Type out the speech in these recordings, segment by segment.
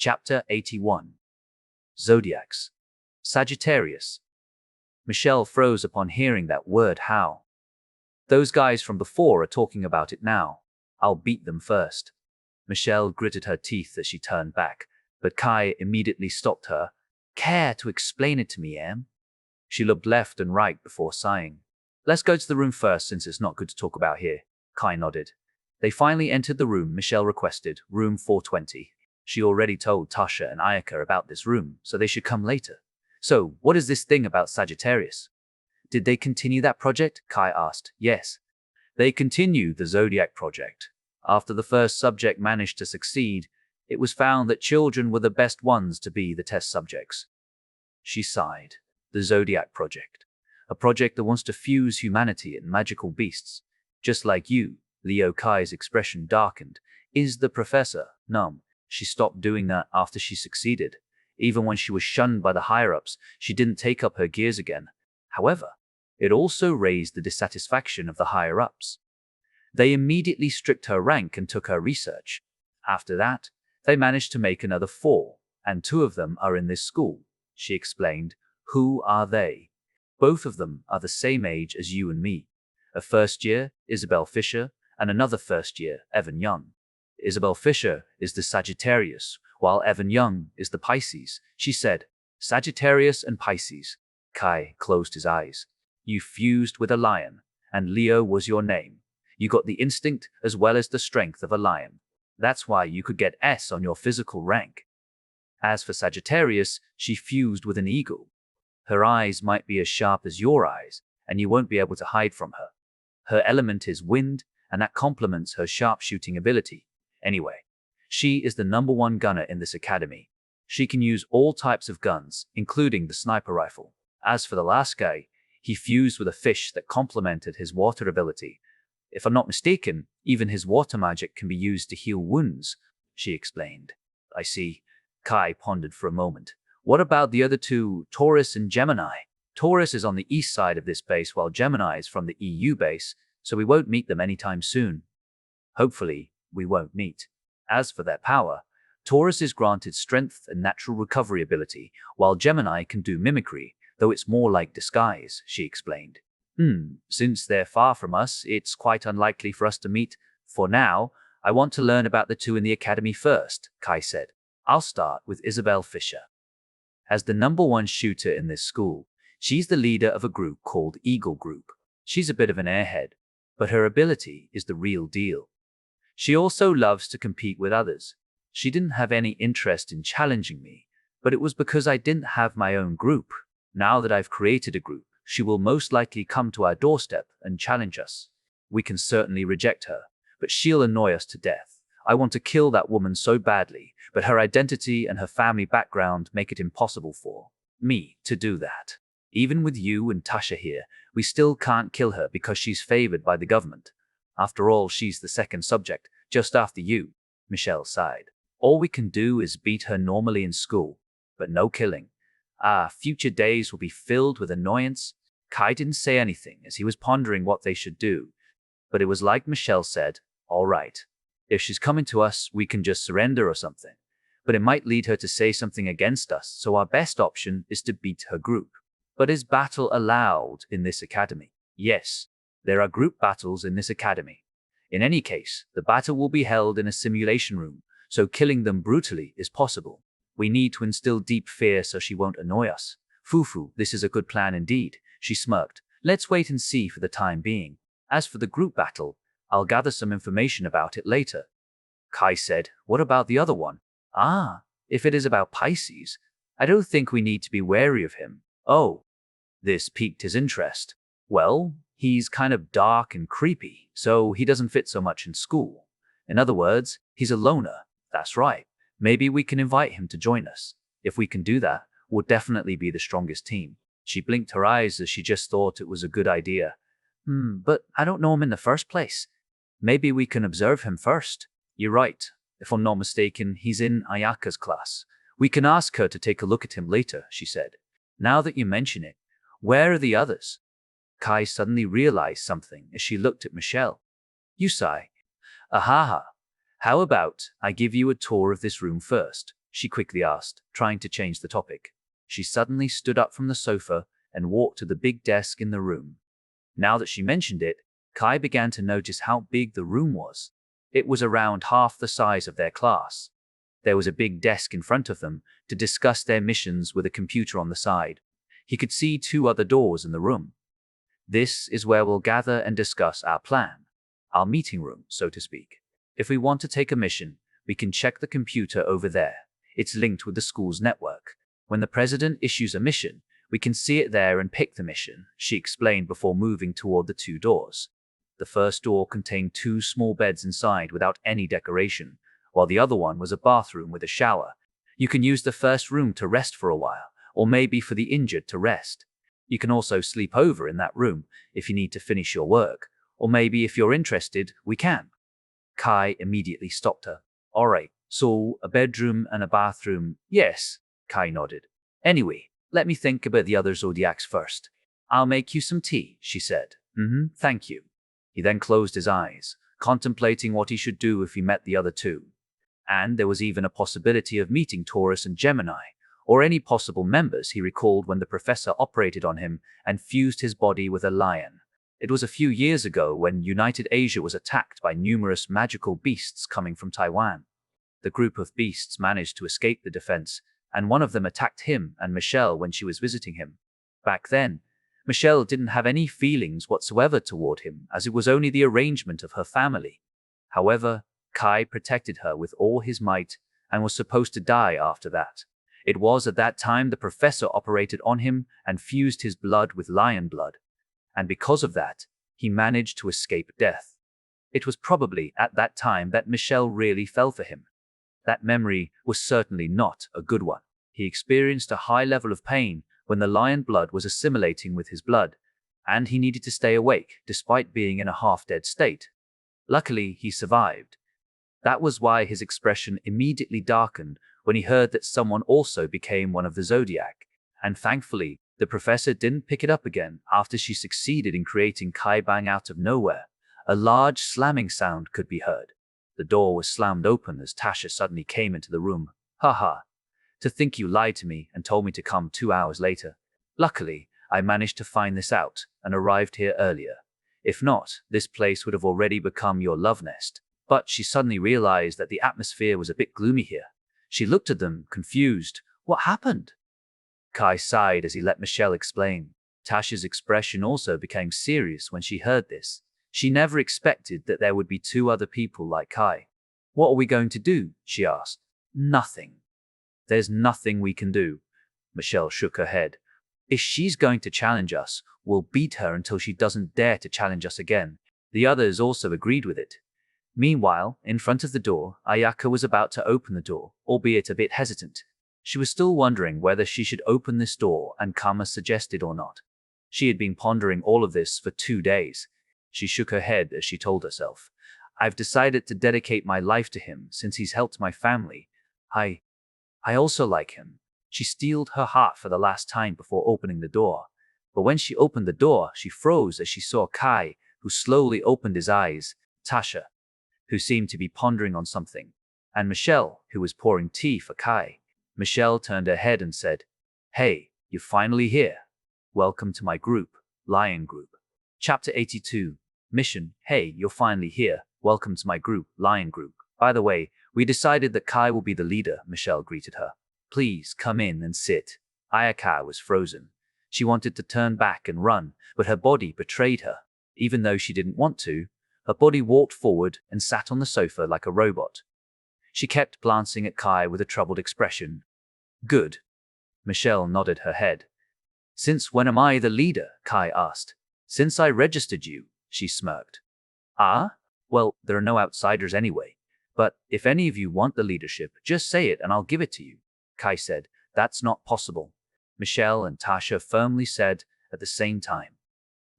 Chapter 81. Zodiacs. Sagittarius. Michelle froze upon hearing that word. How? Those guys from before are talking about it now. I'll beat them first. Michelle gritted her teeth as she turned back, but Kai immediately stopped her. Care to explain it to me, Em? She looked left and right before sighing. Let's go to the room first, since it's not good to talk about here. Kai nodded. They finally entered the room Michelle requested, room 420. She already told Tasha and Ayaka about this room, so they should come later. So, what is this thing about Sagittarius? Did they continue that project? Kai asked. Yes. They continued the Zodiac project. After the first subject managed to succeed, it was found that children were the best ones to be the test subjects. She sighed. The Zodiac project. A project that wants to fuse humanity and magical beasts. Just like you. Leo. Kai's expression darkened. Is the professor numb? She stopped doing that after she succeeded. Even when she was shunned by the higher-ups, she didn't take up her gears again. However, it also raised the dissatisfaction of the higher-ups. They immediately stripped her rank and took her research. After that, they managed to make another 4, and 2 of them are in this school, she explained. Who are they? Both of them are the same age as you and me. A first year, Isabel Fisher, and another first year, Evan Young. Isabel Fisher is the Sagittarius, while Evan Young is the Pisces, she said. Sagittarius and Pisces. Kai closed his eyes. You fused with a lion, and Leo was your name. You got the instinct as well as the strength of a lion. That's why you could get S on your physical rank. As for Sagittarius, she fused with an eagle. Her eyes might be as sharp as your eyes, and you won't be able to hide from her. Her element is wind, and that complements her sharpshooting ability. Anyway, she is the #1 gunner in this academy. She can use all types of guns, including the sniper rifle. As for the last guy, he fused with a fish that complemented his water ability. If I'm not mistaken, even his water magic can be used to heal wounds, she explained. I see. Kai pondered for a moment. What about the other 2, Taurus and Gemini? Taurus is on the east side of this base, while Gemini is from the EU base, so we won't meet them anytime soon. Hopefully, we won't meet. As for their power, Taurus is granted strength and natural recovery ability, while Gemini can do mimicry, though it's more like disguise, she explained. Since they're far from us, it's quite unlikely for us to meet. For now, I want to learn about the 2 in the academy first, Kai said. I'll start with Isabel Fisher. As the #1 shooter in this school, she's the leader of a group called Eagle Group. She's a bit of an airhead, but her ability is the real deal. She also loves to compete with others. She didn't have any interest in challenging me, but it was because I didn't have my own group. Now that I've created a group, she will most likely come to our doorstep and challenge us. We can certainly reject her, but she'll annoy us to death. I want to kill that woman so badly, but her identity and her family background make it impossible for me to do that. Even with you and Tasha here, we still can't kill her because she's favored by the government. After all, she's the second subject, just after you, Michelle sighed. All we can do is beat her normally in school, but no killing. Future days will be filled with annoyance. Kai didn't say anything as he was pondering what they should do, but it was like Michelle said, all right. If she's coming to us, we can just surrender or something, but it might lead her to say something against us, so our best option is to beat her group. But is battle allowed in this academy? Yes, there are group battles in this academy. In any case, the battle will be held in a simulation room, so killing them brutally is possible. We need to instill deep fear so she won't annoy us. Fufu, this is a good plan indeed, she smirked. Let's wait and see for the time being. As for the group battle, I'll gather some information about it later. Kai said, what about the other one? If it is about Pisces, I don't think we need to be wary of him. Oh. This piqued his interest. Well, he's kind of dark and creepy, so he doesn't fit so much in school. In other words, he's a loner. That's right. Maybe we can invite him to join us. If we can do that, we'll definitely be the strongest team. She blinked her eyes as she just thought it was a good idea. But I don't know him in the first place. Maybe we can observe him first. You're right. If I'm not mistaken, he's in Ayaka's class. We can ask her to take a look at him later, she said. Now that you mention it, where are the others? Kai suddenly realized something as she looked at Michelle. You sigh. Ahaha. How about I give you a tour of this room first? she quickly asked, trying to change the topic. She suddenly stood up from the sofa and walked to the big desk in the room. Now that she mentioned it, Kai began to notice how big the room was. It was around half the size of their class. There was a big desk in front of them to discuss their missions with a computer on the side. He could see 2 other doors in the room. This is where we'll gather and discuss our plan. Our meeting room, so to speak. If we want to take a mission, we can check the computer over there. It's linked with the school's network. When the president issues a mission, we can see it there and pick the mission, she explained before moving toward the 2 doors. The first door contained 2 small beds inside without any decoration, while the other one was a bathroom with a shower. You can use the first room to rest for a while, or maybe for the injured to rest. You can also sleep over in that room if you need to finish your work, or maybe if you're interested, we can. Kai immediately stopped her. Alright, so a bedroom and a bathroom. Yes, Kai nodded. Anyway, let me think about the other zodiacs first. I'll make you some tea, she said. Thank you. He then closed his eyes, contemplating what he should do if he met the other 2. And there was even a possibility of meeting Taurus and Gemini, or any possible members he recalled when the professor operated on him and fused his body with a lion. It was a few years ago when United Asia was attacked by numerous magical beasts coming from Taiwan. The group of beasts managed to escape the defense, and one of them attacked him and Michelle when she was visiting him. Back then, Michelle didn't have any feelings whatsoever toward him, as it was only the arrangement of her family. However, Kai protected her with all his might and was supposed to die after that. It was at that time the professor operated on him and fused his blood with lion blood. And because of that, he managed to escape death. It was probably at that time that Michelle really fell for him. That memory was certainly not a good one. He experienced a high level of pain when the lion blood was assimilating with his blood, and he needed to stay awake despite being in a half-dead state. Luckily, he survived. That was why his expression immediately darkened when he heard that someone also became one of the zodiac, and thankfully, the professor didn't pick it up again after she succeeded in creating Kai Bang out of nowhere. A large slamming sound could be heard. The door was slammed open as Tasha suddenly came into the room. Haha. To think you lied to me and told me to come 2 hours later. Luckily, I managed to find this out and arrived here earlier. If not, this place would have already become your love nest. But she suddenly realized that the atmosphere was a bit gloomy here. She looked at them, confused. What happened? Kai sighed as he let Michelle explain. Tasha's expression also became serious when she heard this. She never expected that there would be 2 other people like Kai. What are we going to do? She asked. Nothing. There's nothing we can do. Michelle shook her head. If she's going to challenge us, we'll beat her until she doesn't dare to challenge us again. The others also agreed with it. Meanwhile, in front of the door, Ayaka was about to open the door, albeit a bit hesitant. She was still wondering whether she should open this door and come as suggested or not. She had been pondering all of this for 2 days. She shook her head as she told herself, I've decided to dedicate my life to him since he's helped my family. I also like him. She steeled her heart for the last time before opening the door. But when she opened the door, she froze as she saw Kai, who slowly opened his eyes, Tasha, who seemed to be pondering on something, and Michelle, who was pouring tea for Kai. Michelle turned her head and said, Hey, you're finally here. Welcome to my group, Lion Group. Chapter 82. Mission. Hey, you're finally here. Welcome to my group, Lion Group. By the way, we decided that Kai will be the leader, Michelle greeted her. Please come in and sit. Ayaka was frozen. She wanted to turn back and run, but her body betrayed her. Even though she didn't want to, her body walked forward and sat on the sofa like a robot. She kept glancing at Kai with a troubled expression. Good. Michelle nodded her head. Since when am I the leader? Kai asked. Since I registered you, she smirked. Ah? Well, there are no outsiders anyway. But if any of you want the leadership, just say it and I'll give it to you. Kai said, That's not possible. Michelle and Tasha firmly said at the same time.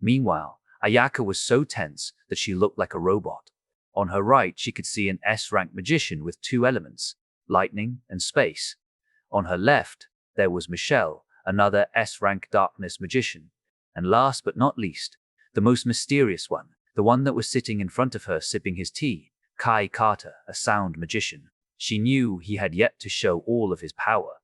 Meanwhile, Ayaka was so tense that she looked like a robot. On her right, she could see an S-rank magician with 2 elements, lightning and space. On her left, there was Michelle, another S-rank darkness magician. And last but not least, the most mysterious one, the one that was sitting in front of her sipping his tea, Kai Carter, a sound magician. She knew he had yet to show all of his power.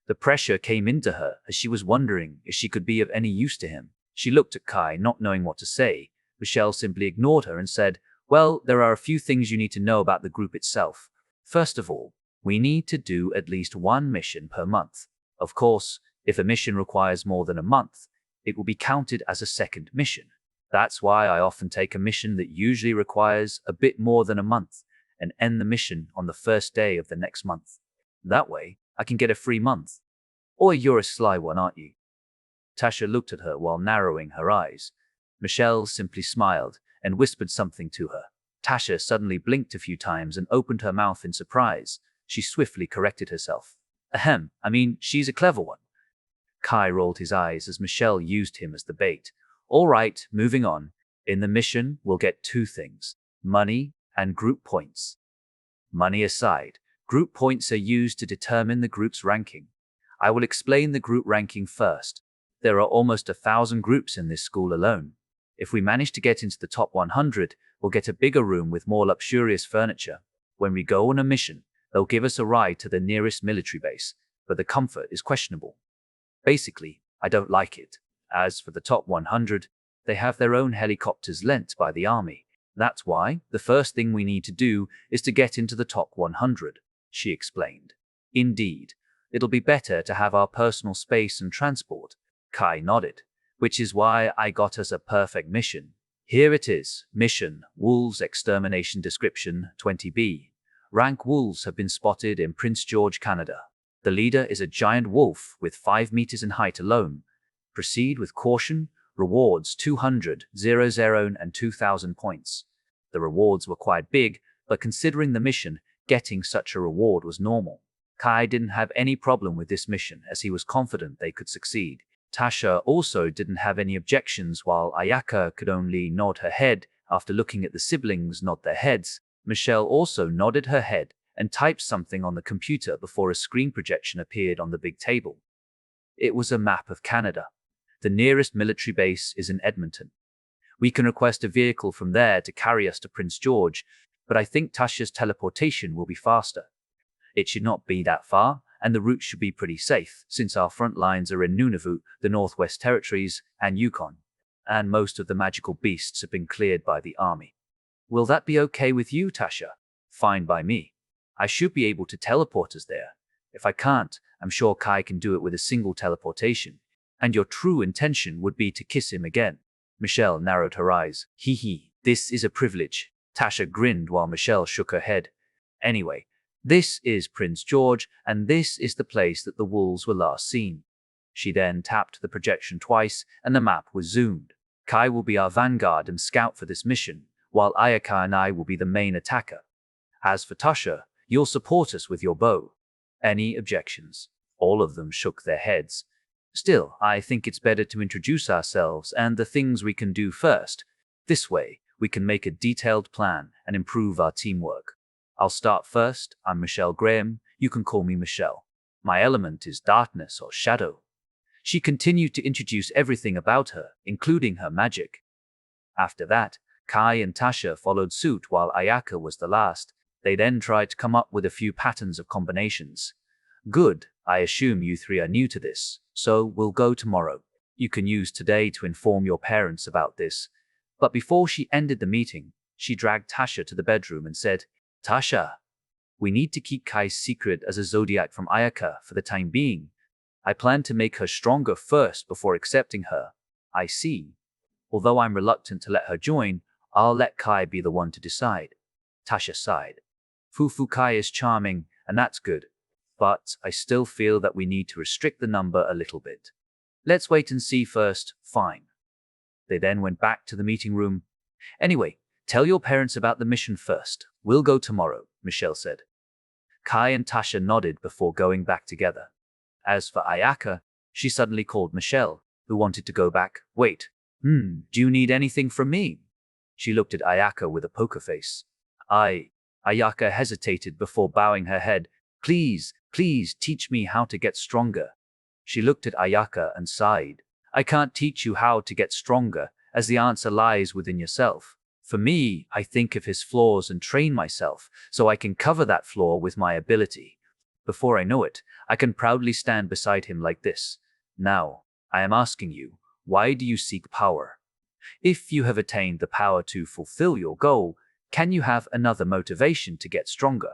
The pressure came into her as she was wondering if she could be of any use to him. She looked at Kai, not knowing what to say. Michelle simply ignored her and said, "Well, there are a few things you need to know about the group itself. First of all, we need to do at least one mission per month. Of course, if a mission requires more than a month, it will be counted as a second mission. That's why I often take a mission that usually requires a bit more than a month and end the mission on the first day of the next month. That way, I can get a free month." "Or you're a sly one, aren't you?" Tasha looked at her while narrowing her eyes. Michelle simply smiled and whispered something to her. Tasha suddenly blinked a few times and opened her mouth in surprise. She swiftly corrected herself. "Ahem, I mean, she's a clever one." Kai rolled his eyes as Michelle used him as the bait. "All right, moving on. In the mission, we'll get two things: money and group points. Money aside, group points are used to determine the group's ranking. I will explain the group ranking first. There are almost 1,000 groups in this school alone. If we manage to get into the top 100, we'll get a bigger room with more luxurious furniture. When we go on a mission, they'll give us a ride to the nearest military base, but the comfort is questionable. Basically, I don't like it. As for the top 100, they have their own helicopters lent by the army. That's why the first thing we need to do is to get into the top 100, she explained. Indeed, it'll be better to have our personal space and transport. Kai nodded, which is why I got us a perfect mission. Here it is. Mission: Wolves Extermination. Description: 20B. Rank: wolves have been spotted in Prince George, Canada. The leader is a giant wolf with 5 meters in height alone. Proceed with caution. Rewards: 200, 00, and 2,000 points. The rewards were quite big, but considering the mission, getting such a reward was normal. Kai didn't have any problem with this mission as he was confident they could succeed. Tasha also didn't have any objections, while Ayaka could only nod her head. After looking at the siblings nod their heads, Michelle also nodded her head and typed something on the computer before a screen projection appeared on the big table. It was a map of Canada. The nearest military base is in Edmonton. We can request a vehicle from there to carry us to Prince George, but I think Tasha's teleportation will be faster. It should not be that far, and the route should be pretty safe, since our front lines are in Nunavut, the Northwest Territories, and Yukon, and most of the magical beasts have been cleared by the army. Will that be okay with you, Tasha? Fine by me. I should be able to teleport us there. If I can't, I'm sure Kai can do it with a single teleportation. And your true intention would be to kiss him again. Michelle narrowed her eyes. Hee hee, this is a privilege. Tasha grinned while Michelle shook her head. Anyway, this is Prince George, and this is the place that the wolves were last seen. She then tapped the projection twice, and the map was zoomed. Kai will be our vanguard and scout for this mission, while Ayaka and I will be the main attacker. As for Tasha, you'll support us with your bow. Any objections? All of them shook their heads. Still, I think it's better to introduce ourselves and the things we can do first. This way, we can make a detailed plan and improve our teamwork. I'll start first. I'm Michelle Graham. You can call me Michelle. My element is darkness or shadow. She continued to introduce everything about her, including her magic. After that, Kai and Tasha followed suit while Ayaka was the last. They then tried to come up with a few patterns of combinations. Good, I assume you three are new to this, so we'll go tomorrow. You can use today to inform your parents about this. But before she ended the meeting, she dragged Tasha to the bedroom and said, Tasha, we need to keep Kai's secret as a zodiac from Ayaka for the time being. I plan to make her stronger first before accepting her. I see. Although I'm reluctant to let her join, I'll let Kai be the one to decide. Tasha sighed. Fufu Kai is charming, and that's good. But I still feel that we need to restrict the number a little bit. Let's wait and see first. Fine. They then went back to the meeting room. Anyway, tell your parents about the mission first. We'll go tomorrow, Michelle said. Kai and Tasha nodded before going back together. As for Ayaka, she suddenly called Michelle, who wanted to go back. Wait, do you need anything from me? She looked at Ayaka with a poker face. Ayaka hesitated before bowing her head. Please teach me how to get stronger. She looked at Ayaka and sighed. I can't teach you how to get stronger, as the answer lies within yourself. For me, I think of his flaws and train myself so I can cover that flaw with my ability. Before I know it, I can proudly stand beside him like this. Now, I am asking you, why do you seek power? If you have attained the power to fulfill your goal, can you have another motivation to get stronger?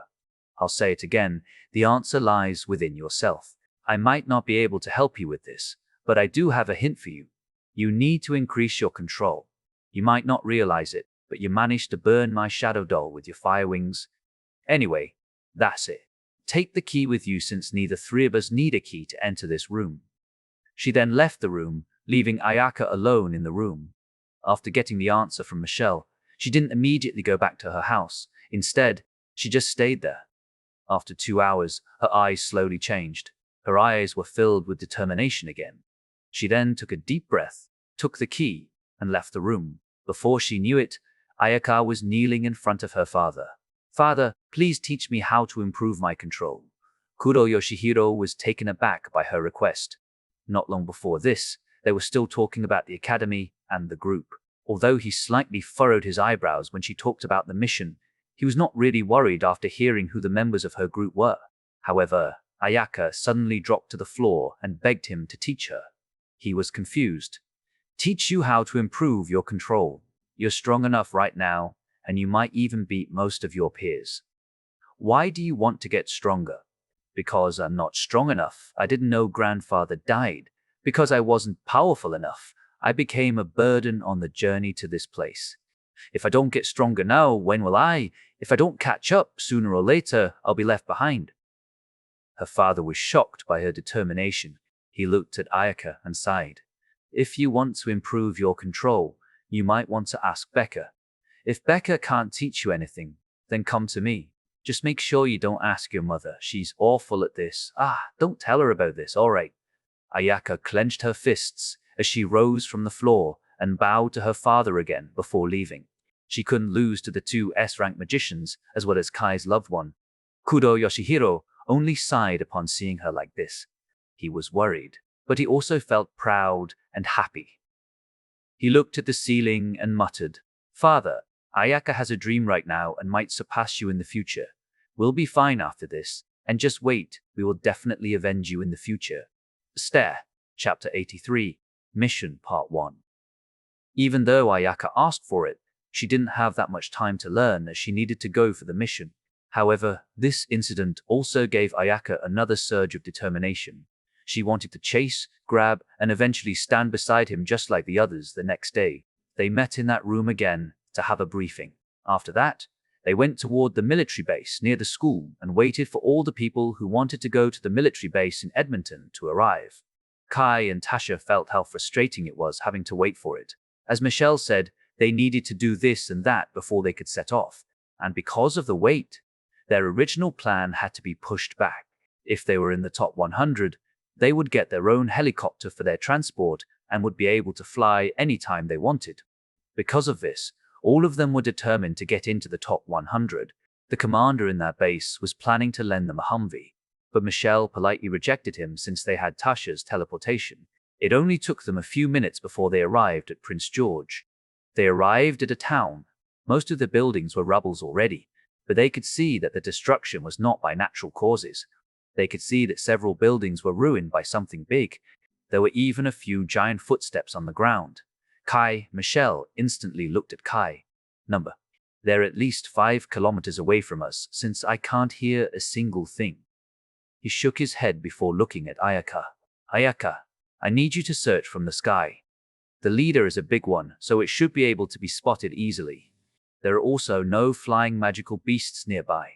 I'll say it again, the answer lies within yourself. I might not be able to help you with this, but I do have a hint for you. You need to increase your control. You might not realize it, but you managed to burn my shadow doll with your fire wings. Anyway, that's it. Take the key with you since neither three of us need a key to enter this room. She then left the room, leaving Ayaka alone in the room. After getting the answer from Michelle, she didn't immediately go back to her house. Instead, she just stayed there. After 2 hours, her eyes slowly changed. Her eyes were filled with determination again. She then took a deep breath, took the key, and left the room. Before she knew it, Ayaka was kneeling in front of her father. Father, please teach me how to improve my control. Kuro Yoshihiro was taken aback by her request. Not long before this, they were still talking about the academy and the group. Although he slightly furrowed his eyebrows when she talked about the mission, he was not really worried after hearing who the members of her group were. However, Ayaka suddenly dropped to the floor and begged him to teach her. He was confused. Teach you how to improve your control. You're strong enough right now, and you might even beat most of your peers. Why do you want to get stronger? Because I'm not strong enough. I didn't know grandfather died. Because I wasn't powerful enough. I became a burden on the journey to this place. If I don't get stronger now, when will I? If I don't catch up, sooner or later, I'll be left behind. Her father was shocked by her determination. He looked at Ayaka and sighed. If you want to improve your control, you might want to ask Becca. If Becca can't teach you anything, then come to me. Just make sure you don't ask your mother. She's awful at this. Don't tell her about this, all right? Ayaka clenched her fists as she rose from the floor and bowed to her father again before leaving. She couldn't lose to the two S-rank magicians as well as Kai's loved one. Kuro Yoshihiro only sighed upon seeing her like this. He was worried, but he also felt proud and happy. He looked at the ceiling and muttered, Father, Ayaka has a dream right now and might surpass you in the future. We'll be fine after this, and just wait, we will definitely avenge you in the future. Stare, Chapter 83, Mission Part 1. Even though Ayaka asked for it, she didn't have that much time to learn as she needed to go for the mission. However, this incident also gave Ayaka another surge of determination. She wanted to chase, grab, and eventually stand beside him just like the others the next day. They met in that room again to have a briefing. After that, they went toward the military base near the school and waited for all the people who wanted to go to the military base in Edmonton to arrive. Kai and Tasha felt how frustrating it was having to wait for it. As Michelle said, they needed to do this and that before they could set off. And because of the wait, their original plan had to be pushed back. If they were in the top 100, they would get their own helicopter for their transport and would be able to fly anytime they wanted. Because of this, all of them were determined to get into the top 100. The commander in that base was planning to lend them a Humvee, but Michelle politely rejected him since they had Tasha's teleportation. It only took them a few minutes before they arrived at Prince George. They arrived at a town. Most of the buildings were rubbles already, but they could see that the destruction was not by natural causes. They could see that several buildings were ruined by something big. There were even a few giant footsteps on the ground. Michelle instantly looked at Kai. They're at least 5 kilometers away from us since I can't hear a single thing. He shook his head before looking at Ayaka. Ayaka, I need you to search from the sky. The leader is a big one, so it should be able to be spotted easily. There are also no flying magical beasts nearby.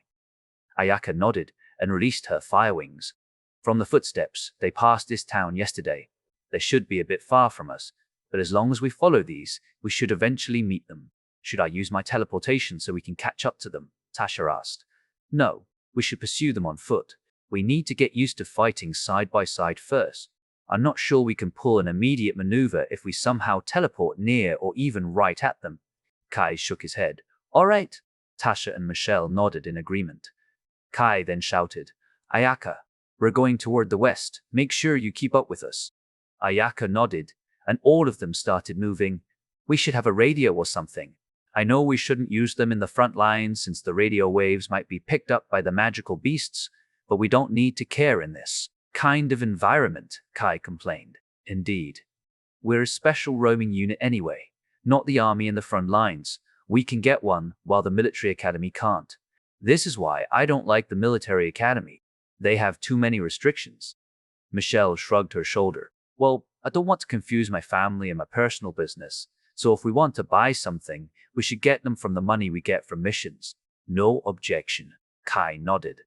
Ayaka nodded and released her fire wings. From the footsteps, they passed this town yesterday. They should be a bit far from us, but as long as we follow these, we should eventually meet them. Should I use my teleportation so we can catch up to them? Tasha asked. No, we should pursue them on foot. We need to get used to fighting side by side first. I'm not sure we can pull an immediate maneuver if we somehow teleport near or even right at them. Kai shook his head. All right. Tasha and Michelle nodded in agreement. Kai then shouted, Ayaka, we're going toward the west. Make sure you keep up with us. Ayaka nodded, and all of them started moving. We should have a radio or something. I know we shouldn't use them in the front lines since the radio waves might be picked up by the magical beasts, but we don't need to care in this kind of environment, Kai complained. Indeed. We're a special roaming unit anyway, not the army in the front lines. We can get one, while the military academy can't. This is why I don't like the military academy. They have too many restrictions. Michelle shrugged her shoulder. Well, I don't want to confuse my family and my personal business, so if we want to buy something, we should get them from the money we get from missions. No objection. Kai nodded.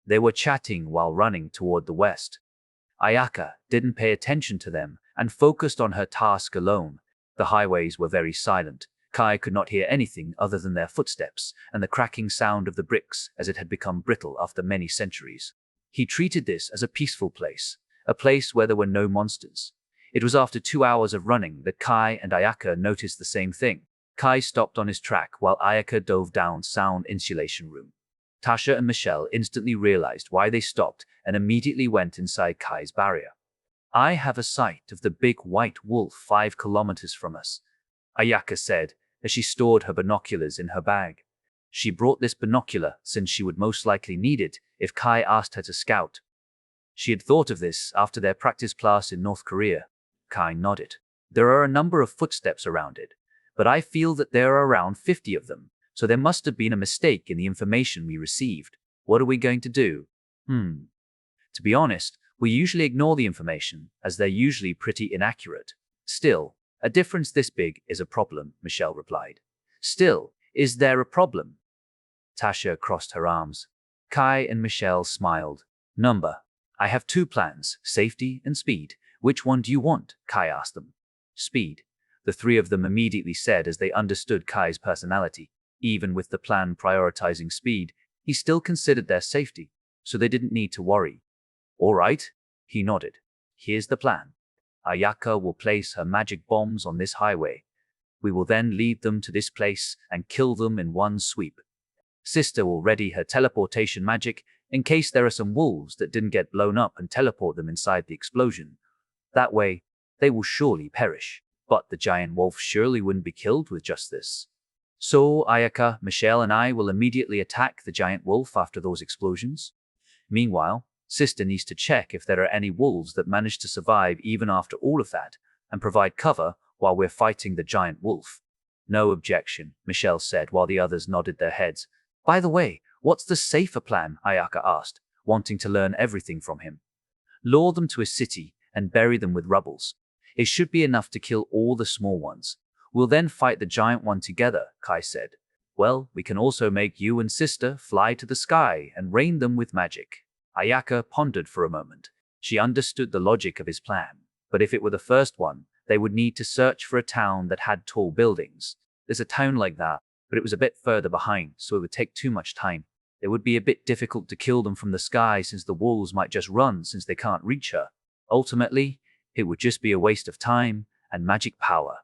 They were chatting while running toward the west. Ayaka didn't pay attention to them and focused on her task alone. The highways were very silent. Kai could not hear anything other than their footsteps and the cracking sound of the bricks as it had become brittle after many centuries. He treated this as a peaceful place, a place where there were no monsters. It was after 2 hours of running that Kai and Ayaka noticed the same thing. Kai stopped on his track while Ayaka dove down sound insulation room. Tasha and Michelle instantly realized why they stopped and immediately went inside Kai's barrier. I have a sight of the big white wolf 5 kilometers from us, Ayaka said as she stored her binoculars in her bag. She brought this binocular since she would most likely need it if Kai asked her to scout. She had thought of this after their practice class in North Korea. Kai nodded. There are a number of footsteps around it, but I feel that there are around 50 of them, so there must have been a mistake in the information we received. What are we going to do? To be honest, we usually ignore the information, as they're usually pretty inaccurate. Still, a difference this big is a problem, Michelle replied. Still, is there a problem? Tasha crossed her arms. Kai and Michelle smiled. Number. I have 2 plans, safety and speed. Which one do you want? Kai asked them. Speed. The 3 of them immediately said as they understood Kai's personality. Even with the plan prioritizing speed, he still considered their safety, so they didn't need to worry. All right, he nodded. Here's the plan. Ayaka will place her magic bombs on this highway. We will then lead them to this place and kill them in one sweep. Sister will ready her teleportation magic in case there are some wolves that didn't get blown up and teleport them inside the explosion. That way, they will surely perish. But the giant wolf surely wouldn't be killed with just this. So Ayaka, Michelle, and I will immediately attack the giant wolf after those explosions. Meanwhile, Sister needs to check if there are any wolves that manage to survive even after all of that, and provide cover while we're fighting the giant wolf. No objection, Michelle said while the others nodded their heads. By the way, what's the safer plan? Ayaka asked, wanting to learn everything from him. Lure them to a city and bury them with rubbles. It should be enough to kill all the small ones. We'll then fight the giant one together, Kai said. Well, we can also make you and Sister fly to the sky and rain them with magic. Ayaka pondered for a moment. She understood the logic of his plan, but if it were the first one, they would need to search for a town that had tall buildings. There's a town like that, but it was a bit further behind, so it would take too much time. It would be a bit difficult to kill them from the sky since the wolves might just run since they can't reach her. Ultimately, it would just be a waste of time and magic power.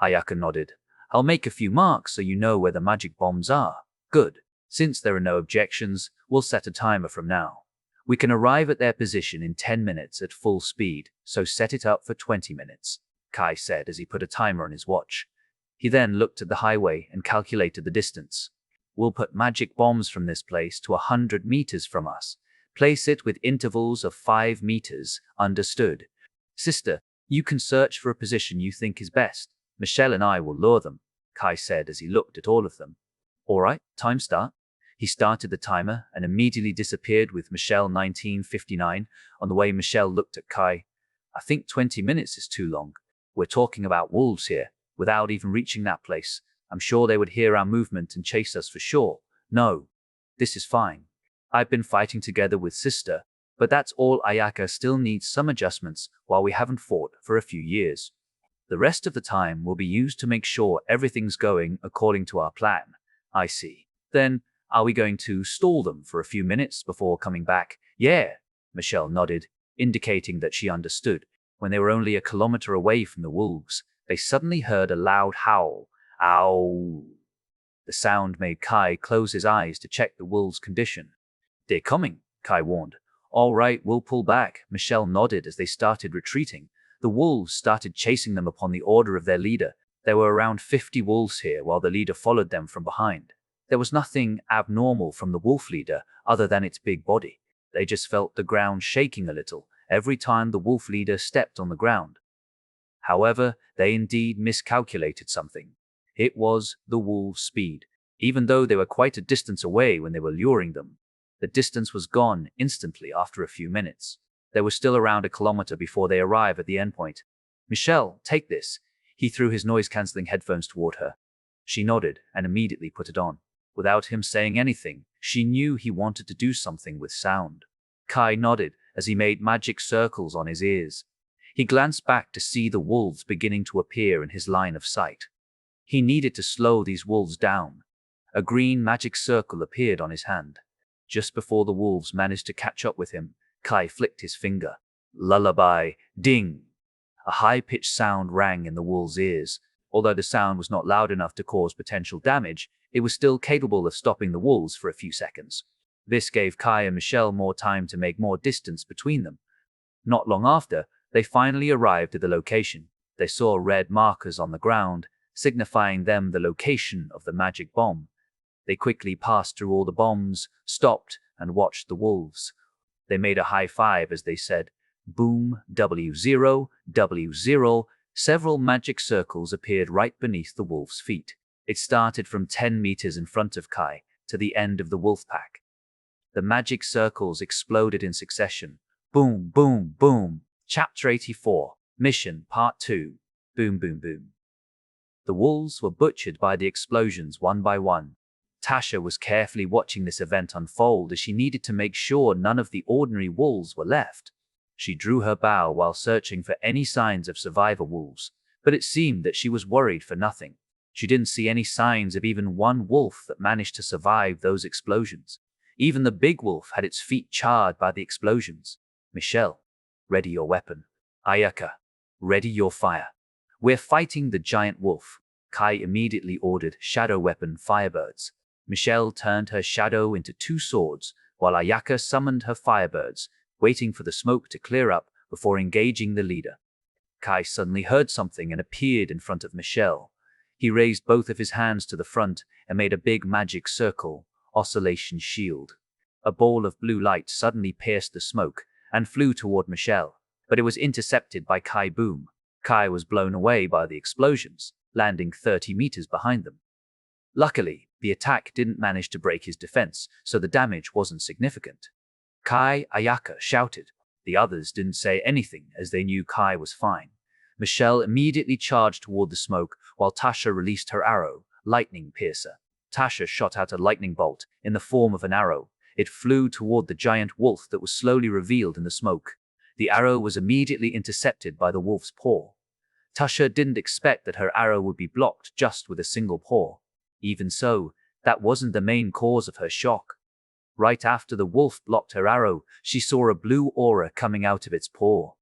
Ayaka nodded. I'll make a few marks so you know where the magic bombs are. Good. Since there are no objections, we'll set a timer from now. We can arrive at their position in 10 minutes at full speed, so set it up for 20 minutes, Kai said as he put a timer on his watch. He then looked at the highway and calculated the distance. We'll put magic bombs from this place to 100 meters from us. Place it with intervals of 5 meters, understood. Sister, you can search for a position you think is best. Michelle and I will lure them, Kai said as he looked at all of them. All right, time start. He started the timer and immediately disappeared with Michelle 1959. On the way, Michelle looked at Kai. I think 20 minutes is too long. We're talking about wolves here. Without even reaching that place, I'm sure they would hear our movement and chase us for sure. No, this is fine. I've been fighting together with Sister, but that's all. Ayaka still needs some adjustments while we haven't fought for a few years. The rest of the time will be used to make sure everything's going according to our plan. I see. Then, are we going to stall them for a few minutes before coming back? Yeah, Michelle nodded, indicating that she understood. When they were only a kilometer away from the wolves, they suddenly heard a loud howl. Ow! The sound made Kai close his eyes to check the wolves' condition. They're coming, Kai warned. All right, we'll pull back, Michelle nodded as they started retreating. The wolves started chasing them upon the order of their leader. There were around 50 wolves here while the leader followed them from behind. There was nothing abnormal from the wolf leader other than its big body. They just felt the ground shaking a little every time the wolf leader stepped on the ground. However, they indeed miscalculated something. It was the wolves' speed. Even though they were quite a distance away when they were luring them, the distance was gone instantly after a few minutes. They were still around a kilometer before they arrived at the endpoint. "Michelle, take this." He threw his noise-canceling headphones toward her. She nodded and immediately put it on. Without him saying anything, she knew he wanted to do something with sound. Kai nodded as he made magic circles on his ears. He glanced back to see the wolves beginning to appear in his line of sight. He needed to slow these wolves down. A green magic circle appeared on his hand. Just before the wolves managed to catch up with him, Kai flicked his finger. Lullaby, ding! A high-pitched sound rang in the wolves' ears. Although the sound was not loud enough to cause potential damage, it was still capable of stopping the wolves for a few seconds. This gave Kai and Michelle more time to make more distance between them. Not long after, they finally arrived at the location. They saw red markers on the ground, signifying them the location of the magic bomb. They quickly passed through all the bombs, stopped, and watched the wolves. They made a high five as they said, "Boom, W0, W0. Several magic circles appeared right beneath the wolf's feet. It started from 10 meters in front of Kai to the end of the wolf pack. The magic circles exploded in succession. Boom, boom, boom. Chapter 84, Mission Part 2. Boom, boom, boom. The wolves were butchered by the explosions one by one. Tasha was carefully watching this event unfold as she needed to make sure none of the ordinary wolves were left. She drew her bow while searching for any signs of survivor wolves, but it seemed that she was worried for nothing. She didn't see any signs of even one wolf that managed to survive those explosions. Even the big wolf had its feet charred by the explosions. "Michelle, ready your weapon." "Ayaka, ready your fire. We're fighting the giant wolf." Kai immediately ordered shadow weapon firebirds. Michelle turned her shadow into 2 swords, while Ayaka summoned her firebirds, waiting for the smoke to clear up before engaging the leader. Kai suddenly heard something and appeared in front of Michelle. He raised both of his hands to the front and made a big magic circle, oscillation shield. A ball of blue light suddenly pierced the smoke and flew toward Michelle, but it was intercepted by Kai Boom. Kai was blown away by the explosions, landing 30 meters behind them. Luckily, the attack didn't manage to break his defense, so the damage wasn't significant. "Kai!" Ayaka shouted. The others didn't say anything as they knew Kai was fine. Michelle immediately charged toward the smoke while Tasha released her arrow, Lightning Piercer. Tasha shot out a lightning bolt in the form of an arrow. It flew toward the giant wolf that was slowly revealed in the smoke. The arrow was immediately intercepted by the wolf's paw. Tasha didn't expect that her arrow would be blocked just with a single paw. Even so, that wasn't the main cause of her shock. Right after the wolf blocked her arrow, she saw a blue aura coming out of its paw.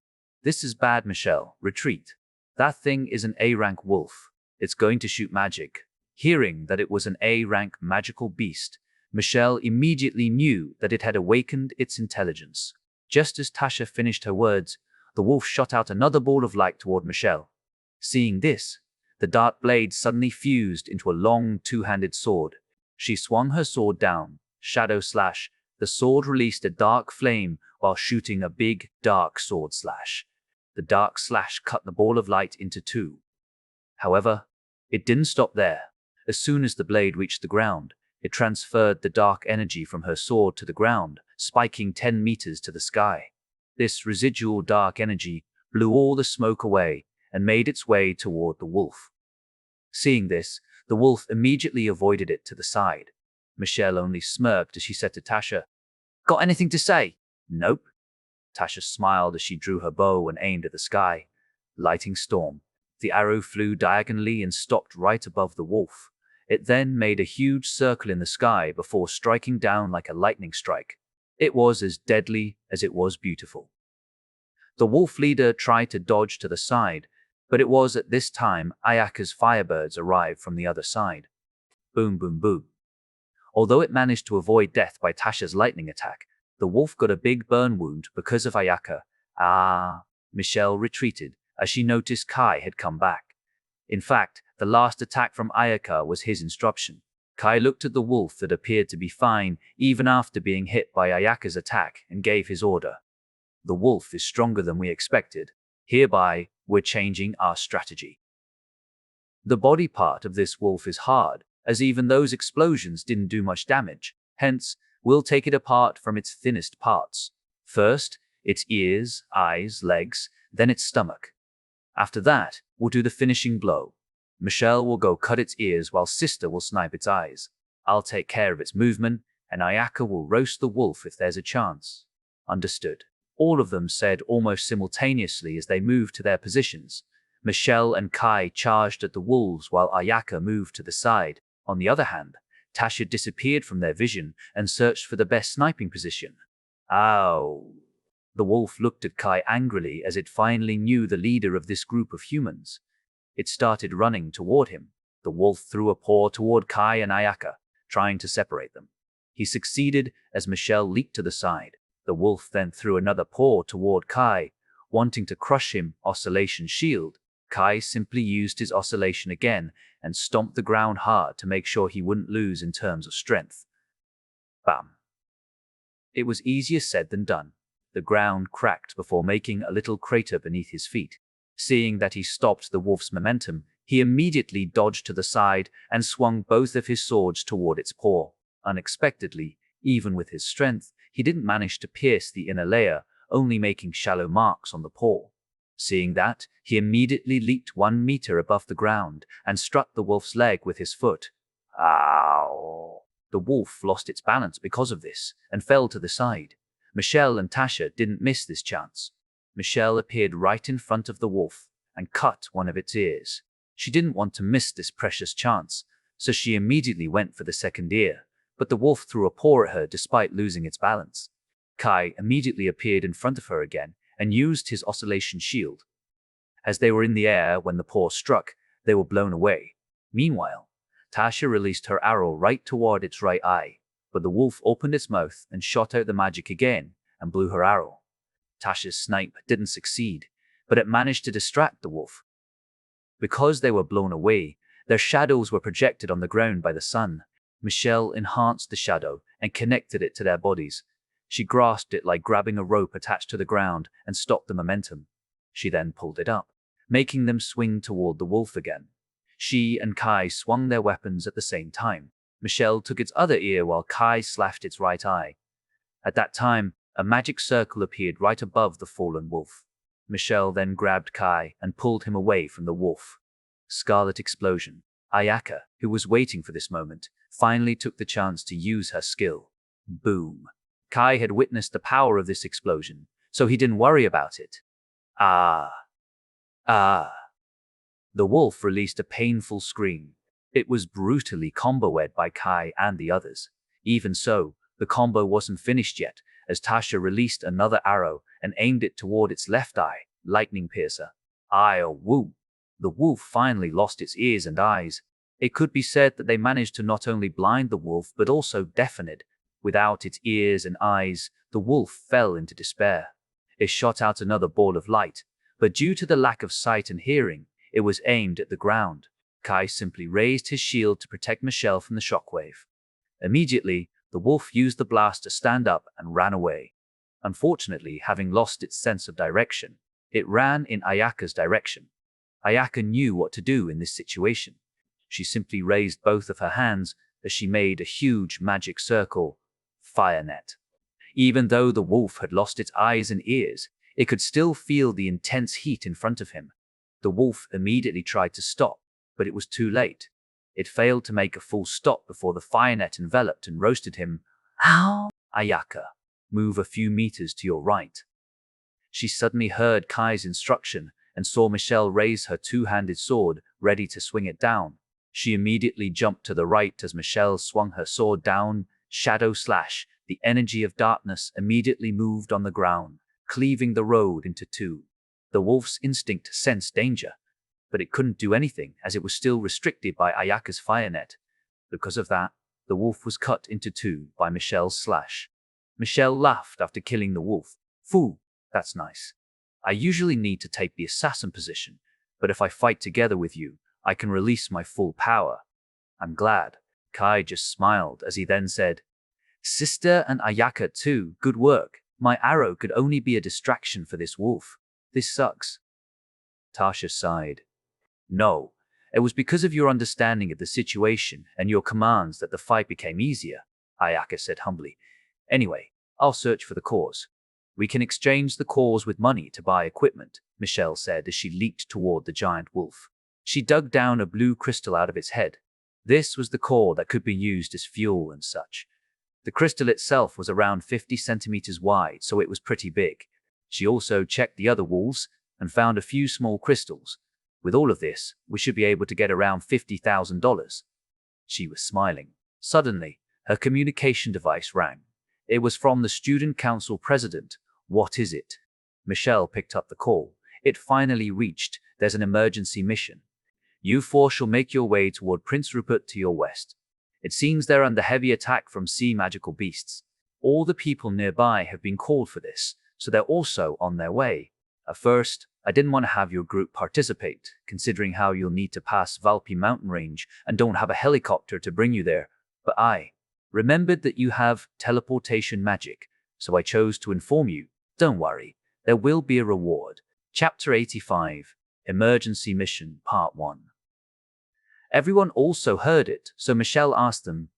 "This is bad, Michelle. Retreat. That thing is an A-rank wolf. It's going to shoot magic." Hearing that it was an A-rank magical beast, Michelle immediately knew that it had awakened its intelligence. Just as Tasha finished her words, the wolf shot out another ball of light toward Michelle. Seeing this, the dark blade suddenly fused into a long 2-handed sword. She swung her sword down, shadow slash. The sword released a dark flame while shooting a big, dark sword slash. The dark slash cut the ball of light into 2. However, it didn't stop there. As soon as the blade reached the ground, it transferred the dark energy from her sword to the ground, spiking 10 meters to the sky. This residual dark energy blew all the smoke away and made its way toward the wolf. Seeing this, the wolf immediately avoided it to the side. Michelle only smirked as she said to Tasha, "Got anything to say?" "Nope." Tasha smiled as she drew her bow and aimed at the sky. Lighting storm. The arrow flew diagonally and stopped right above the wolf. It then made a huge circle in the sky before striking down like a lightning strike. It was as deadly as it was beautiful. The wolf leader tried to dodge to the side, but it was at this time Ayaka's firebirds arrived from the other side. Boom, boom, boom. Although it managed to avoid death by Tasha's lightning attack, the wolf got a big burn wound because of Ayaka. Michelle retreated as she noticed Kai had come back. In fact, The last attack from Ayaka was his instruction. Kai looked at the wolf that appeared to be fine even after being hit by Ayaka's attack and gave his order. The wolf is stronger than we expected. Hereby, we're changing our strategy. The body part of this wolf is hard, as even those explosions didn't do much damage. Hence, we'll take it apart from its thinnest parts. First, its ears, eyes, legs, then its stomach. After that, we'll do the finishing blow. Michelle will go cut its ears while Sister will snipe its eyes. I'll take care of its movement, and Ayaka will roast the wolf if there's a chance. Understood. All of them said almost simultaneously as they moved to their positions. Michelle and Kai charged at the wolves while Ayaka moved to the side. On the other hand, Tasha disappeared from their vision and searched for the best sniping position. Ow! The wolf looked at Kai angrily as it finally knew the leader of this group of humans. It started running toward him. The wolf threw a paw toward Kai and Ayaka, trying to separate them. He succeeded as Michelle leaped to the side. The wolf then threw another paw toward Kai, wanting to crush him. Oscillation shield. Kai simply used his oscillation again and stomped the ground hard to make sure he wouldn't lose in terms of strength. Bam! It was easier said than done. The ground cracked before making a little crater beneath his feet. Seeing that he stopped the wolf's momentum, he immediately dodged to the side and swung both of his swords toward its paw. Unexpectedly, even with his strength, he didn't manage to pierce the inner layer, only making shallow marks on the paw. Seeing that, he immediately leaped 1 meter above the ground and struck the wolf's leg with his foot. Ow! The wolf lost its balance because of this and fell to the side. Michelle and Tasha didn't miss this chance. Michelle appeared right in front of the wolf and cut one of its ears. She didn't want to miss this precious chance, so she immediately went for the second ear, but the wolf threw a paw at her despite losing its balance. Kai immediately appeared in front of her again and used his oscillation shield. As they were in the air when the paw struck, they were blown away. Meanwhile, Tasha released her arrow right toward its right eye, but the wolf opened its mouth and shot out the magic again and blew her arrow. Tasha's snipe didn't succeed, but it managed to distract the wolf. Because they were blown away, their shadows were projected on the ground by the sun. Michelle enhanced the shadow and connected it to their bodies. She grasped it like grabbing a rope attached to the ground and stopped the momentum. She then pulled it up, making them swing toward the wolf again. She and Kai swung their weapons at the same time. Michelle took its other ear while Kai slashed its right eye. At that time, a magic circle appeared right above the fallen wolf. Michelle then grabbed Kai and pulled him away from the wolf. Scarlet explosion. Ayaka, who was waiting for this moment, finally took the chance to use her skill. Boom. Kai had witnessed the power of this explosion, so he didn't worry about it. Ah. Ah. The wolf released a painful scream. It was brutally comboed by Kai and the others. Even so, the combo wasn't finished yet, as Tasha released another arrow and aimed it toward its left eye, lightning piercer. Woo! The wolf finally lost its ears and eyes. It could be said that they managed to not only blind the wolf but also deafen it. Without its ears and eyes, the wolf fell into despair. It shot out another ball of light, but due to the lack of sight and hearing, it was aimed at the ground. Kai simply raised his shield to protect Michelle from the shockwave. Immediately, the wolf used the blast to stand up and ran away. Unfortunately, having lost its sense of direction, it ran in Ayaka's direction. Ayaka knew what to do in this situation. She simply raised both of her hands as she made a huge magic circle, fire net. Even though the wolf had lost its eyes and ears, it could still feel the intense heat in front of him. The wolf immediately tried to stop, but it was too late. It failed to make a full stop before the fire net enveloped and roasted him. Ow! Ayaka, move a few meters to your right. She suddenly heard Kai's instruction and saw Michelle raise her two-handed sword, ready to swing it down. She immediately jumped to the right as Michelle swung her sword down. Shadow slash. The energy of darkness immediately moved on the ground, cleaving the road into two. The wolf's instinct sensed danger, but it couldn't do anything as it was still restricted by Ayaka's fire net. Because of that, the wolf was cut into two by Michelle's slash. Michelle laughed after killing the wolf. Phew, that's nice. I usually need to take the assassin position, but if I fight together with you, I can release my full power. I'm glad. Kai just smiled as he then said, Sister and Ayaka too, good work. My arrow could only be a distraction for this wolf. This sucks. Tasha sighed. No, it was because of your understanding of the situation and your commands that the fight became easier, Ayaka said humbly. Anyway, I'll search for the cause. We can exchange the cause with money to buy equipment, Michelle said as she leaped toward the giant wolf. She dug down a blue crystal out of its head. This was the core that could be used as fuel and such. The crystal itself was around 50 centimeters wide, so it was pretty big. She also checked the other wolves and found a few small crystals. With all of this, we should be able to get around $50,000. She was smiling. Suddenly, her communication device rang. It was from the student council president. What is it? Michelle picked up the call. It finally reached. There's an emergency mission. You four shall make your way toward Prince Rupert to your west. It seems they're under heavy attack from sea magical beasts. All the people nearby have been called for this, so they're also on their way. At first, I didn't want to have your group participate, considering how you'll need to pass Valpy mountain range and don't have a helicopter to bring you there, but I remembered that you have teleportation magic, so I chose to inform you. Don't worry, there will be a reward. Chapter 85, Emergency Mission, Part 1. Everyone also heard it, so Michelle asked them,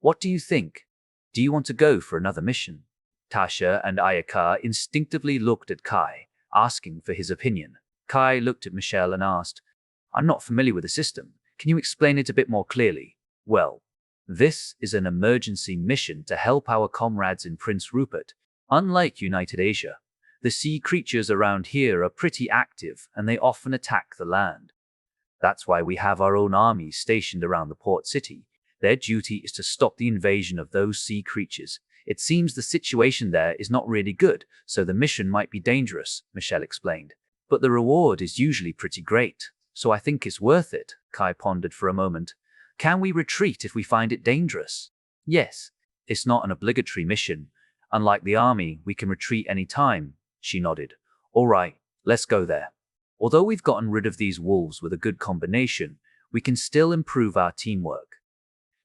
What do you think? Do you want to go for another mission? Tasha and Ayaka instinctively looked at Kai, asking for his opinion. Kai looked at Michelle and asked, I'm not familiar with the system. Can you explain it a bit more clearly? Well, this is an emergency mission to help our comrades in Prince Rupert. Unlike United Asia, the sea creatures around here are pretty active and they often attack the land. That's why we have our own armies stationed around the port city. Their duty is to stop the invasion of those sea creatures. It seems the situation there is not really good, so the mission might be dangerous, Michelle explained. But the reward is usually pretty great, so I think it's worth it, Kai pondered for a moment. Can we retreat if we find it dangerous? Yes, it's not an obligatory mission. Unlike the army, we can retreat any time, she nodded. All right, let's go there. Although we've gotten rid of these wolves with a good combination, we can still improve our teamwork.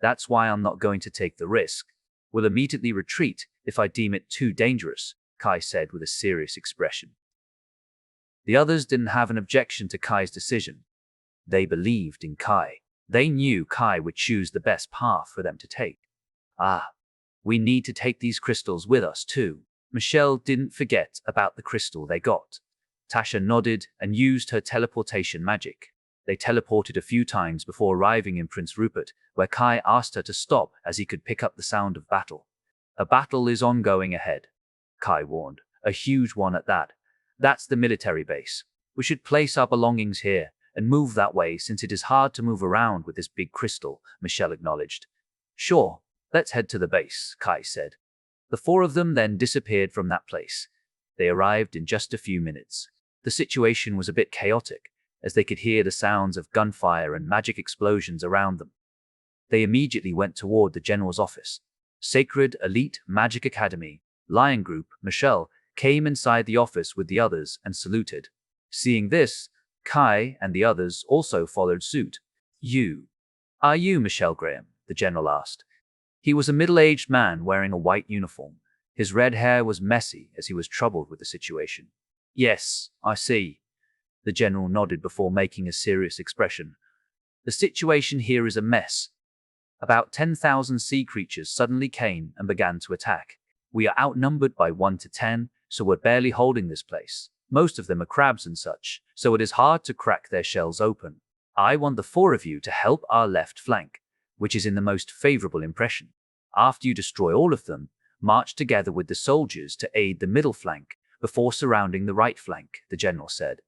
That's why I'm not going to take the risk. We'll immediately retreat if I deem it too dangerous, Kai said with a serious expression. The others didn't have an objection to Kai's decision. They believed in Kai. They knew Kai would choose the best path for them to take. We need to take these crystals with us too. Michelle didn't forget about the crystal they got. Tasha nodded and used her teleportation magic. They teleported a few times before arriving in Prince Rupert, where Kai asked her to stop as he could pick up the sound of battle. A battle is ongoing ahead, Kai warned. A huge one at that. That's the military base. We should place our belongings here and move that way since it is hard to move around with this big crystal, Michelle acknowledged. Sure, let's head to the base, Kai said. The four of them then disappeared from that place. They arrived in just a few minutes. The situation was a bit chaotic, as they could hear the sounds of gunfire and magic explosions around them. They immediately went toward the general's office. Sacred Elite Magic Academy, Lion Group, Michelle, came inside the office with the others and saluted. Seeing this, Kai and the others also followed suit. Are you Michelle Graham? The general asked. He was a middle-aged man wearing a white uniform. His red hair was messy as he was troubled with the situation. Yes, I see. The general nodded before making a serious expression. The situation here is a mess. About 10,000 sea creatures suddenly came and began to attack. We are outnumbered by 1 to 10, so we're barely holding this place. Most of them are crabs and such, so it is hard to crack their shells open. I want the four of you to help our left flank, which is in the most favorable impression. After you destroy all of them, march together with the soldiers to aid the middle flank before surrounding the right flank, the general said.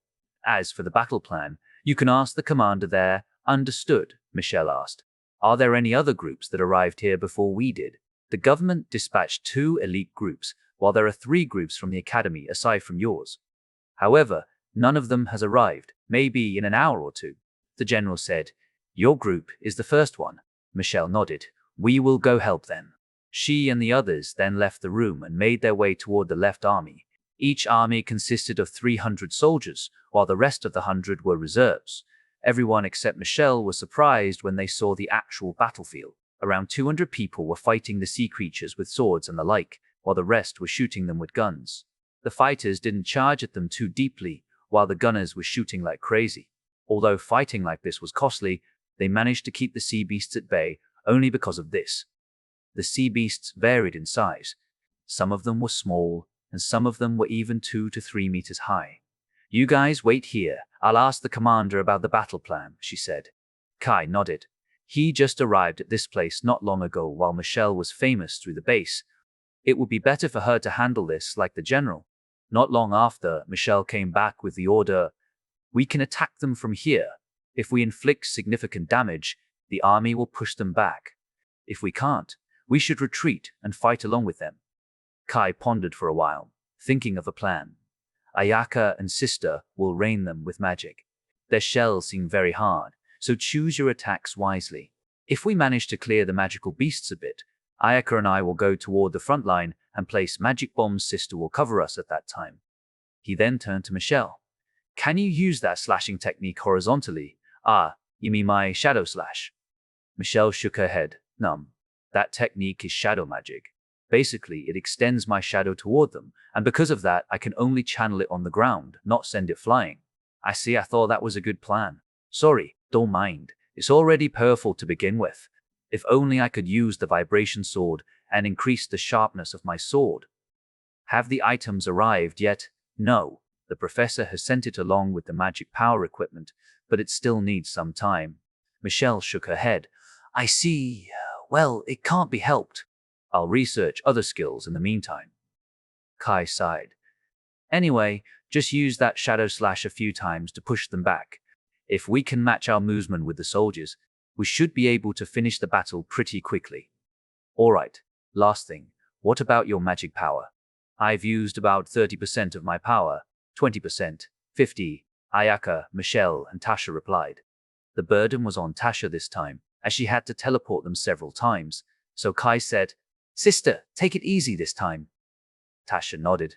As for the battle plan, you can ask the commander there. Understood, Michelle asked. Are there any other groups that arrived here before we did? The government dispatched 2 elite groups, while there are 3 groups from the academy aside from yours. However, none of them has arrived, maybe in an hour or 2. The general said. Your group is the first one. Michelle nodded. We will go help then. She and the others then left the room and made their way toward the left army. Each army consisted of 300 soldiers, while the rest of the 100 were reserves. Everyone except Michelle was surprised when they saw the actual battlefield. Around 200 people were fighting the sea creatures with swords and the like, while the rest were shooting them with guns. The fighters didn't charge at them too deeply, while the gunners were shooting like crazy. Although fighting like this was costly, they managed to keep the sea beasts at bay only because of this. The sea beasts varied in size. Some of them were small, and some of them were even 2 to 3 meters high. "You guys wait here. I'll ask the commander about the battle plan," she said. Kai nodded. He just arrived at this place not long ago while Michelle was famous through the base. It would be better for her to handle this like the general. Not long after, Michelle came back with the order, "We can attack them from here. If we inflict significant damage, the army will push them back. If we can't, we should retreat and fight along with them." Kai pondered for a while, thinking of a plan. Ayaka and Sister will rain them with magic. Their shells seem very hard, so choose your attacks wisely. If we manage to clear the magical beasts a bit, Ayaka and I will go toward the front line and place magic bombs. Sister will cover us at that time. He then turned to Michelle. "Can you use that slashing technique horizontally? Ah, you mean my shadow slash?" Michelle shook her head. That technique is shadow magic. Basically, it extends my shadow toward them, and because of that, I can only channel it on the ground, not send it flying." "I see, I thought that was a good plan." "Sorry, don't mind. It's already powerful to begin with. If only I could use the vibration sword and increase the sharpness of my sword." "Have the items arrived yet?" "No. The professor has sent it along with the magic power equipment, but it still needs some time." Michelle shook her head. "I see. Well, it can't be helped. I'll research other skills in the meantime." Kai sighed. "Anyway, just use that shadow slash a few times to push them back. If we can match our movement with the soldiers, we should be able to finish the battle pretty quickly." "Alright, last thing, what about your magic power?" "I've used about 30% of my power, 20%, 50%, Ayaka, Michelle, and Tasha replied. The burden was on Tasha this time, as she had to teleport them several times, so Kai said, "Sister, take it easy this time." Tasha nodded.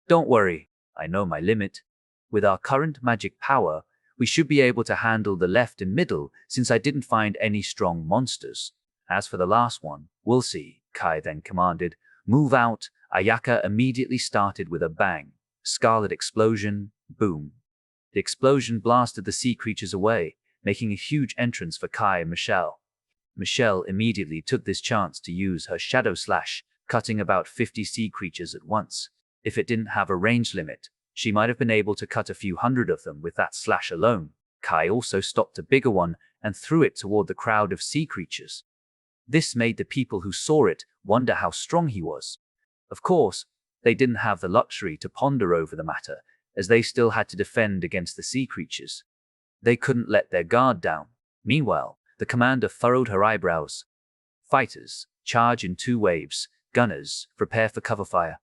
"Don't worry, I know my limit. With our current magic power, we should be able to handle the left and middle since I didn't find any strong monsters. As for the last one, we'll see," Kai then commanded. "Move out." Ayaka immediately started with a bang. Scarlet explosion, boom. The explosion blasted the sea creatures away, making a huge entrance for Kai and Michelle. Michelle immediately took this chance to use her shadow slash, cutting about 50 sea creatures at once. If it didn't have a range limit, she might have been able to cut a few hundred of them with that slash alone. Kai also stopped a bigger one and threw it toward the crowd of sea creatures. This made the people who saw it wonder how strong he was. Of course, they didn't have the luxury to ponder over the matter, as they still had to defend against the sea creatures. They couldn't let their guard down. Meanwhile, the commander furrowed her eyebrows. "Fighters, charge in 2 waves. Gunners, prepare for cover fire.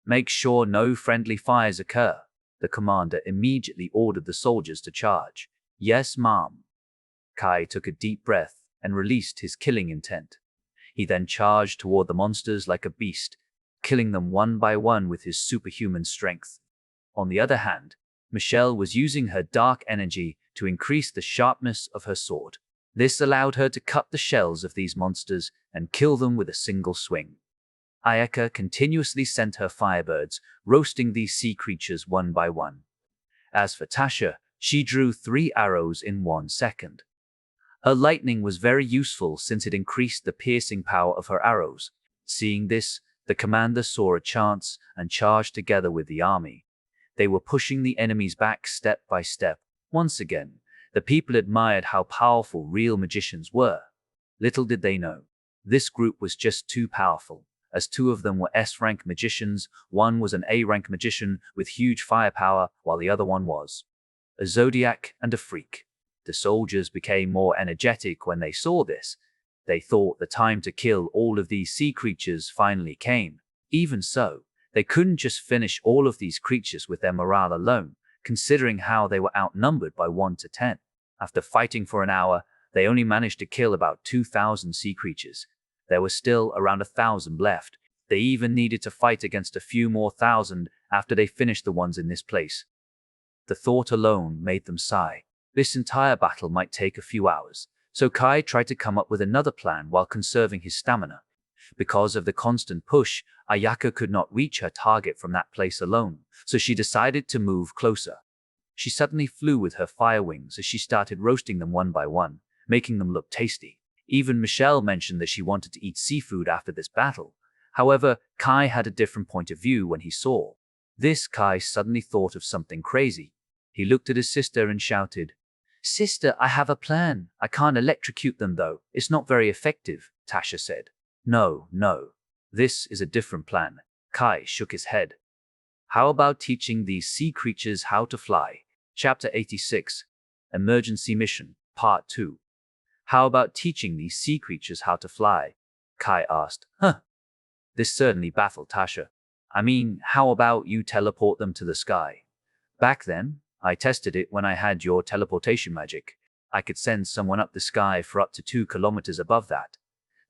Make sure no friendly fires occur." The commander immediately ordered the soldiers to charge. "Yes, ma'am." Kai took a deep breath and released his killing intent. He then charged toward the monsters like a beast, killing them one by one with his superhuman strength. On the other hand, Michelle was using her dark energy to increase the sharpness of her sword. This allowed her to cut the shells of these monsters and kill them with a single swing. Ayaka continuously sent her firebirds, roasting these sea creatures one by one. As for Tasha, she drew 3 arrows in 1 second. Her lightning was very useful since it increased the piercing power of her arrows. Seeing this, the commander saw a chance and charged together with the army. They were pushing the enemies back step by step. Once again, the people admired how powerful real magicians were. Little did they know, this group was just too powerful, as 2 of them were S-rank magicians. One was an A-rank magician with huge firepower, while the other one was a zodiac and a freak. The soldiers became more energetic when they saw this. They thought the time to kill all of these sea creatures finally came. Even so, they couldn't just finish all of these creatures with their morale alone, considering how they were outnumbered by 1 to 10. After fighting for an hour, they only managed to kill about 2,000 sea creatures. There were still around 1,000 left. They even needed to fight against a few more thousand after they finished the ones in this place. The thought alone made them sigh. This entire battle might take a few hours, so Kai tried to come up with another plan while conserving his stamina. Because of the constant push, Ayaka could not reach her target from that place alone, so she decided to move closer. She suddenly flew with her fire wings as she started roasting them one by one, making them look tasty. Even Michelle mentioned that she wanted to eat seafood after this battle. However, Kai had a different point of view when he saw this. Kai suddenly thought of something crazy. He looked at his sister and shouted, "Sister, I have a plan. I can't electrocute them though. It's not very effective," Tasha said. No, this is a different plan." Kai shook his head. "How about teaching these sea creatures how to fly?" Chapter 86, Emergency Mission, Part 2. "How about teaching these sea creatures how to fly?" Kai asked. This certainly baffled Tasha. "I mean, how about you teleport them to the sky?" "Back then, I tested it when I had your teleportation magic. I could send someone up the sky for up to 2 kilometers above that.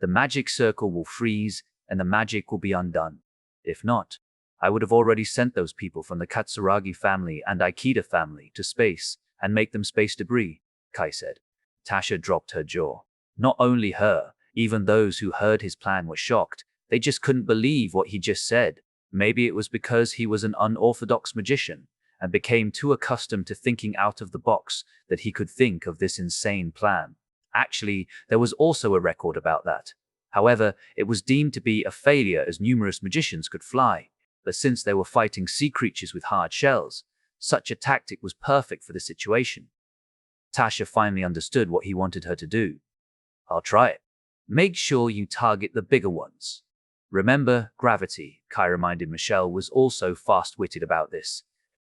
The magic circle will freeze and the magic will be undone. If not, I would have already sent those people from the Katsuragi family and Aikida family to space and make them space debris," Kai said. Tasha dropped her jaw. Not only her, even those who heard his plan were shocked. They just couldn't believe what he just said. Maybe it was because he was an unorthodox magician and became too accustomed to thinking out of the box that he could think of this insane plan. Actually, there was also a record about that. However, it was deemed to be a failure as numerous magicians could fly. But since they were fighting sea creatures with hard shells, such a tactic was perfect for the situation. Tasha finally understood what he wanted her to do. "I'll try it. Make sure you target the bigger ones. Remember gravity," Kai reminded. Michelle was also fast-witted about this.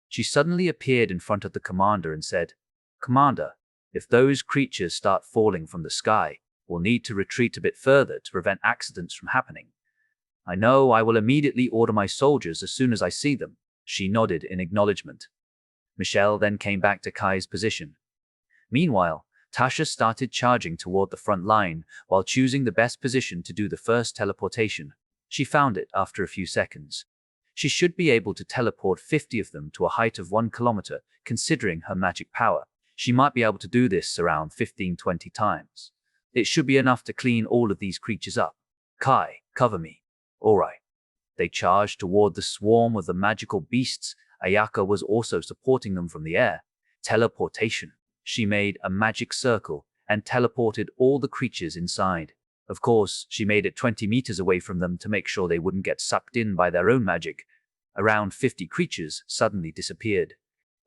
She suddenly appeared in front of the commander and said, "Commander, if those creatures start falling from the sky, we'll need to retreat a bit further to prevent accidents from happening." "I know, I will immediately order my soldiers as soon as I see them." She nodded in acknowledgement. Michelle then came back to Kai's position. Meanwhile, Tasha started charging toward the front line while choosing the best position to do the first teleportation. She found it after a few seconds. She should be able to teleport 50 of them to a height of 1 kilometer, considering her magic power. She might be able to do this around 15-20 times. It should be enough to clean all of these creatures up. "Kai, cover me." "All right." They charged toward the swarm of the magical beasts. Ayaka was also supporting them from the air. Teleportation. She made a magic circle and teleported all the creatures inside. Of course, she made it 20 meters away from them to make sure they wouldn't get sucked in by their own magic. Around 50 creatures suddenly disappeared.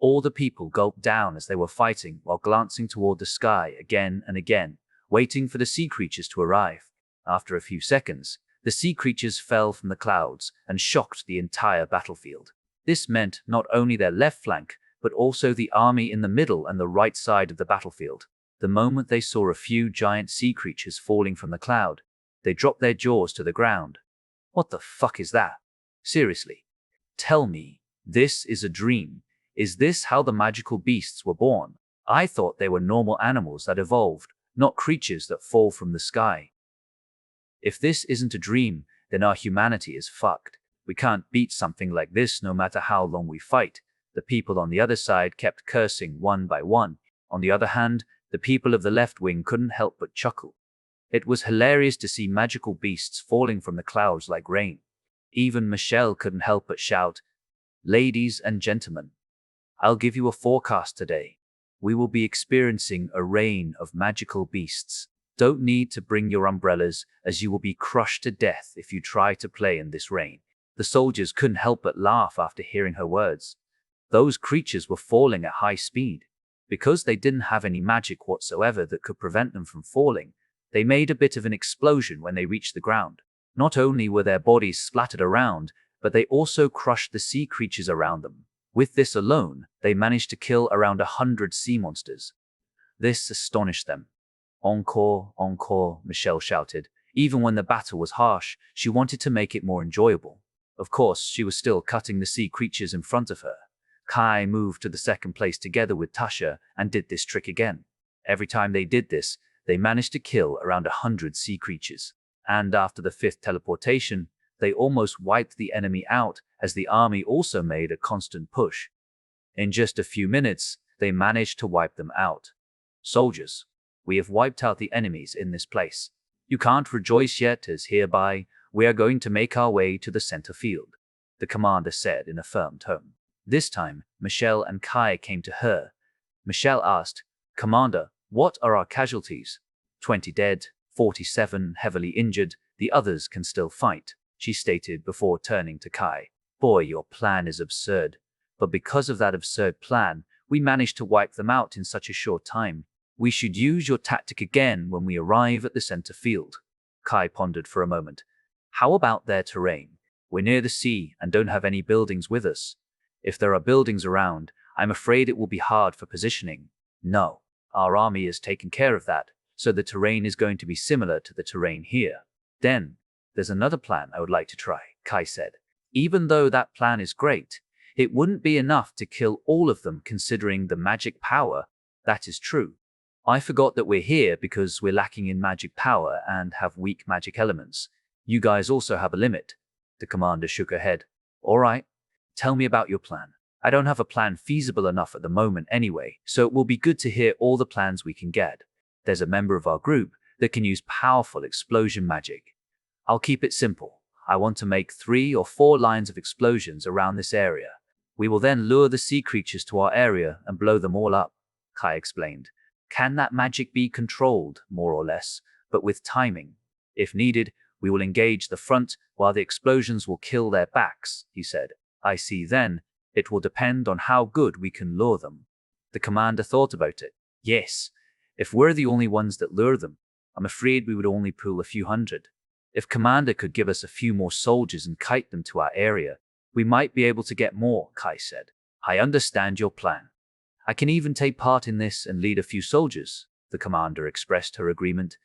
All the people gulped down as they were fighting while glancing toward the sky again and again, waiting for the sea creatures to arrive. After a few seconds, the sea creatures fell from the clouds and shocked the entire battlefield. This meant not only their left flank, but also the army in the middle and the right side of the battlefield. The moment they saw a few giant sea creatures falling from the cloud, they dropped their jaws to the ground. "What the fuck is that? Seriously? Tell me, this is a dream. Is this how the magical beasts were born? I thought they were normal animals that evolved, not creatures that fall from the sky. If this isn't a dream, then our humanity is fucked. We can't beat something like this no matter how long we fight." The people on the other side kept cursing one by one. On the other hand, the people of the left wing couldn't help but chuckle. It was hilarious to see magical beasts falling from the clouds like rain. Even Michelle couldn't help but shout, "Ladies and gentlemen, I'll give you a forecast today. We will be experiencing a rain of magical beasts. Don't need to bring your umbrellas, as you will be crushed to death if you try to play in this rain." The soldiers couldn't help but laugh after hearing her words. Those creatures were falling at high speed. Because they didn't have any magic whatsoever that could prevent them from falling, they made a bit of an explosion when they reached the ground. Not only were their bodies splattered around, but they also crushed the sea creatures around them. With this alone, they managed to kill around 100 sea monsters. This astonished them. "Encore, encore," Michelle shouted. Even when the battle was harsh, she wanted to make it more enjoyable. Of course, she was still cutting the sea creatures in front of her. Kai moved to the second place together with Tasha and did this trick again. Every time they did this, they managed to kill around 100 sea creatures. And after the 5th teleportation, they almost wiped the enemy out as the army also made a constant push. In just a few minutes, they managed to wipe them out. Soldiers, we have wiped out the enemies in this place. You can't rejoice yet, as hereby we are going to make our way to the center field, the commander said in a firm tone. This time, Michelle and Kai came to her. Michelle asked, "Commander, what are our casualties?" 20 dead, 47 heavily injured, the others can still fight, she stated before turning to Kai. Boy, your plan is absurd. But because of that absurd plan, we managed to wipe them out in such a short time. We should use your tactic again when we arrive at the center field. Kai pondered for a moment. How about their terrain? We're near the sea and don't have any buildings with us. If there are buildings around, I'm afraid it will be hard for positioning. No, our army has taken care of that, so the terrain is going to be similar to the terrain here. Then, there's another plan I would like to try, Kai said. Even though that plan is great, it wouldn't be enough to kill all of them considering the magic power. That is true. I forgot that we're here because we're lacking in magic power and have weak magic elements. You guys also have a limit. The commander shook her head. All right, tell me about your plan. I don't have a plan feasible enough at the moment anyway, so it will be good to hear all the plans we can get. There's a member of our group that can use powerful explosion magic. I'll keep it simple. I want to make 3 or 4 lines of explosions around this area. We will then lure the sea creatures to our area and blow them all up, Kai explained. Can that magic be controlled, more or less, but with timing? If needed, we will engage the front while the explosions will kill their backs, he said. I see. Then it will depend on how good we can lure them. The commander thought about it. Yes, if we're the only ones that lure them, I'm afraid we would only pull a few hundred. If commander could give us a few more soldiers and kite them to our area, we might be able to get more, Kai said. I understand your plan. I can even take part in this and lead a few soldiers, the commander expressed her agreement.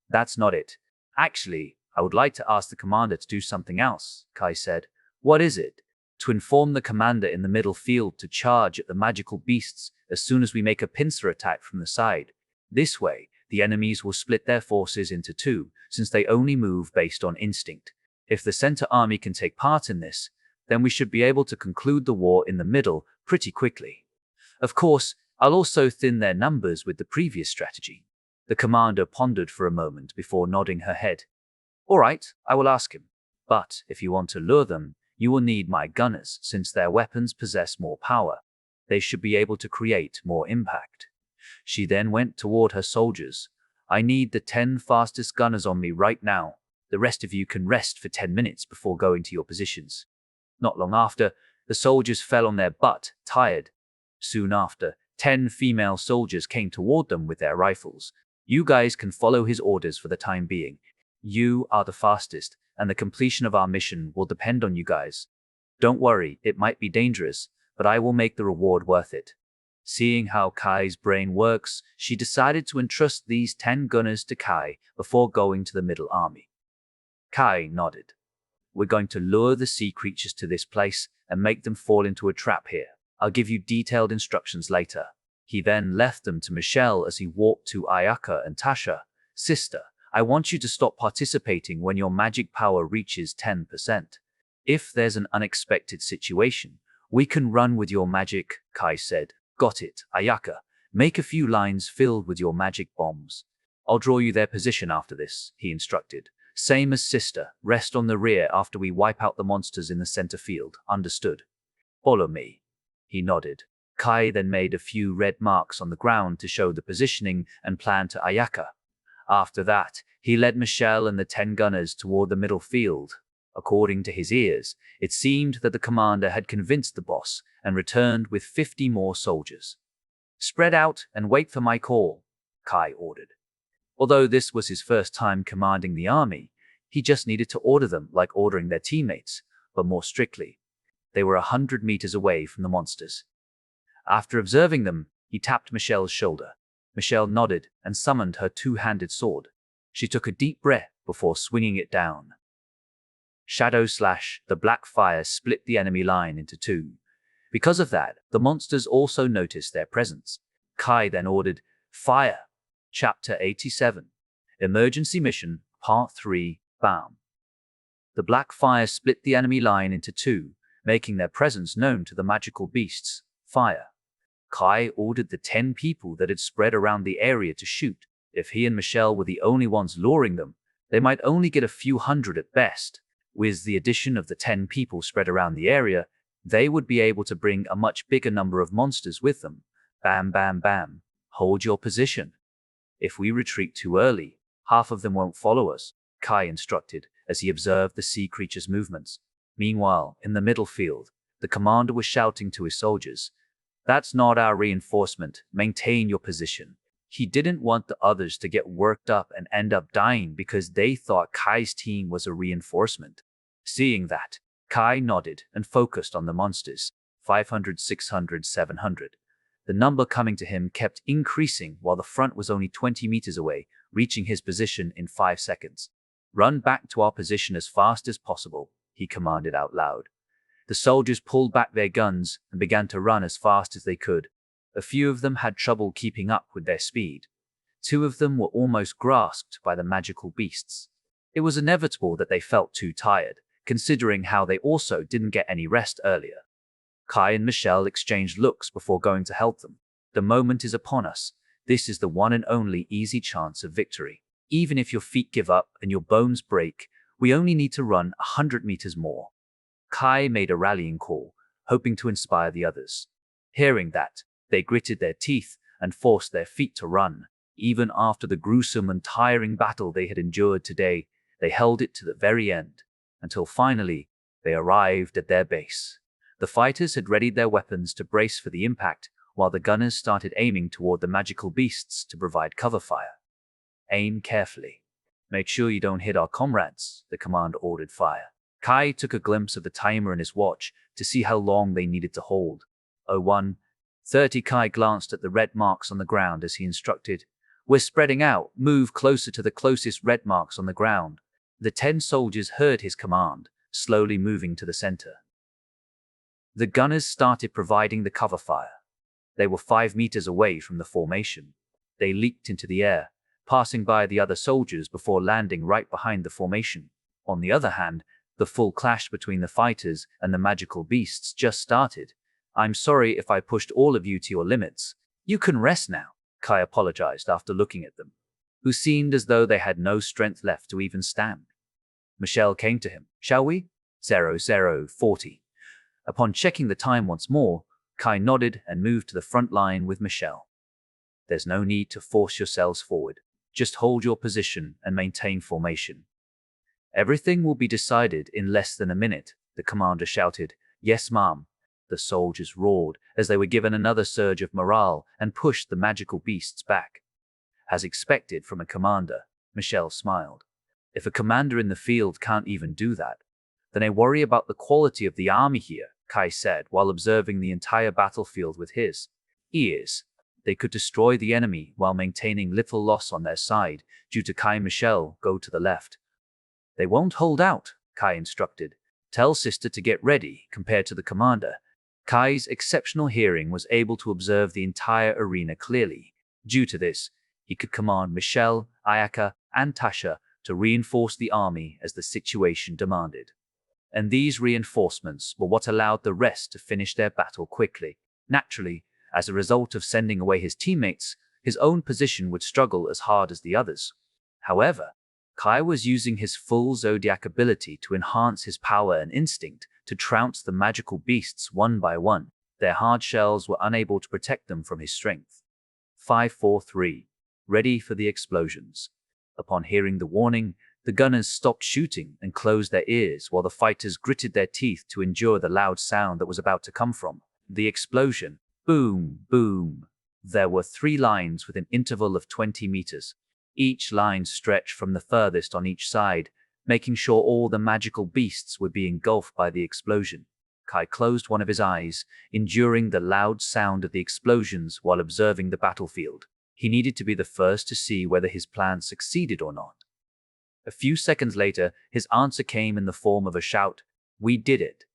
That's not it. Actually, I would like to ask the commander to do something else, Kai said. What is it? To inform the commander in the middle field to charge at the magical beasts as soon as we make a pincer attack from the side. This way, the enemies will split their forces into 2, since they only move based on instinct. If the center army can take part in this, then we should be able to conclude the war in the middle pretty quickly. Of course, I'll also thin their numbers with the previous strategy. The commander pondered for a moment before nodding her head. All right, I will ask him. But if you want to lure them, you will need my gunners, since their weapons possess more power. They should be able to create more impact. She then went toward her soldiers. I need the 10 fastest gunners on me right now. The rest of you can rest for 10 minutes before going to your positions. Not long after, the soldiers fell on their butt, tired. Soon after, 10 female soldiers came toward them with their rifles. You guys can follow his orders for the time being. You are the fastest, and the completion of our mission will depend on you guys. Don't worry, it might be dangerous, but I will make the reward worth it. Seeing how Kai's brain works, she decided to entrust these 10 gunners to Kai before going to the middle army. Kai nodded. We're going to lure the sea creatures to this place and make them fall into a trap here. I'll give you detailed instructions later. He then left them to Michelle as he walked to Ayaka and Tasha. Sister, I want you to stop participating when your magic power reaches 10%. If there's an unexpected situation, we can run with your magic, Kai said. Got it, Ayaka. Make a few lines filled with your magic bombs. I'll draw you their position after this, he instructed. Same as sister, rest on the rear after we wipe out the monsters in the center field. Understood? Follow me. He nodded. Kai then made a few red marks on the ground to show the positioning and plan to Ayaka. After that, he led Michelle and the 10 gunners toward the middle field. According to his ears, it seemed that the commander had convinced the boss and returned with 50 more soldiers. Spread out and wait for my call, Kai ordered. Although this was his first time commanding the army, he just needed to order them like ordering their teammates, but more strictly. They were 100 meters away from the monsters. After observing them, he tapped Michelle's shoulder. Michelle nodded and summoned her 2-handed sword. She took a deep breath before swinging it down. Shadow slash, the black fire split the enemy line into 2. Because of that, the monsters also noticed their presence. Kai then ordered, Fire! Chapter 87. Emergency Mission, Part 3, BAM! The black fire split the enemy line into 2, making their presence known to the magical beasts. Fire! Kai ordered the 10 people that had spread around the area to shoot. If he and Michelle were the only ones luring them, they might only get a few hundred at best. With the addition of the 10 people spread around the area, they would be able to bring a much bigger number of monsters with them. Bam, bam, bam. Hold your position. If we retreat too early, half of them won't follow us, Kai instructed as he observed the sea creature's movements. Meanwhile, in the middle field, the commander was shouting to his soldiers, "That's not our reinforcement. Maintain your position." He didn't want the others to get worked up and end up dying because they thought Kai's team was a reinforcement. Seeing that, Kai nodded and focused on the monsters. 500, 600, 700. The number coming to him kept increasing while the front was only 20 meters away, reaching his position in 5 seconds. "Run back to our position as fast as possible," he commanded out loud. The soldiers pulled back their guns and began to run as fast as they could. A few of them had trouble keeping up with their speed. 2 of them were almost grasped by the magical beasts. It was inevitable that they felt too tired, considering how they also didn't get any rest earlier. Kai and Michelle exchanged looks before going to help them. The moment is upon us. This is the one and only easy chance of victory. Even if your feet give up and your bones break, we only need to run 100 meters more. Kai made a rallying call, hoping to inspire the others. Hearing that, they gritted their teeth and forced their feet to run. Even after the gruesome and tiring battle they had endured today, they held it to the very end, until finally they arrived at their base. The fighters had readied their weapons to brace for the impact, while the gunners started aiming toward the magical beasts to provide cover fire. "Aim carefully. Make sure you don't hit our comrades," the commander ordered. Fire. Kai took a glimpse of the timer in his watch to see how long they needed to hold. 01:30. Kai glanced at the red marks on the ground as he instructed. "We're spreading out. Move closer to the closest red marks on the ground." The 10 soldiers heard his command, slowly moving to the center. The gunners started providing the cover fire. They were 5 meters away from the formation. They leaped into the air, passing by the other soldiers before landing right behind the formation. On the other hand, the full clash between the fighters and the magical beasts just started. "I'm sorry if I pushed all of you to your limits. You can rest now," Kai apologized after looking at them, who seemed as though they had no strength left to even stand. Michelle came to him. "Shall we?" 00:40. Upon checking the time once more, Kai nodded and moved to the front line with Michelle. "There's no need to force yourselves forward. Just hold your position and maintain formation. Everything will be decided in less than a minute," the commander shouted. "Yes, ma'am." The soldiers roared as they were given another surge of morale and pushed the magical beasts back. As expected from a commander, Michelle smiled. "If a commander in the field can't even do that, then I worry about the quality of the army here," Kai said while observing the entire battlefield with his ears. They could destroy the enemy while maintaining little loss on their side due to Kai. Michelle, go to the left. "They won't hold out," Kai instructed. "Tell sister to get ready." Compared to the commander, Kai's exceptional hearing was able to observe the entire arena clearly. Due to this, he could command Michelle, Ayaka, and Tasha to reinforce the army as the situation demanded. And these reinforcements were what allowed the rest to finish their battle quickly. Naturally, as a result of sending away his teammates, his own position would struggle as hard as the others. However, Kai was using his full zodiac ability to enhance his power and instinct to trounce the magical beasts one by one. Their hard shells were unable to protect them from his strength. 543. Ready for the explosions. Upon hearing the warning, the gunners stopped shooting and closed their ears while the fighters gritted their teeth to endure the loud sound that was about to come from the explosion. Boom, boom. There were 3 lines with an interval of 20 meters. Each line stretched from the furthest on each side, making sure all the magical beasts would be engulfed by the explosion. Kai closed one of his eyes, enduring the loud sound of the explosions while observing the battlefield. He needed to be the first to see whether his plan succeeded or not. A few seconds later, his answer came in the form of a shout. "We did it.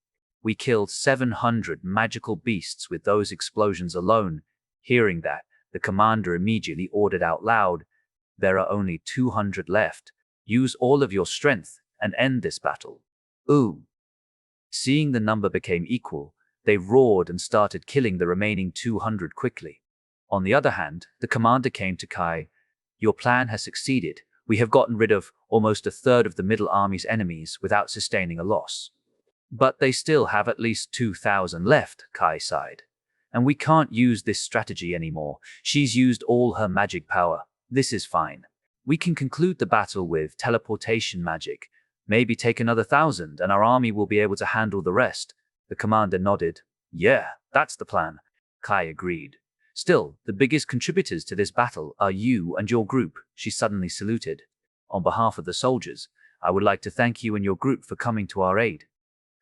We killed 700 magical beasts with those explosions alone." Hearing that, the commander immediately ordered out loud, "There are only 200 left. Use all of your strength and end this battle." Ooh. Seeing the number became equal, They roared and started killing the remaining 200 quickly. On the other hand, the commander came to Kai. Your plan has succeeded. We have gotten rid of almost a third of the Middle Army's enemies without sustaining a loss. But they still have at least 2,000 left, Kai sighed. And we can't use this strategy anymore. She's used all her magic power. This is fine. We can conclude the battle with teleportation magic. Maybe take another 1,000 and our army will be able to handle the rest. The commander nodded. Yeah, that's the plan. Kai agreed. Still, the biggest contributors to this battle are you and your group, she suddenly saluted. On behalf of the soldiers, I would like to thank you and your group for coming to our aid.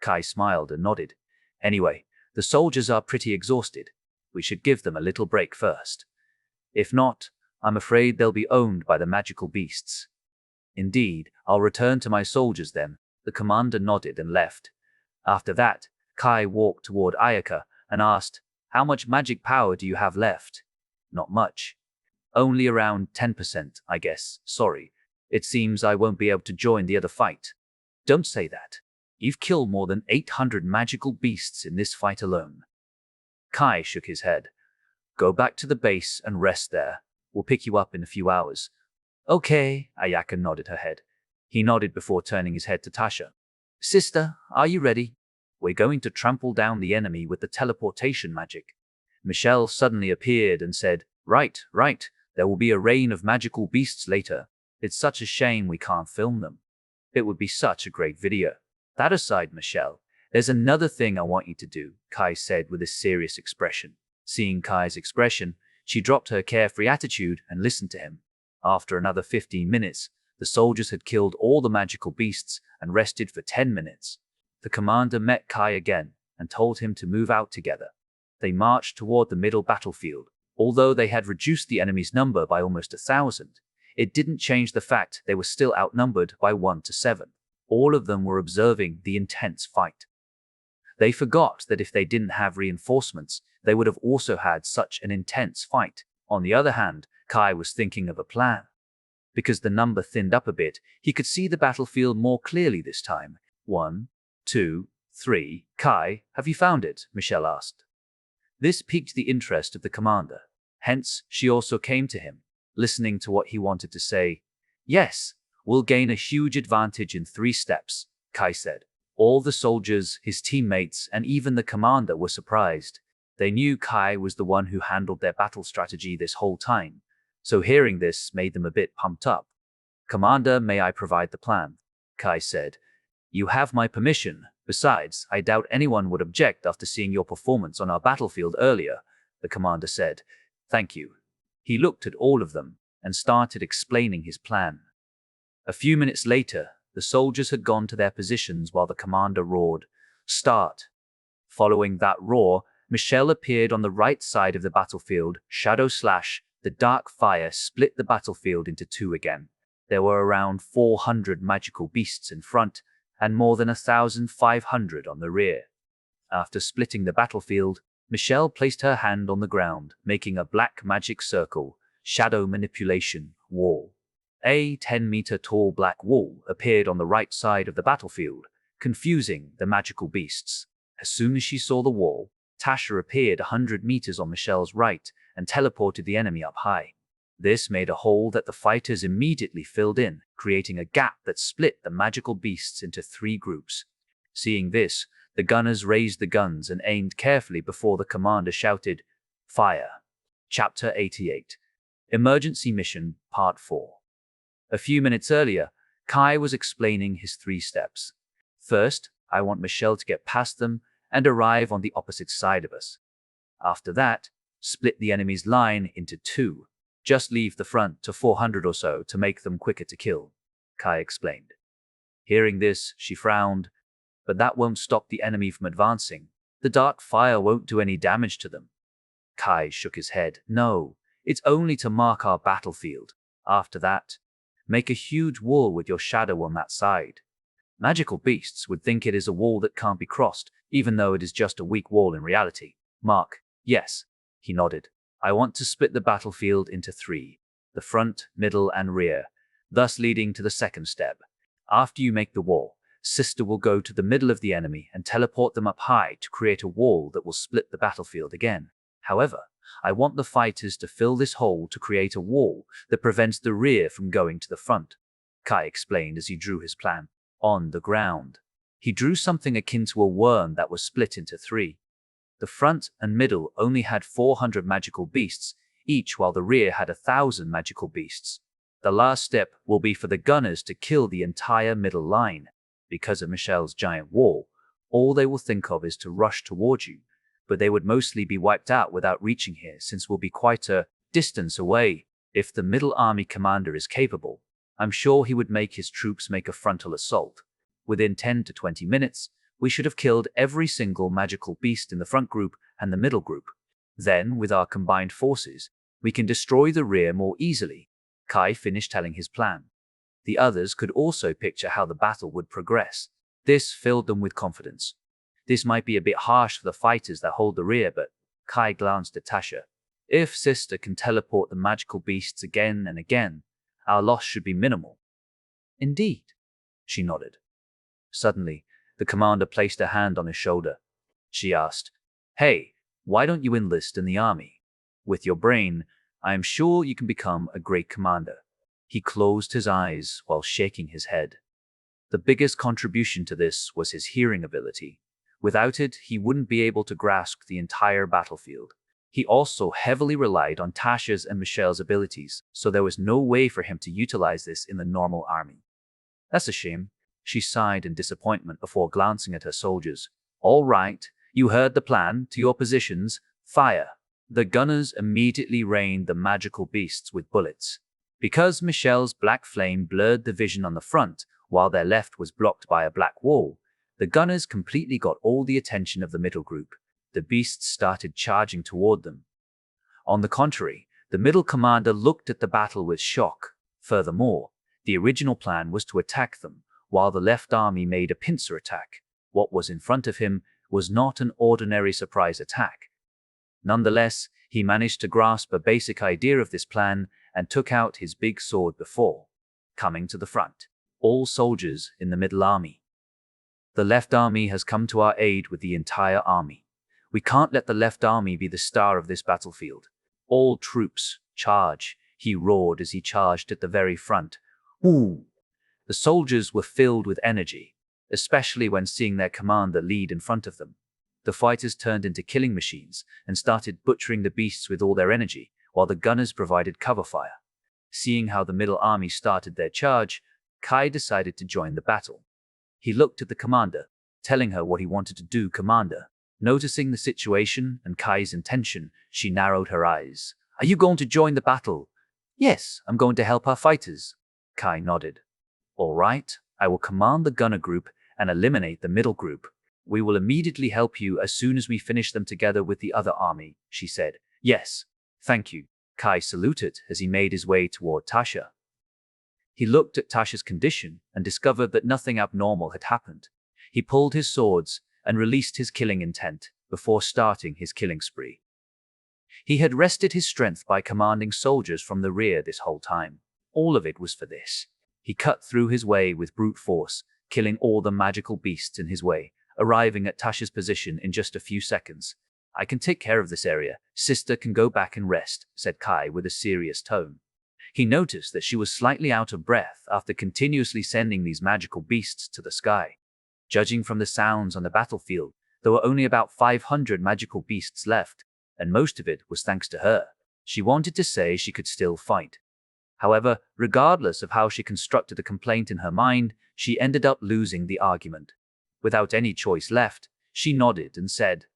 Kai smiled and nodded. Anyway, the soldiers are pretty exhausted. We should give them a little break first. If not, I'm afraid they'll be owned by the magical beasts. Indeed, I'll return to my soldiers then. The commander nodded and left. After that, Kai walked toward Ayaka and asked, how much magic power do you have left? Not much. Only around 10%, I guess. Sorry. It seems I won't be able to join the other fight. Don't say that. You've killed more than 800 magical beasts in this fight alone. Kai shook his head. Go back to the base and rest there. We'll pick you up in a few hours. Okay, Ayaka nodded her head. He nodded before turning his head to Tasha. Sister, are you ready? We're going to trample down the enemy with the teleportation magic. Michelle suddenly appeared and said, Right. There will be a rain of magical beasts later. It's such a shame we can't film them. It would be such a great video. That aside, Michelle, there's another thing I want you to do, Kai said with a serious expression. Seeing Kai's expression, she dropped her carefree attitude and listened to him. After another 15 minutes, the soldiers had killed all the magical beasts and rested for 10 minutes. The commander met Kai again and told him to move out together. They marched toward the middle battlefield. Although they had reduced the enemy's number by almost 1,000, it didn't change the fact they were still outnumbered by 1 to 7. All of them were observing the intense fight. They forgot that if they didn't have reinforcements, they would have also had such an intense fight. On the other hand, Kai was thinking of a plan. Because the number thinned up a bit, he could see the battlefield more clearly this time. 1, 2, 3. Kai, have you found it? Michelle asked. This piqued the interest of the commander. Hence, she also came to him, listening to what he wanted to say. Yes, we'll gain a huge advantage in 3 steps, Kai said. All the soldiers, his teammates, and even the commander were surprised. They knew Kai was the one who handled their battle strategy this whole time, so hearing this made them a bit pumped up. Commander, may I provide the plan? Kai said. You have my permission. Besides, I doubt anyone would object after seeing your performance on our battlefield earlier, the commander said. Thank you. He looked at all of them and started explaining his plan. A few minutes later, the soldiers had gone to their positions while the commander roared, Start! Following that roar, Michelle appeared on the right side of the battlefield. Shadow slash, the dark fire split the battlefield into 2 again. There were around 400 magical beasts in front, and more than 1,500 on the rear. After splitting the battlefield, Michelle placed her hand on the ground, making a black magic circle, shadow manipulation, wall. A 10-meter-tall black wall appeared on the right side of the battlefield, confusing the magical beasts. As soon as she saw the wall, Tasha appeared 100 meters on Michelle's right and teleported the enemy up high. This made a hole that the fighters immediately filled in, creating a gap that split the magical beasts into 3 groups. Seeing this, the gunners raised the guns and aimed carefully before the commander shouted, Fire! Chapter 88. Emergency Mission, Part 4. A few minutes earlier, Kai was explaining his 3 steps. First, I want Michelle to get past them and arrive on the opposite side of us. After that, split the enemy's line into 2. Just leave the front to 400 or so to make them quicker to kill, Kai explained. Hearing this, she frowned. But that won't stop the enemy from advancing. The dark fire won't do any damage to them. Kai shook his head. No, it's only to mark our battlefield. After that, make a huge wall with your shadow on that side. Magical beasts would think it is a wall that can't be crossed, even though it is just a weak wall in reality. Mark, yes, he nodded. I want to split the battlefield into 3, the front, middle, and rear, thus leading to the second step. After you make the wall, Sister will go to the middle of the enemy and teleport them up high to create a wall that will split the battlefield again. However, I want the fighters to fill this hole to create a wall that prevents the rear from going to the front, Kai explained as he drew his plan. On the ground, he drew something akin to a worm that was split into three. The front and middle only had 400 magical beasts each, while the rear had 1,000 magical beasts. The last step will be for the gunners to kill the entire middle line. Because of Michelle's giant wall, all they will think of is to rush towards you, but they would mostly be wiped out without reaching here since we'll be quite a distance away. If the middle army commander is capable, I'm sure he would make his troops make a frontal assault. Within 10 to 20 minutes, we should have killed every single magical beast in the front group and the middle group. Then, with our combined forces, we can destroy the rear more easily. Kai finished telling his plan. The others could also picture how the battle would progress. This filled them with confidence. This might be a bit harsh for the fighters that hold the rear, but Kai glanced at Tasha. If Sister can teleport the magical beasts again and again, our loss should be minimal. Indeed, she nodded. Suddenly, the commander placed a hand on his shoulder. She asked, "Hey, why don't you enlist in the army? With your brain, I am sure you can become a great commander." He closed his eyes while shaking his head. The biggest contribution to this was his hearing ability. Without it, he wouldn't be able to grasp the entire battlefield. He also heavily relied on Tasha's and Michelle's abilities, so there was no way for him to utilize this in the normal army. That's a shame. She sighed in disappointment before glancing at her soldiers. All right, you heard the plan. To your positions, fire. The gunners immediately rained the magical beasts with bullets. Because Michelle's black flame blurred the vision on the front, while their left was blocked by a black wall, the gunners completely got all the attention of the middle group. The beasts started charging toward them. On the contrary, the middle commander looked at the battle with shock. Furthermore, the original plan was to attack them, while the left army made a pincer attack. What was in front of him was not an ordinary surprise attack. Nonetheless, he managed to grasp a basic idea of this plan and took out his big sword before coming to the front. All soldiers in the middle army. The left army has come to our aid with the entire army. We can't let the left army be the star of this battlefield. All troops, charge, he roared as he charged at the very front. Ooh! The soldiers were filled with energy, especially when seeing their commander lead in front of them. The fighters turned into killing machines and started butchering the beasts with all their energy, while the gunners provided cover fire. Seeing how the middle army started their charge, Kai decided to join the battle. He looked at the commander, telling her what he wanted to do. Commander, noticing the situation and Kai's intention, she narrowed her eyes. Are you going to join the battle? Yes, I'm going to help our fighters. Kai nodded. All right, I will command the gunner group and eliminate the middle group. We will immediately help you as soon as we finish them together with the other army, she said. Yes, thank you. Kai saluted as he made his way toward Tasha. He looked at Tasha's condition and discovered that nothing abnormal had happened. He pulled his swords and released his killing intent before starting his killing spree. He had rested his strength by commanding soldiers from the rear this whole time. All of it was for this. He cut through his way with brute force, killing all the magical beasts in his way, arriving at Tasha's position in just a few seconds. I can take care of this area. Sister can go back and rest, said Kai with a serious tone. He noticed that she was slightly out of breath after continuously sending these magical beasts to the sky. Judging from the sounds on the battlefield, there were only about 500 magical beasts left, and most of it was thanks to her. She wanted to say she could still fight. However, regardless of how she constructed the complaint in her mind, she ended up losing the argument. Without any choice left, she nodded and said,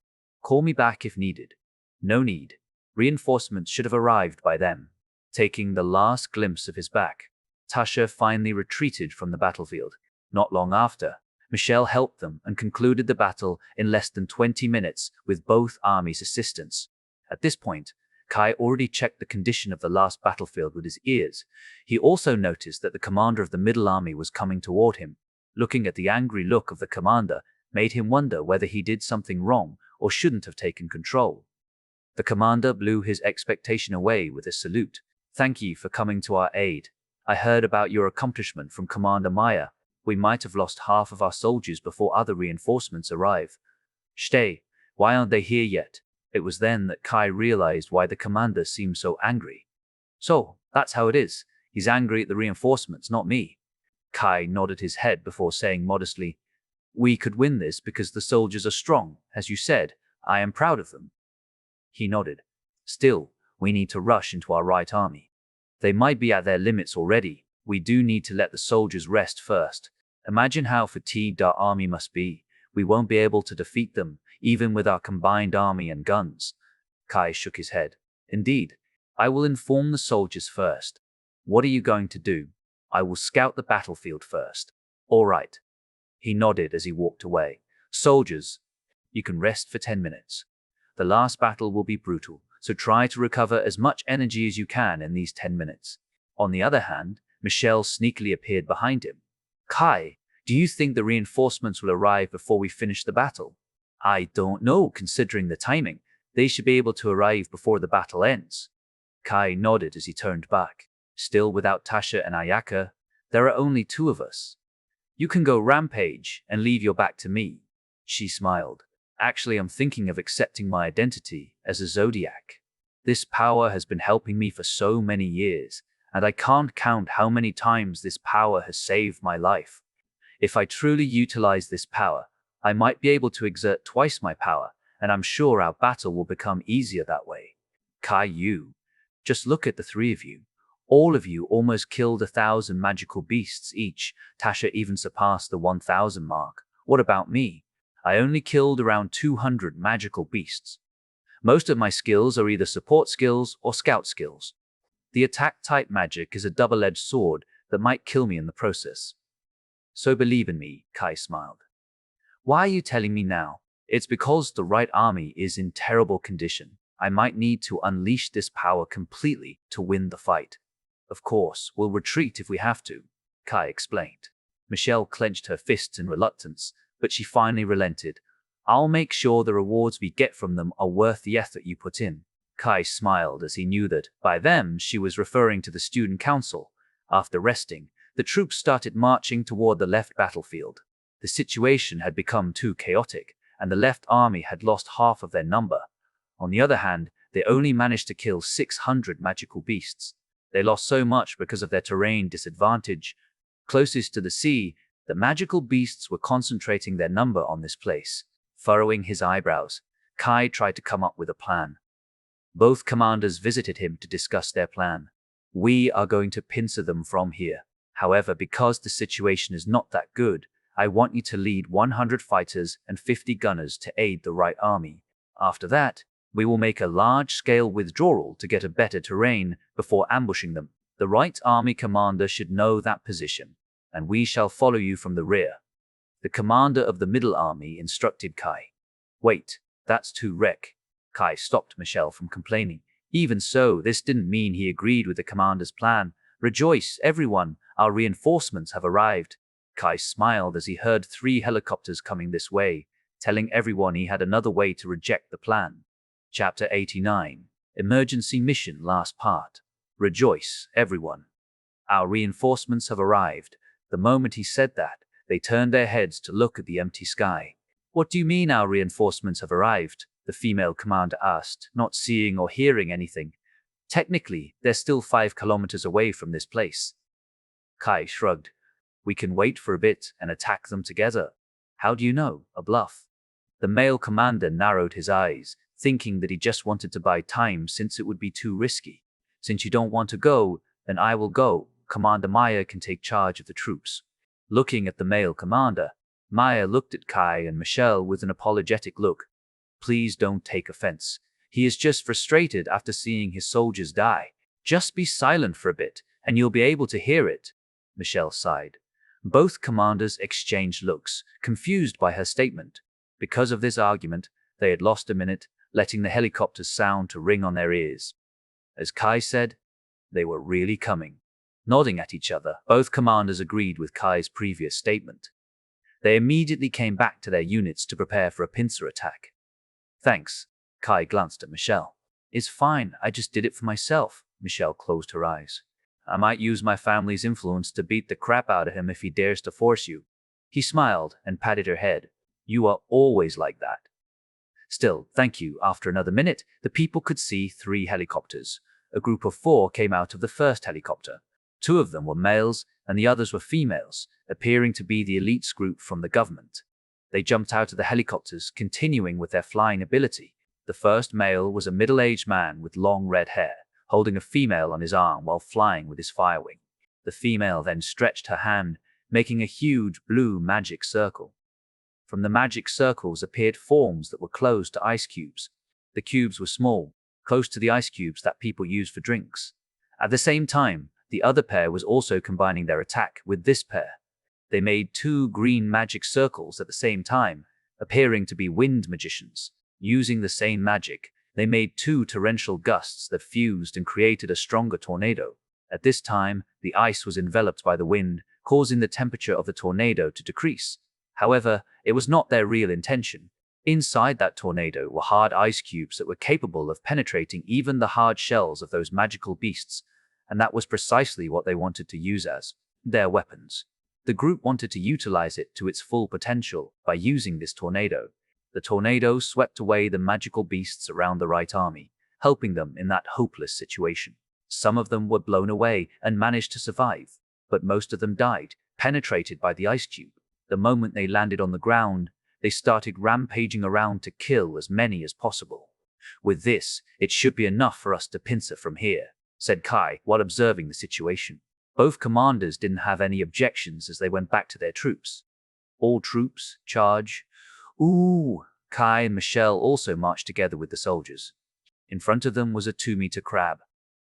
"Call me back if needed." No need. Reinforcements should have arrived by then. Taking the last glimpse of his back, Tasha finally retreated from the battlefield. Not long after, Michelle helped them and concluded the battle in less than 20 minutes with both armies' assistance. At this point, Kai already checked the condition of the last battlefield with his ears. He also noticed that the commander of the middle army was coming toward him. Looking at the angry look of the commander made him wonder whether he did something wrong or shouldn't have taken control. The commander blew his expectation away with a salute. "Thank you for coming to our aid. I heard about your accomplishment from Commander Maya. We might have lost half of our soldiers before other reinforcements arrive. Stay, why aren't they here yet? It was then that Kai realized why the commander seemed so angry. So, that's how it is. He's angry at the reinforcements, not me. Kai nodded his head before saying modestly, "We could win this because the soldiers are strong, as you said. I am proud of them." He nodded. "Still, we need to rush into our right army. They might be at their limits already. We do need to let the soldiers rest first. Imagine how fatigued our army must be. We won't be able to defeat them, even with our combined army and guns." Kai shook his head. "Indeed, I will inform the soldiers first. What are you going to do?" "I will scout the battlefield first." "All right." He nodded as he walked away. "Soldiers, you can rest for 10 minutes. The last battle will be brutal, so try to recover as much energy as you can in these 10 minutes. On the other hand, Michelle sneakily appeared behind him. "Kai, do you think the reinforcements will arrive before we finish the battle?" "I don't know, considering the timing. They should be able to arrive before the battle ends." Kai nodded as he turned back. "Still without Tasha and Ayaka, there are only 2 of us. You can go rampage and leave your back to me." She smiled. "Actually, I'm thinking of accepting my identity as a Zodiac. This power has been helping me for so many years, and I can't count how many times this power has saved my life. If I truly utilize this power, I might be able to exert twice my power, and I'm sure our battle will become easier that way." "Kai, just look at the 3 of you. All of you almost killed 1,000 magical beasts each. Tasha even surpassed the 1,000 mark. What about me? I only killed around 200 magical beasts. Most of my skills are either support skills or scout skills. The attack-type magic is a double-edged sword that might kill me in the process. So believe in me," Kai smiled. "Why are you telling me now?" "It's because the right army is in terrible condition. I might need to unleash this power completely to win the fight." "Of course, we'll retreat if we have to," Kai explained. Michelle clenched her fists in reluctance, but she finally relented. "I'll make sure the rewards we get from them are worth the effort you put in." Kai smiled as he knew that, by them, she was referring to the student council. After resting, the troops started marching toward the left battlefield. The situation had become too chaotic, and the left army had lost half of their number. On the other hand, they only managed to kill 600 magical beasts. They lost so much because of their terrain disadvantage. Closest to the sea, the magical beasts were concentrating their number on this place. Furrowing his eyebrows, Kai tried to come up with a plan. Both commanders visited him to discuss their plan. "We are going to pincer them from here. However, because the situation is not that good, I want you to lead 100 fighters and 50 gunners to aid the right army. After that, we will make a large-scale withdrawal to get a better terrain before ambushing them. The right army commander should know that position, and we shall follow you from the rear." The commander of the middle army instructed Kai. "Wait, that's too wreck." Kai stopped Michelle from complaining. Even so, this didn't mean he agreed with the commander's plan. "Rejoice, everyone, our reinforcements have arrived." Kai smiled as he heard 3 helicopters coming this way, telling everyone he had another way to reject the plan. Chapter 89. Emergency Mission, Last Part. "Rejoice, everyone. Our reinforcements have arrived." The moment he said that, they turned their heads to look at the empty sky. "What do you mean our reinforcements have arrived?" the female commander asked, not seeing or hearing anything. "Technically, they're still 5 kilometers away from this place." Kai shrugged. "We can wait for a bit and attack them together." "How do you know? A bluff?" The male commander narrowed his eyes, thinking that he just wanted to buy time since it would be too risky. "Since you don't want to go, then I will go. Commander Maya can take charge of the troops." Looking at the male commander, Maya looked at Kai and Michelle with an apologetic look. "Please don't take offense. He is just frustrated after seeing his soldiers die. Just be silent for a bit, and you'll be able to hear it." Michelle sighed. Both commanders exchanged looks, confused by her statement. Because of this argument, they had lost a minute, letting the helicopter's sound to ring on their ears. As Kai said, they were really coming. Nodding at each other, both commanders agreed with Kai's previous statement. They immediately came back to their units to prepare for a pincer attack. "Thanks." Kai glanced at Michelle. "It's fine, I just did it for myself." Michelle closed her eyes. I might use my family's influence to beat the crap out of him if he dares to force you." He smiled and patted her head. "You are always like that." "Still, thank you." After another minute, the people could see 3 helicopters. A group of 4 came out of the first helicopter. 2 of them were males and the others were females, appearing to be the elites group from the government. They jumped out of the helicopters, continuing with their flying ability. The first male was a middle-aged man with long red hair, holding a female on his arm while flying with his firewing. The female then stretched her hand, making a huge blue magic circle. From the magic circles appeared forms that were closed to ice cubes. The cubes were small, close to the ice cubes that people use for drinks. At the same time, the other pair was also combining their attack with this pair. They made 2 green magic circles at the same time, appearing to be wind magicians. Using the same magic, they made 2 torrential gusts that fused and created a stronger tornado. At this time, the ice was enveloped by the wind, causing the temperature of the tornado to decrease. However, it was not their real intention. Inside that tornado were hard ice cubes that were capable of penetrating even the hard shells of those magical beasts, and that was precisely what they wanted to use as their weapons. The group wanted to utilize it to its full potential by using this tornado. The tornado swept away the magical beasts around the right army, helping them in that hopeless situation. Some of them were blown away and managed to survive, but most of them died, penetrated by the ice cube. The moment they landed on the ground, they started rampaging around to kill as many as possible. "With this, it should be enough for us to pincer from here," said Kai while observing the situation. Both commanders didn't have any objections as they went back to their troops. "All troops, charge." "Ooh!" Kai and Michelle also marched together with the soldiers. In front of them was a 2-meter crab.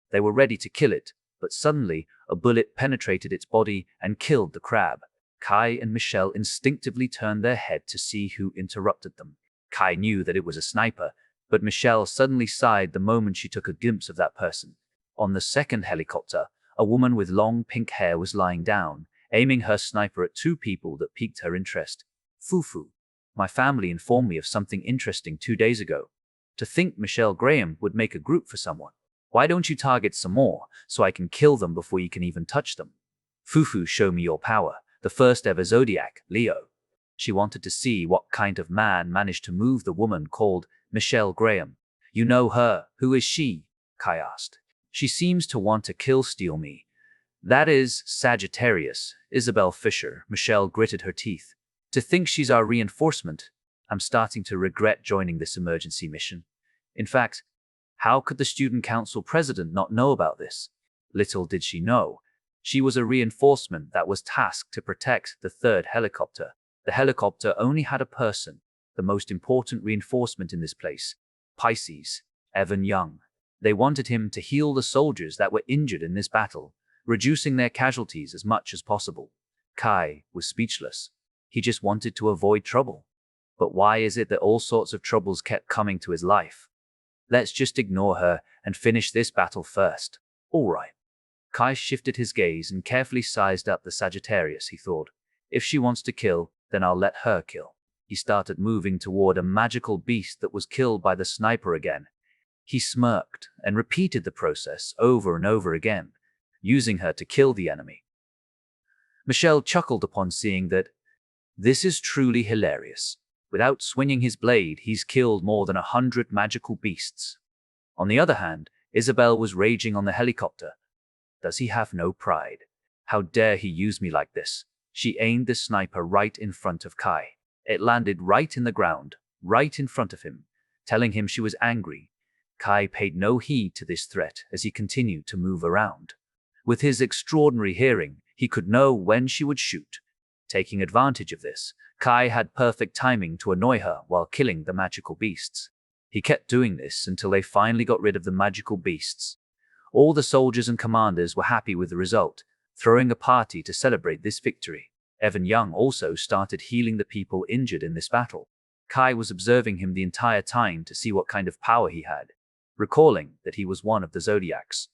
They were ready to kill it, but suddenly a bullet penetrated its body and killed the crab. Kai and Michelle instinctively turned their head to see who interrupted them. Kai knew that it was a sniper, but Michelle suddenly sighed the moment she took a glimpse of that person. On the second helicopter, a woman with long pink hair was lying down, aiming her sniper at 2 people that piqued her interest. "Fufu. My family informed me of something interesting 2 days ago. To think Michelle Graham would make a group for someone. Why don't you target some more, so I can kill them before you can even touch them?" "Fufu, show me your power. The first ever Zodiac, Leo." She wanted to see what kind of man managed to move the woman called Michelle Graham. "You know her. Who is she?" Kai asked. "She seems to want to steal me." "That is Sagittarius, Isabel Fisher." Michelle gritted her teeth. "To think she's our reinforcement. I'm starting to regret joining this emergency mission. In fact, how could the student council president not know about this?" Little did she know, she was a reinforcement that was tasked to protect the 3rd helicopter. The helicopter only had a person, the most important reinforcement in this place, Pisces, Evan Young. They wanted him to heal the soldiers that were injured in this battle, reducing their casualties as much as possible. Kai was speechless. He just wanted to avoid trouble. But why is it that all sorts of troubles kept coming to his life? Let's just ignore her and finish this battle first. All right. Kai shifted his gaze and carefully sized up the Sagittarius. He thought, if she wants to kill, then I'll let her kill. He started moving toward a magical beast that was killed by the sniper again. He smirked and repeated the process over and over again, using her to kill the enemy. Michelle chuckled upon seeing that. "This is truly hilarious. Without swinging his blade, he's killed more than 100 magical beasts." On the other hand, Isabel was raging on the helicopter. "Does he have no pride? How dare he use me like this?" She aimed the sniper right in front of Kai. It landed right in the ground, right in front of him, telling him she was angry. Kai paid no heed to this threat as he continued to move around. With his extraordinary hearing, he could know when she would shoot. Taking advantage of this, Kai had perfect timing to annoy her while killing the magical beasts. He kept doing this until they finally got rid of the magical beasts. All the soldiers and commanders were happy with the result, throwing a party to celebrate this victory. Evan Young also started healing the people injured in this battle. Kai was observing him the entire time to see what kind of power he had, recalling that he was one of the Zodiacs.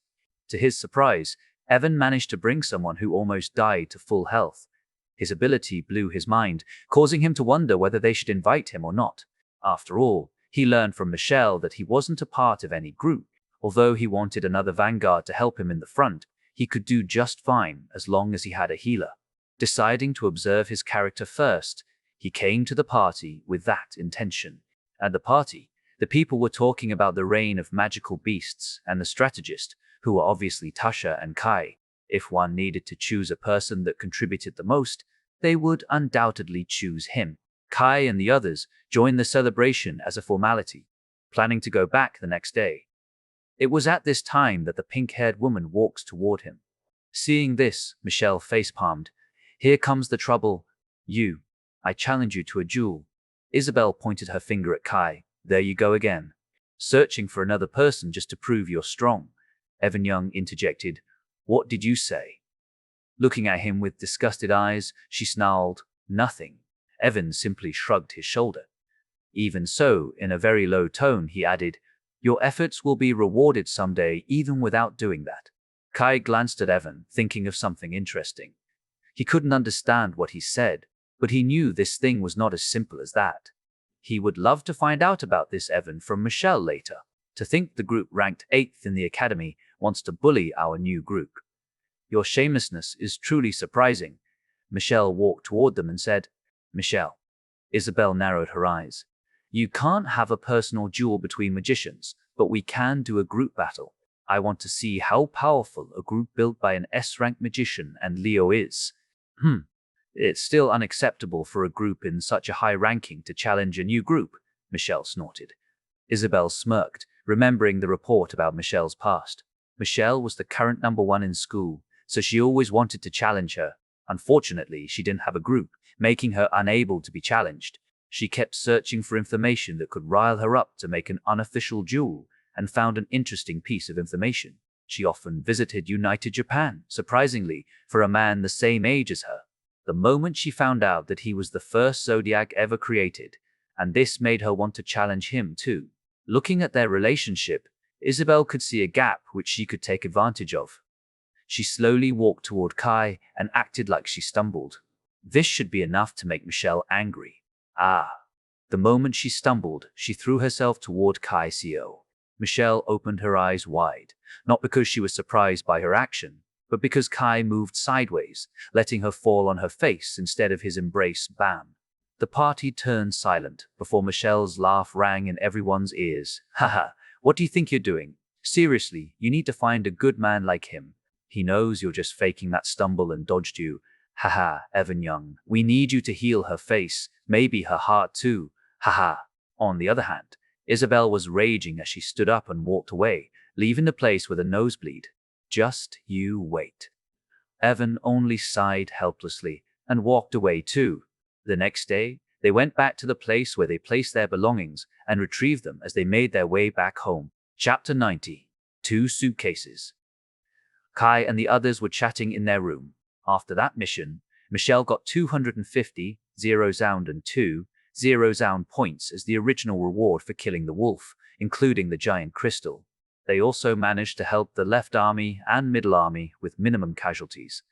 To his surprise, Evan managed to bring someone who almost died to full health. His ability blew his mind, causing him to wonder whether they should invite him or not. After all, he learned from Michelle that he wasn't a part of any group. Although he wanted another vanguard to help him in the front, He could do just fine as long as he had a healer. Deciding to observe his character first, he came to the party with that intention. At the party, the people were talking about the reign of magical beasts and the strategist, who were obviously Tasha and Kai. If one needed to choose a person that contributed the most, they would undoubtedly choose him. Kai and the others joined the celebration as a formality, planning to go back the next day. It was at this time that the pink-haired woman walks toward him. Seeing this, Michelle facepalmed. "Here comes the trouble. I challenge you to a duel." Isabel pointed her finger at Kai. "There you go again. Searching for another person just to prove you're strong." Evan Young interjected. "What did you say?" Looking at him with disgusted eyes, she snarled, "Nothing." Evan simply shrugged his shoulder. Even so, in a very low tone, he added, "Your efforts will be rewarded someday even without doing that." Kai glanced at Evan, thinking of something interesting. He couldn't understand what he said, but he knew this thing was not as simple as that. He would love to find out about this Evan from Michelle later. To think the group ranked 8th in the academy wants to bully our new group. "Your shamelessness is truly surprising." Michelle walked toward them and said, "Michelle." Isabel narrowed her eyes. "You can't have a personal duel between magicians, but we can do a group battle. I want to see how powerful a group built by an S-rank magician and Leo is." It's still unacceptable for a group in such a high ranking to challenge a new group," Michelle snorted. Isabel smirked, remembering the report about Michelle's past. Michelle was the current #1 in school, so she always wanted to challenge her. Unfortunately, she didn't have a group, making her unable to be challenged. She kept searching for information that could rile her up to make an unofficial duel, and found an interesting piece of information. She often visited United Japan, surprisingly, for a man the same age as her. The moment she found out that he was the first Zodiac ever created, and this made her want to challenge him too. Looking at their relationship, Isabel could see a gap which she could take advantage of. She slowly walked toward Kai and acted like she stumbled. This should be enough to make Michelle angry. The moment she stumbled, she threw herself toward Kai Co. Michelle opened her eyes wide, not because she was surprised by her action, but because Kai moved sideways, letting her fall on her face instead of his embrace. Bam! The party turned silent before Michelle's laugh rang in everyone's ears. "Haha, what do you think you're doing? Seriously, you need to find a good man like him. He knows you're just faking that stumble and dodged you. Haha, Evan Young, we need you to heal her face, maybe her heart too. Haha." On the other hand, Isabel was raging as she stood up and walked away, leaving the place with a nosebleed. "Just you wait." Evan only sighed helplessly and walked away too. The next day, they went back to the place where they placed their belongings and retrieved them as they made their way back home. Chapter 90. 2 suitcases. Kai and the others were chatting in their room. After that mission, Michelle got 250 0-sound and 2 0-sound points as the original reward for killing the wolf, including the giant crystal. They also managed to help the left army and middle army with minimum casualties.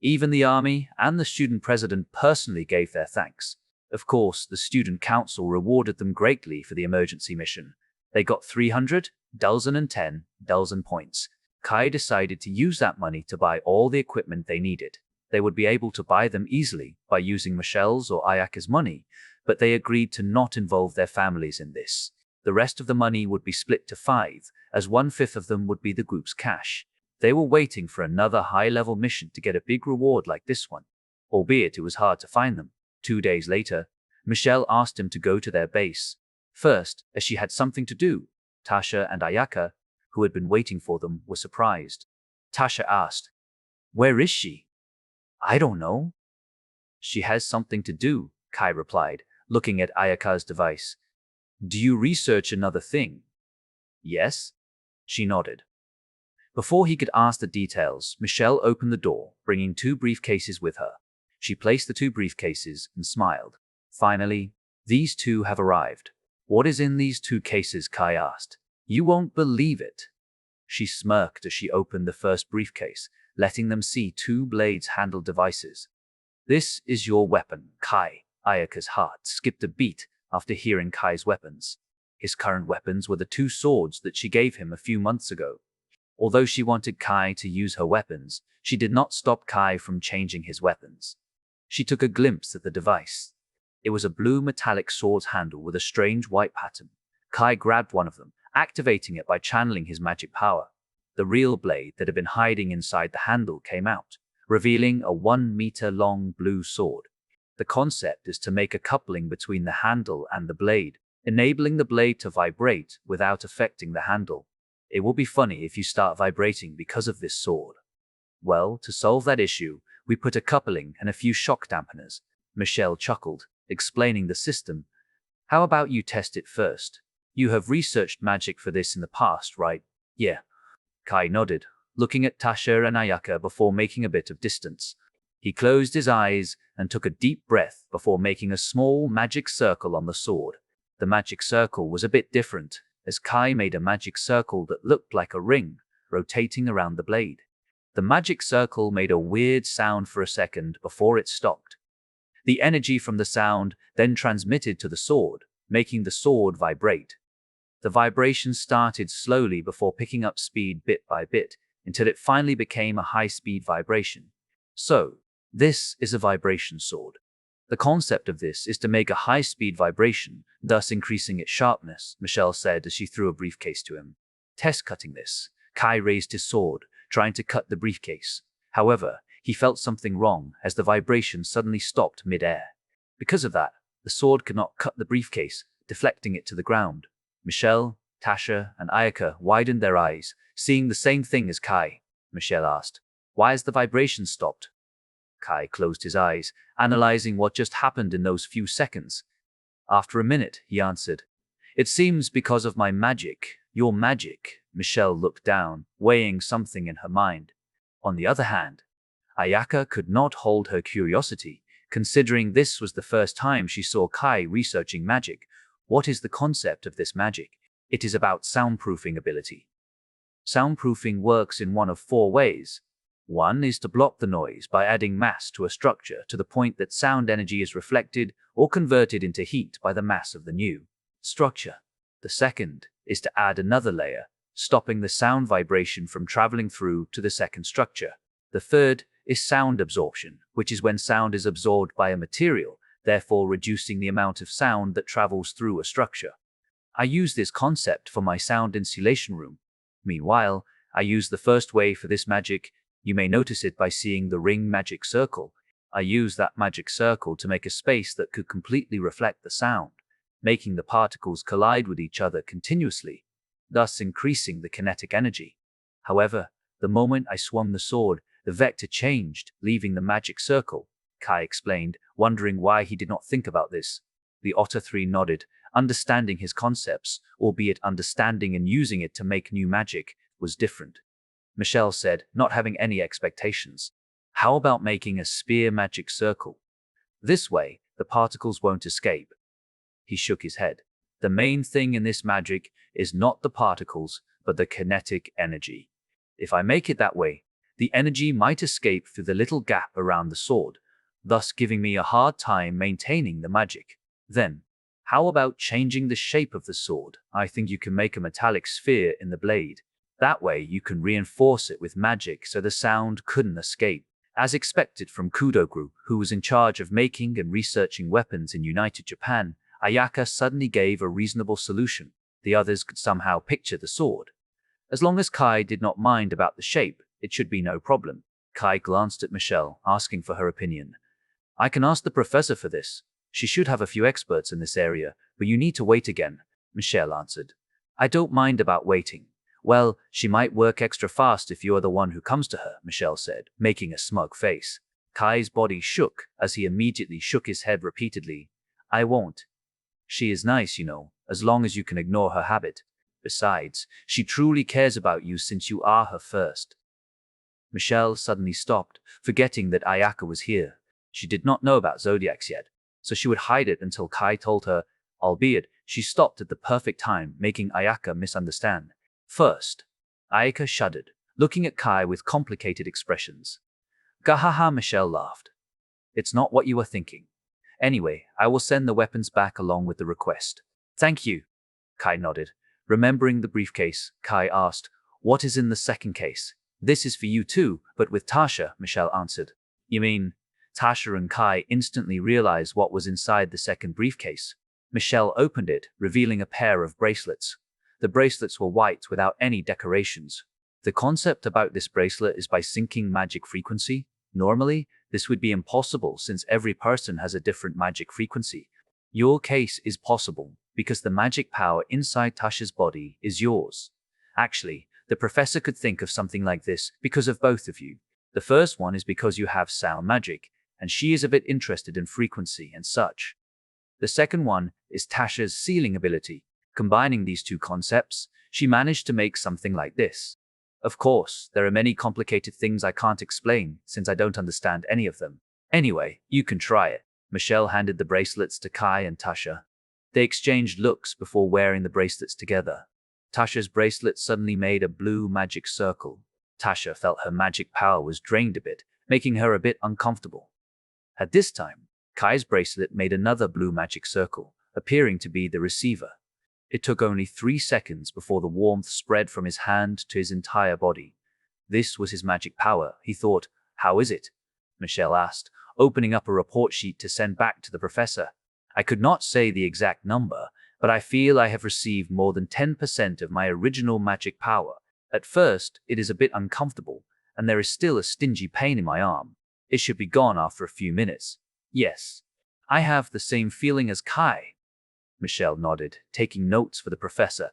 Even the army and the student president personally gave their thanks. Of course, the student council rewarded them greatly for the emergency mission. They got 310,000 points. Kai decided to use that money to buy all the equipment they needed. They would be able to buy them easily by using Michelle's or Ayaka's money, but they agreed to not involve their families in this. The rest of the money would be split to 5, as 1/5 of them would be the group's cash. They were waiting for another high-level mission to get a big reward like this one, albeit it was hard to find them. 2 days later, Michelle asked him to go to their base. First, as she had something to do, Tasha and Ayaka, who had been waiting for them, were surprised. Tasha asked, "Where is she?" "I don't know." "She has something to do," Kai replied, looking at Ayaka's device. "Do you research another thing?" "Yes." She nodded. Before he could ask the details, Michelle opened the door, bringing 2 briefcases with her. She placed the 2 briefcases and smiled. "Finally, these 2 have arrived." "What is in these 2 cases?" Kai asked. "You won't believe it." She smirked as she opened the first briefcase, letting them see 2 blades-handled devices. "This is your weapon, Kai." Ayaka's heart skipped a beat after hearing Kai's weapons. His current weapons were the 2 swords that she gave him a few months ago. Although she wanted Kai to use her weapons, she did not stop Kai from changing his weapons. She took a glimpse at the device. It was a blue metallic sword's handle with a strange white pattern. Kai grabbed one of them, activating it by channeling his magic power. The real blade that had been hiding inside the handle came out, revealing a 1-meter-long blue sword. The concept is to make a coupling between the handle and the blade, enabling the blade to vibrate without affecting the handle. It will be funny if you start vibrating because of this sword. Well, to solve that issue, we put a coupling and a few shock dampeners. Michelle chuckled, explaining the system. How about you test it first? You have researched magic for this in the past, right? Yeah. Kai nodded, looking at Tasha and Ayaka before making a bit of distance. He closed his eyes and took a deep breath before making a small magic circle on the sword. The magic circle was a bit different, as Kai made a magic circle that looked like a ring, rotating around the blade. The magic circle made a weird sound for a second before it stopped. The energy from the sound then transmitted to the sword, making the sword vibrate. The vibration started slowly before picking up speed bit by bit, until it finally became a high-speed vibration. So, this is a vibration sword. The concept of this is to make a high-speed vibration, thus increasing its sharpness, Michelle said as she threw a briefcase to him. Test cutting this. Kai raised his sword, trying to cut the briefcase. However, he felt something wrong as the vibration suddenly stopped mid-air. Because of that, the sword could not cut the briefcase, deflecting it to the ground. Michelle, Tasha, and Ayaka widened their eyes, seeing the same thing as Kai. Michelle asked, "Why has the vibration stopped?" Kai closed his eyes, analyzing what just happened in those few seconds. After a minute, he answered, "It seems because of my magic, your magic." Michelle looked down, weighing something in her mind. On the other hand, Ayaka could not hold her curiosity, considering this was the first time she saw Kai researching magic. What is the concept of this magic? It is about soundproofing ability. Soundproofing works in one of 4 ways. One is to block the noise by adding mass to a structure to the point that sound energy is reflected or converted into heat by the mass of the new structure. The second is to add another layer, stopping the sound vibration from traveling through to the second structure. The third is sound absorption, which is when sound is absorbed by a material, therefore reducing the amount of sound that travels through a structure. I use this concept for my sound insulation room. Meanwhile, I use the first way for this magic. You may notice it by seeing the ring magic circle. I use that magic circle to make a space that could completely reflect the sound, making the particles collide with each other continuously, thus increasing the kinetic energy. However, the moment I swung the sword, the vector changed, leaving the magic circle, Kai explained, wondering why he did not think about this. The Otter 3 nodded, understanding his concepts, albeit understanding and using it to make new magic was different. Michelle said, not having any expectations. How about making a spear magic circle? This way, the particles won't escape. He shook his head. The main thing in this magic is not the particles, but the kinetic energy. If I make it that way, the energy might escape through the little gap around the sword, thus giving me a hard time maintaining the magic. Then, how about changing the shape of the sword? I think you can make a metallic sphere in the blade. That way you can reinforce it with magic so the sound couldn't escape. As expected from Kudo Group, who was in charge of making and researching weapons in United Japan, Ayaka suddenly gave a reasonable solution. The others could somehow picture the sword. As long as Kai did not mind about the shape, it should be no problem. Kai glanced at Michelle, asking for her opinion. I can ask the professor for this. She should have a few experts in this area, but you need to wait again, Michelle answered. I don't mind about waiting. Well, she might work extra fast if you are the one who comes to her, Michelle said, making a smug face. Kai's body shook as he immediately shook his head repeatedly. I won't. She is nice, you know, as long as you can ignore her habit. Besides, she truly cares about you since you are her first. Michelle suddenly stopped, forgetting that Ayaka was here. She did not know about zodiacs yet, so she would hide it until Kai told her, albeit she stopped at the perfect time, making Ayaka misunderstand. First, Ayaka shuddered, looking at Kai with complicated expressions. Gahaha, Michelle laughed. It's not what you were thinking. Anyway, I will send the weapons back along with the request. Thank you. Kai nodded. Remembering the briefcase, Kai asked, What is in the second case? This is for you too, but with Tasha, Michelle answered. You mean? Tasha and Kai instantly realized what was inside the second briefcase. Michelle opened it, revealing a pair of bracelets. The bracelets were white without any decorations. The concept about this bracelet is by syncing magic frequency. Normally, this would be impossible since every person has a different magic frequency. Your case is possible because the magic power inside Tasha's body is yours. Actually, the professor could think of something like this because of both of you. The first one is because you have sound magic, and she is a bit interested in frequency and such. The second one is Tasha's sealing ability. Combining these two concepts, she managed to make something like this. Of course, there are many complicated things I can't explain since I don't understand any of them. Anyway, you can try it. Michelle handed the bracelets to Kai and Tasha. They exchanged looks before wearing the bracelets together. Tasha's bracelet suddenly made a blue magic circle. Tasha felt her magic power was drained a bit, making her a bit uncomfortable. At this time, Kai's bracelet made another blue magic circle, appearing to be the receiver. It took only 3 seconds before the warmth spread from his hand to his entire body. This was his magic power, he thought. How is it? Michelle asked, opening up a report sheet to send back to the professor. I could not say the exact number, but I feel I have received more than 10% of my original magic power. At first, it is a bit uncomfortable, and there is still a stingy pain in my arm. It should be gone after a few minutes. Yes, I have the same feeling as Kai. Michelle nodded, taking notes for the professor.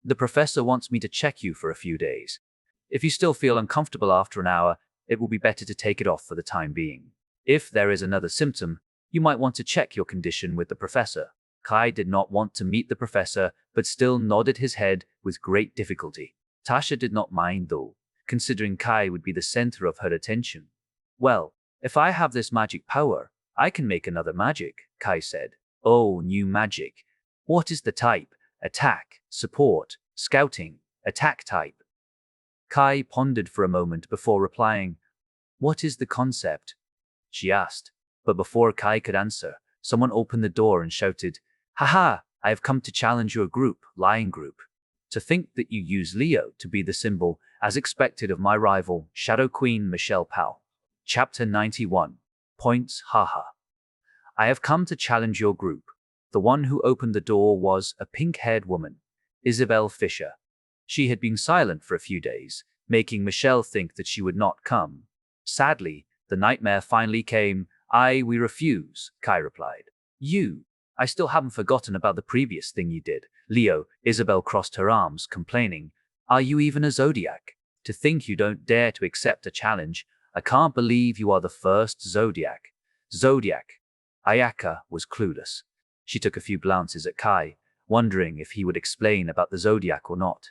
The professor wants me to check you for a few days. If you still feel uncomfortable after an hour, it will be better to take it off for the time being. If there is another symptom, you might want to check your condition with the professor. Kai did not want to meet the professor, but still nodded his head with great difficulty. Tasha did not mind though, considering Kai would be the center of her attention. Well, if I have this magic power, I can make another magic, Kai said. Oh, new magic. What is the type? Attack, support, scouting, attack type. Kai pondered for a moment before replying. What is the concept? She asked, but before Kai could answer, someone opened the door and shouted, Haha, I have come to challenge your group, Lion Group. To think that you use Leo to be the symbol, as expected of my rival, Shadow Queen Michelle Powell. Chapter 91. Points, haha. I have come to challenge your group. The one who opened the door was a pink-haired woman, Isabel Fisher. She had been silent for a few days, making Michelle think that she would not come. Sadly, the nightmare finally came. We refuse, Kai replied. You. I still haven't forgotten about the previous thing you did. Leo, Isabel crossed her arms, complaining. Are you even a Zodiac? To think you don't dare to accept a challenge. I can't believe you are the first Zodiac. Zodiac. Ayaka was clueless. She took a few glances at Kai, wondering if he would explain about the Zodiac or not.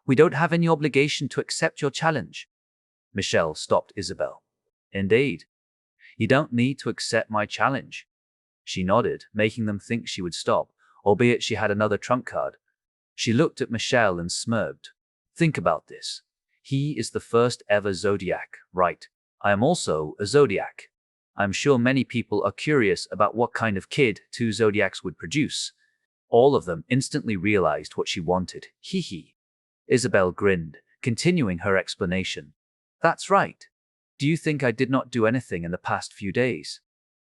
We don't have any obligation to accept your challenge. Michelle stopped Isabel. Indeed. You don't need to accept my challenge. She nodded, making them think she would stop, albeit she had another trump card. She looked at Michelle and smirked. Think about this. He is the first ever Zodiac, right? I am also a Zodiac. I'm sure many people are curious about what kind of kid 2 Zodiacs would produce. All of them instantly realized what she wanted. Hee hee. Isabel grinned, continuing her explanation. That's right. Do you think I did not do anything in the past few days?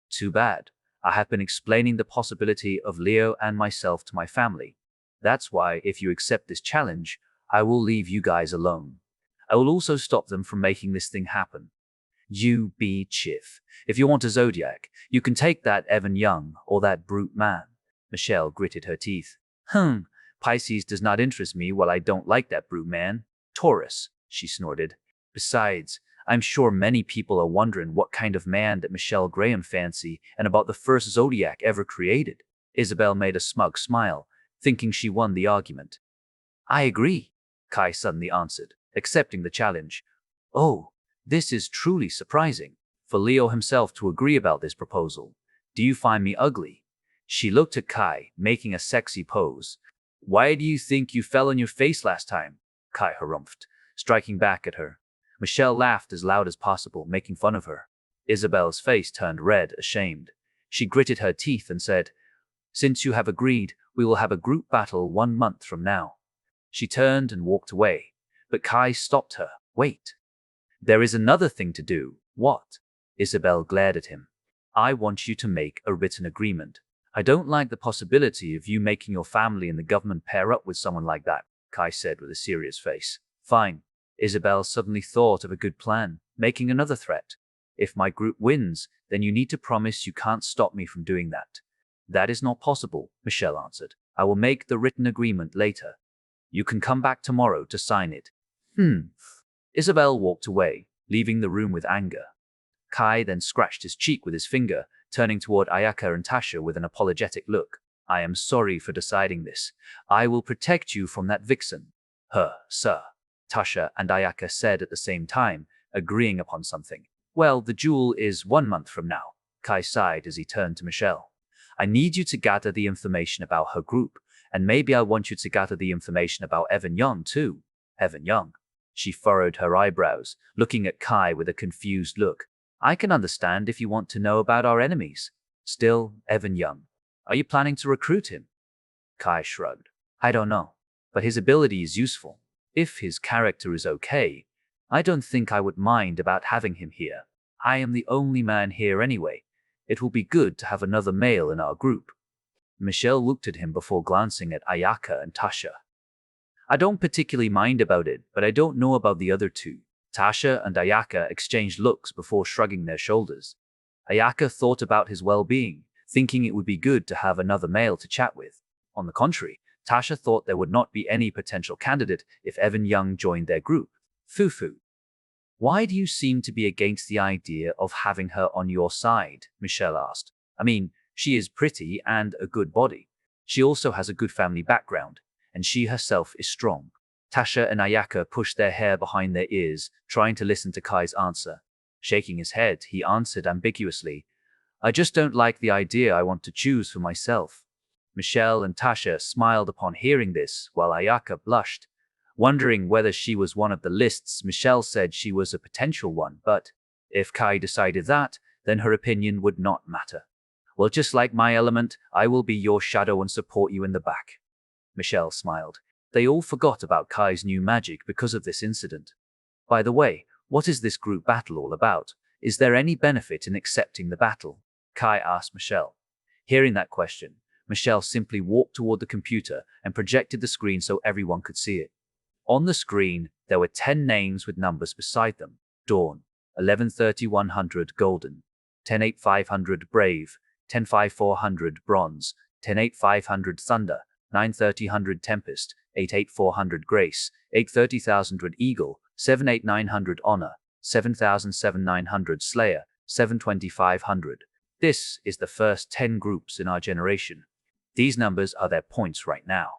Too bad. I have been explaining the possibility of Leo and myself to my family. That's why, if you accept this challenge, I will leave you guys alone. I will also stop them from making this thing happen. You be Chief. If you want a Zodiac, you can take that Evan Young or that brute man. Michelle gritted her teeth. Pisces does not interest me while I don't like that brute man. Taurus, she snorted. Besides, I'm sure many people are wondering what kind of man that Michelle Graham fancy and about the first Zodiac ever created. Isabel made a smug smile, thinking she won the argument. I agree, Kai suddenly answered, accepting the challenge. Oh, this is truly surprising. For Leo himself to agree about this proposal. Do you find me ugly? She looked at Kai, making a sexy pose. Why do you think you fell on your face last time? Kai harumphed, striking back at her. Michelle laughed as loud as possible, making fun of her. Isabel's face turned red, ashamed. She gritted her teeth and said, Since you have agreed, we will have a group battle 1 month from now. She turned and walked away, But Kai stopped her. Wait. There is another thing to do. What? Isabel glared at him. I want you to make a written agreement. I don't like the possibility of you making your family and the government pair up with someone like that, Kai said with a serious face. Fine. Isabel suddenly thought of a good plan, making another threat. If my group wins, then you need to promise you can't stop me from doing that. That is not possible, Michelle answered. I will make the written agreement later. You can come back tomorrow to sign it. Isabel walked away, leaving the room with anger. Kai then scratched his cheek with his finger, turning toward Ayaka and Tasha with an apologetic look. I am sorry for deciding this. I will protect you from that vixen. Sir, Tasha and Ayaka said at the same time, agreeing upon something. Well, the duel is 1 month from now, Kai sighed as he turned to Michelle. I need you to gather the information about her group, and maybe I want you to gather the information about Evan Young too. Evan Young. She furrowed her eyebrows, looking at Kai with a confused look. I can understand if you want to know about our enemies. Still, Evan Young. Are you planning to recruit him? Kai shrugged. I don't know, but his ability is useful. If his character is okay, I don't think I would mind about having him here. I am the only man here anyway. It will be good to have another male in our group. Michelle looked at him before glancing at Ayaka and Tasha. I don't particularly mind about it, but I don't know about the other two. Tasha and Ayaka exchanged looks before shrugging their shoulders. Ayaka thought about his well-being, thinking it would be good to have another male to chat with. On the contrary, Tasha thought there would not be any potential candidate if Evan Young joined their group. Fufu. Why do you seem to be against the idea of having her on your side? Michelle asked. I mean, she is pretty and a good body. She also has a good family background, and she herself is strong. Tasha and Ayaka pushed their hair behind their ears, trying to listen to Kai's answer. Shaking his head, he answered ambiguously, I just don't like the idea I want to choose for myself. Michelle and Tasha smiled upon hearing this, while Ayaka blushed. Wondering whether she was one of the lists, Michelle said she was a potential one, but if Kai decided that, then her opinion would not matter. Well, just like my element, I will be your shadow and support you in the back. Michelle smiled. They all forgot about Kai's new magic because of this incident. By the way, what is this group battle all about? Is there any benefit in accepting the battle? Kai asked Michelle. Hearing that question, Michelle simply walked toward the computer and projected the screen so everyone could see it. On the screen, there were 10 names with numbers beside them. Dawn, 11:30-100 Golden, 10:8-500 Brave, 10:5-400 Bronze, 10:8-500 Thunder, 9:30-100 Tempest, 8:8-400 Grace, 8:30-1,000 Eagle, 7:8-900 Honor, 7,007-900 Slayer, 7:25-100. This is the first 10 groups in our generation. These numbers are their points right now.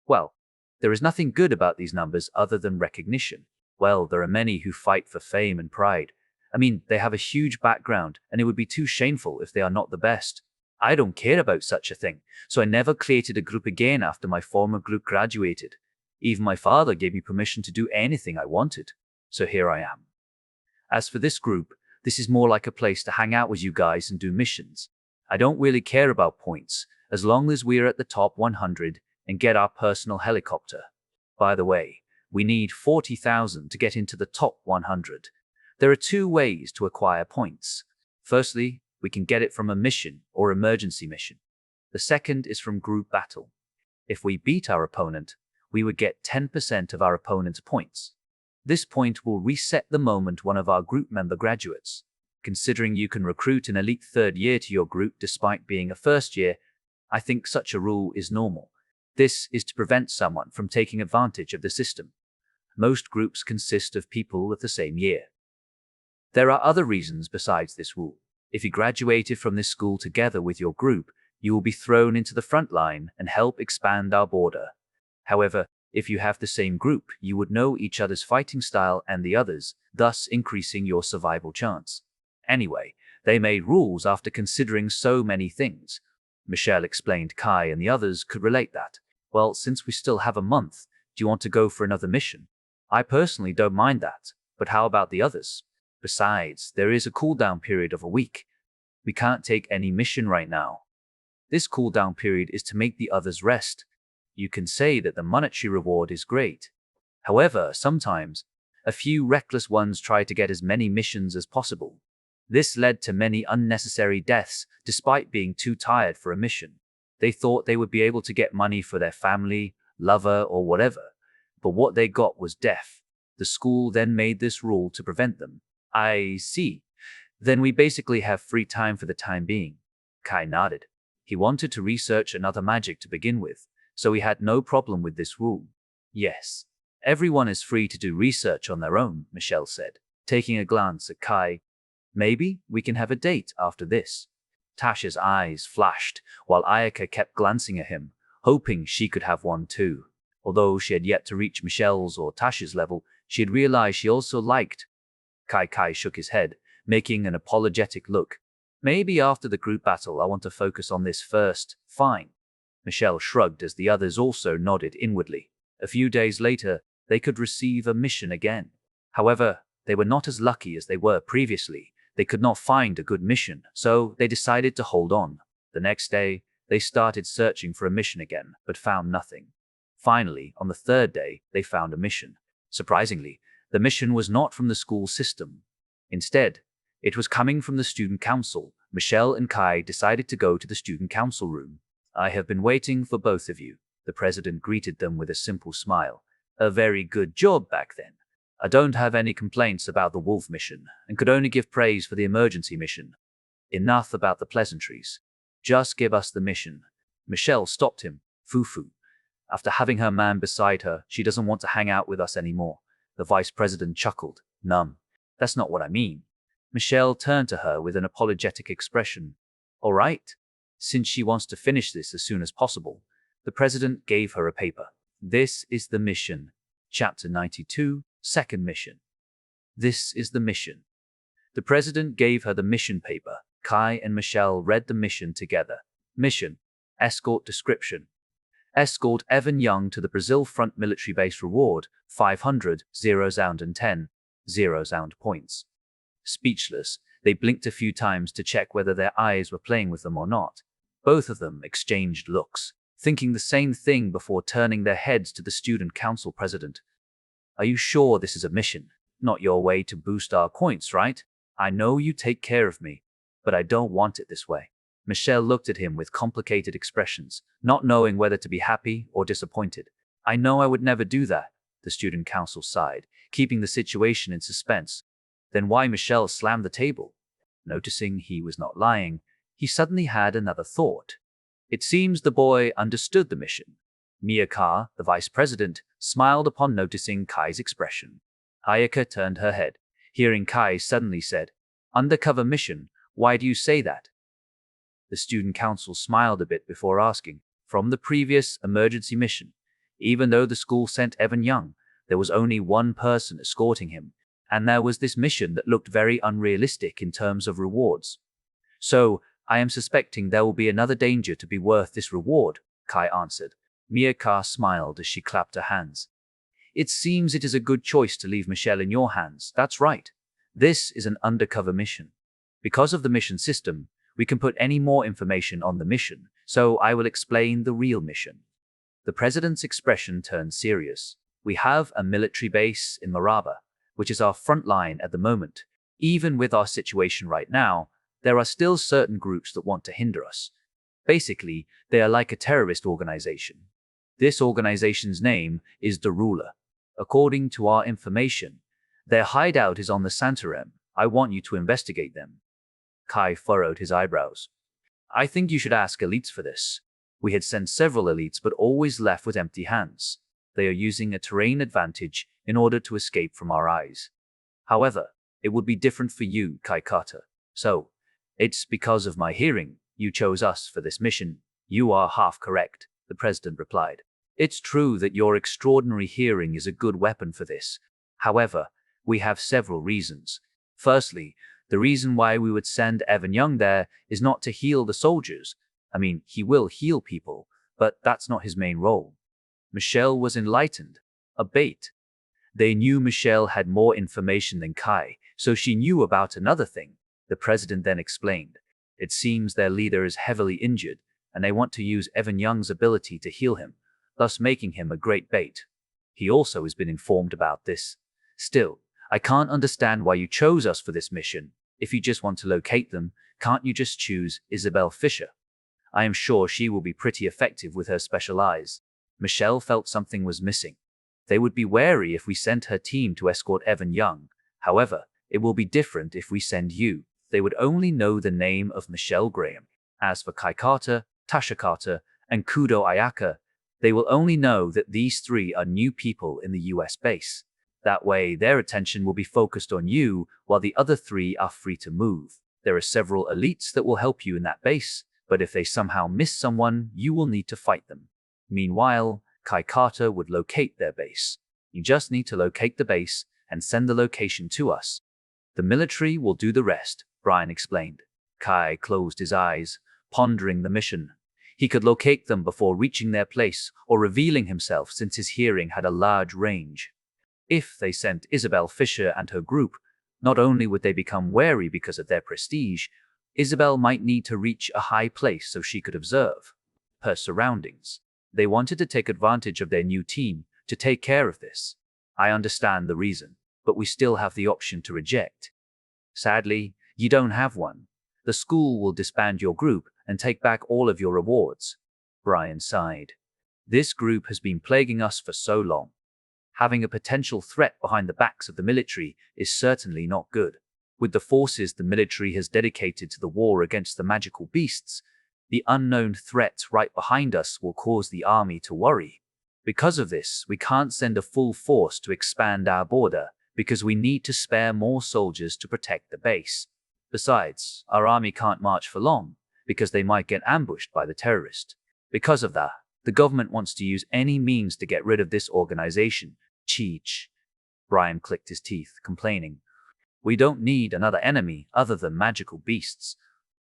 Well, there is nothing good about these numbers other than recognition. Well, there are many who fight for fame and pride. I mean, they have a huge background, and it would be too shameful if they are not the best. I don't care about such a thing, so I never created a group again after my former group graduated. Even my father gave me permission to do anything I wanted. So here I am. As for this group, this is more like a place to hang out with you guys and do missions. I don't really care about points, as long as we're at the top 100 and get our personal helicopter. By the way, we need 40,000 to get into the top 100. There are 2 ways to acquire points. Firstly, we can get it from a mission or emergency mission. The second is from group battle. If we beat our opponent, we would get 10% of our opponent's points. This point will reset the moment one of our group member graduates. Considering you can recruit an elite 3rd year to your group despite being a 1st year, I think such a rule is normal. This is to prevent someone from taking advantage of the system. Most groups consist of people of the same year. There are other reasons besides this rule. If you graduated from this school together with your group, you will be thrown into the front line and help expand our border. However, if you have the same group, you would know each other's fighting style and the others, thus increasing your survival chance. Anyway, they made rules after considering so many things. Michelle explained Kai and the others could relate that. Well, since we still have a month, do you want to go for another mission? I personally don't mind that, but how about the others? Besides, there is a cooldown period of a week. We can't take any mission right now. This cooldown period is to make the others rest. You can say that the monetary reward is great. However, sometimes, a few reckless ones try to get as many missions as possible. This led to many unnecessary deaths despite being too tired for a mission. They thought they would be able to get money for their family, lover, or whatever, but what they got was death. The school then made this rule to prevent them. I see. Then we basically have free time for the time being. Kai nodded. He wanted to research another magic to begin with, so he had no problem with this rule. Yes. Everyone is free to do research on their own, Michelle said, taking a glance at Kai. Maybe we can have a date after this. Tasha's eyes flashed, while Ayaka kept glancing at him, hoping she could have one too. Although she had yet to reach Michelle's or Tasha's level, she had realized she also liked. Kai shook his head, making an apologetic look. Maybe after the group battle I want to focus on this first. Fine. Michelle shrugged as the others also nodded inwardly. A few days later, they could receive a mission again. However, they were not as lucky as they were previously. They could not find a good mission, so they decided to hold on. The next day, they started searching for a mission again, but found nothing. Finally, on the third day, they found a mission. Surprisingly, the mission was not from the school system. Instead, it was coming from the student council. Michelle and Kai decided to go to the student council room. I have been waiting for both of you. The president greeted them with a simple smile. A very good job back then. I don't have any complaints about the wolf mission, and could only give praise for the emergency mission. Enough about the pleasantries. Just give us the mission. Michelle stopped him. Fufu. After having her man beside her, she doesn't want to hang out with us anymore. The vice president chuckled. That's not what I mean. Michelle turned to her with an apologetic expression. All right. Since she wants to finish this as soon as possible, the president gave her a paper. This is the mission. Chapter 92, Second Mission. This is the mission. The president gave her the mission paper. Kai and Michelle read the mission together. Mission. Escort description. Escort Evan Young to the Brazil front military base. Reward 500, 0 sound and 10, 0 sound points. Speechless, they blinked a few times to check whether their eyes were playing with them or not. Both of them exchanged looks, thinking the same thing before turning their heads to the student council president. Are you sure this is a mission? Not your way to boost our points, right? I know you take care of me, but I don't want it this way. Michelle looked at him with complicated expressions, not knowing whether to be happy or disappointed. I know I would never do that, the student council sighed, keeping the situation in suspense. Then why? Michelle slammed the table. Noticing he was not lying, he suddenly had another thought. It seems the boy understood the mission. Miyaka, the vice president, smiled upon noticing Kai's expression. Ayaka turned her head, hearing Kai suddenly said, "Undercover mission, why do you say that?" The student council smiled a bit before asking, "From the previous emergency mission, even though the school sent Evan Young, there was only one person escorting him, and there was this mission that looked very unrealistic in terms of rewards. So, I am suspecting there will be another danger to be worth this reward," Kai answered. Miyaka smiled as she clapped her hands. "It seems it is a good choice to leave Michelle in your hands. That's right. This is an undercover mission. Because of the mission system, we can put any more information on the mission, so I will explain the real mission." The president's expression turned serious. "We have a military base in Maraba, which is our front line at the moment. Even with our situation right now, there are still certain groups that want to hinder us. Basically, they are like a terrorist organization. This organization's name is the Ruler. According to our information, their hideout is on the Santarem. I want you to investigate them." Kai furrowed his eyebrows. "I think you should ask elites for this. We had sent several elites but always left with empty hands. They are using a terrain advantage in order to escape from our eyes. However, it would be different for you, Kai Carter. So, it's because of my hearing you chose us for this mission." "You are half correct," the president replied. "It's true that your extraordinary hearing is a good weapon for this. However, we have several reasons. Firstly, the reason why we would send Evan Young there is not to heal the soldiers. I mean, he will heal people, but that's not his main role." Michelle was enlightened. A bait. They knew Michelle had more information than Kai, so she knew about another thing. The president then explained. "It seems their leader is heavily injured, and they want to use Evan Young's ability to heal him, thus making him a great bait. He also has been informed about this. Still, I can't understand why you chose us for this mission. If you just want to locate them, can't you just choose Isabel Fisher? I am sure she will be pretty effective with her special eyes. Michelle felt something was missing. They would be wary if we sent her team to escort Evan Young. However, it will be different if we send you. They would only know the name of Michelle Graham. As for Kai Carter, Tasha Carter, and Kudo Ayaka, they will only know that these three are new people in the US base. That way, their attention will be focused on you, while the other three are free to move. There are several elites that will help you in that base, but if they somehow miss someone, you will need to fight them. Meanwhile, Kai Carter would locate their base. You just need to locate the base and send the location to us. The military will do the rest, Brian explained. Kai closed his eyes, pondering the mission. He could locate them before reaching their place or revealing himself, since his hearing had a large range. If they sent Isabel Fisher and her group, not only would they become wary because of their prestige, Isabel might need to reach a high place so she could observe her surroundings. They wanted to take advantage of their new team to take care of this. I understand the reason, but we still have the option to reject. Sadly, you don't have one. The school will disband your group and take back all of your rewards. Brian sighed. This group has been plaguing us for so long. Having a potential threat behind the backs of the military is certainly not good. With the forces the military has dedicated to the war against the magical beasts, the unknown threat right behind us will cause the army to worry. Because of this, we can't send a full force to expand our border, because we need to spare more soldiers to protect the base. Besides, our army can't march for long, because they might get ambushed by the terrorists. Because of that, the government wants to use any means to get rid of this organization. Cheech. Brian clicked his teeth, complaining. We don't need another enemy other than magical beasts.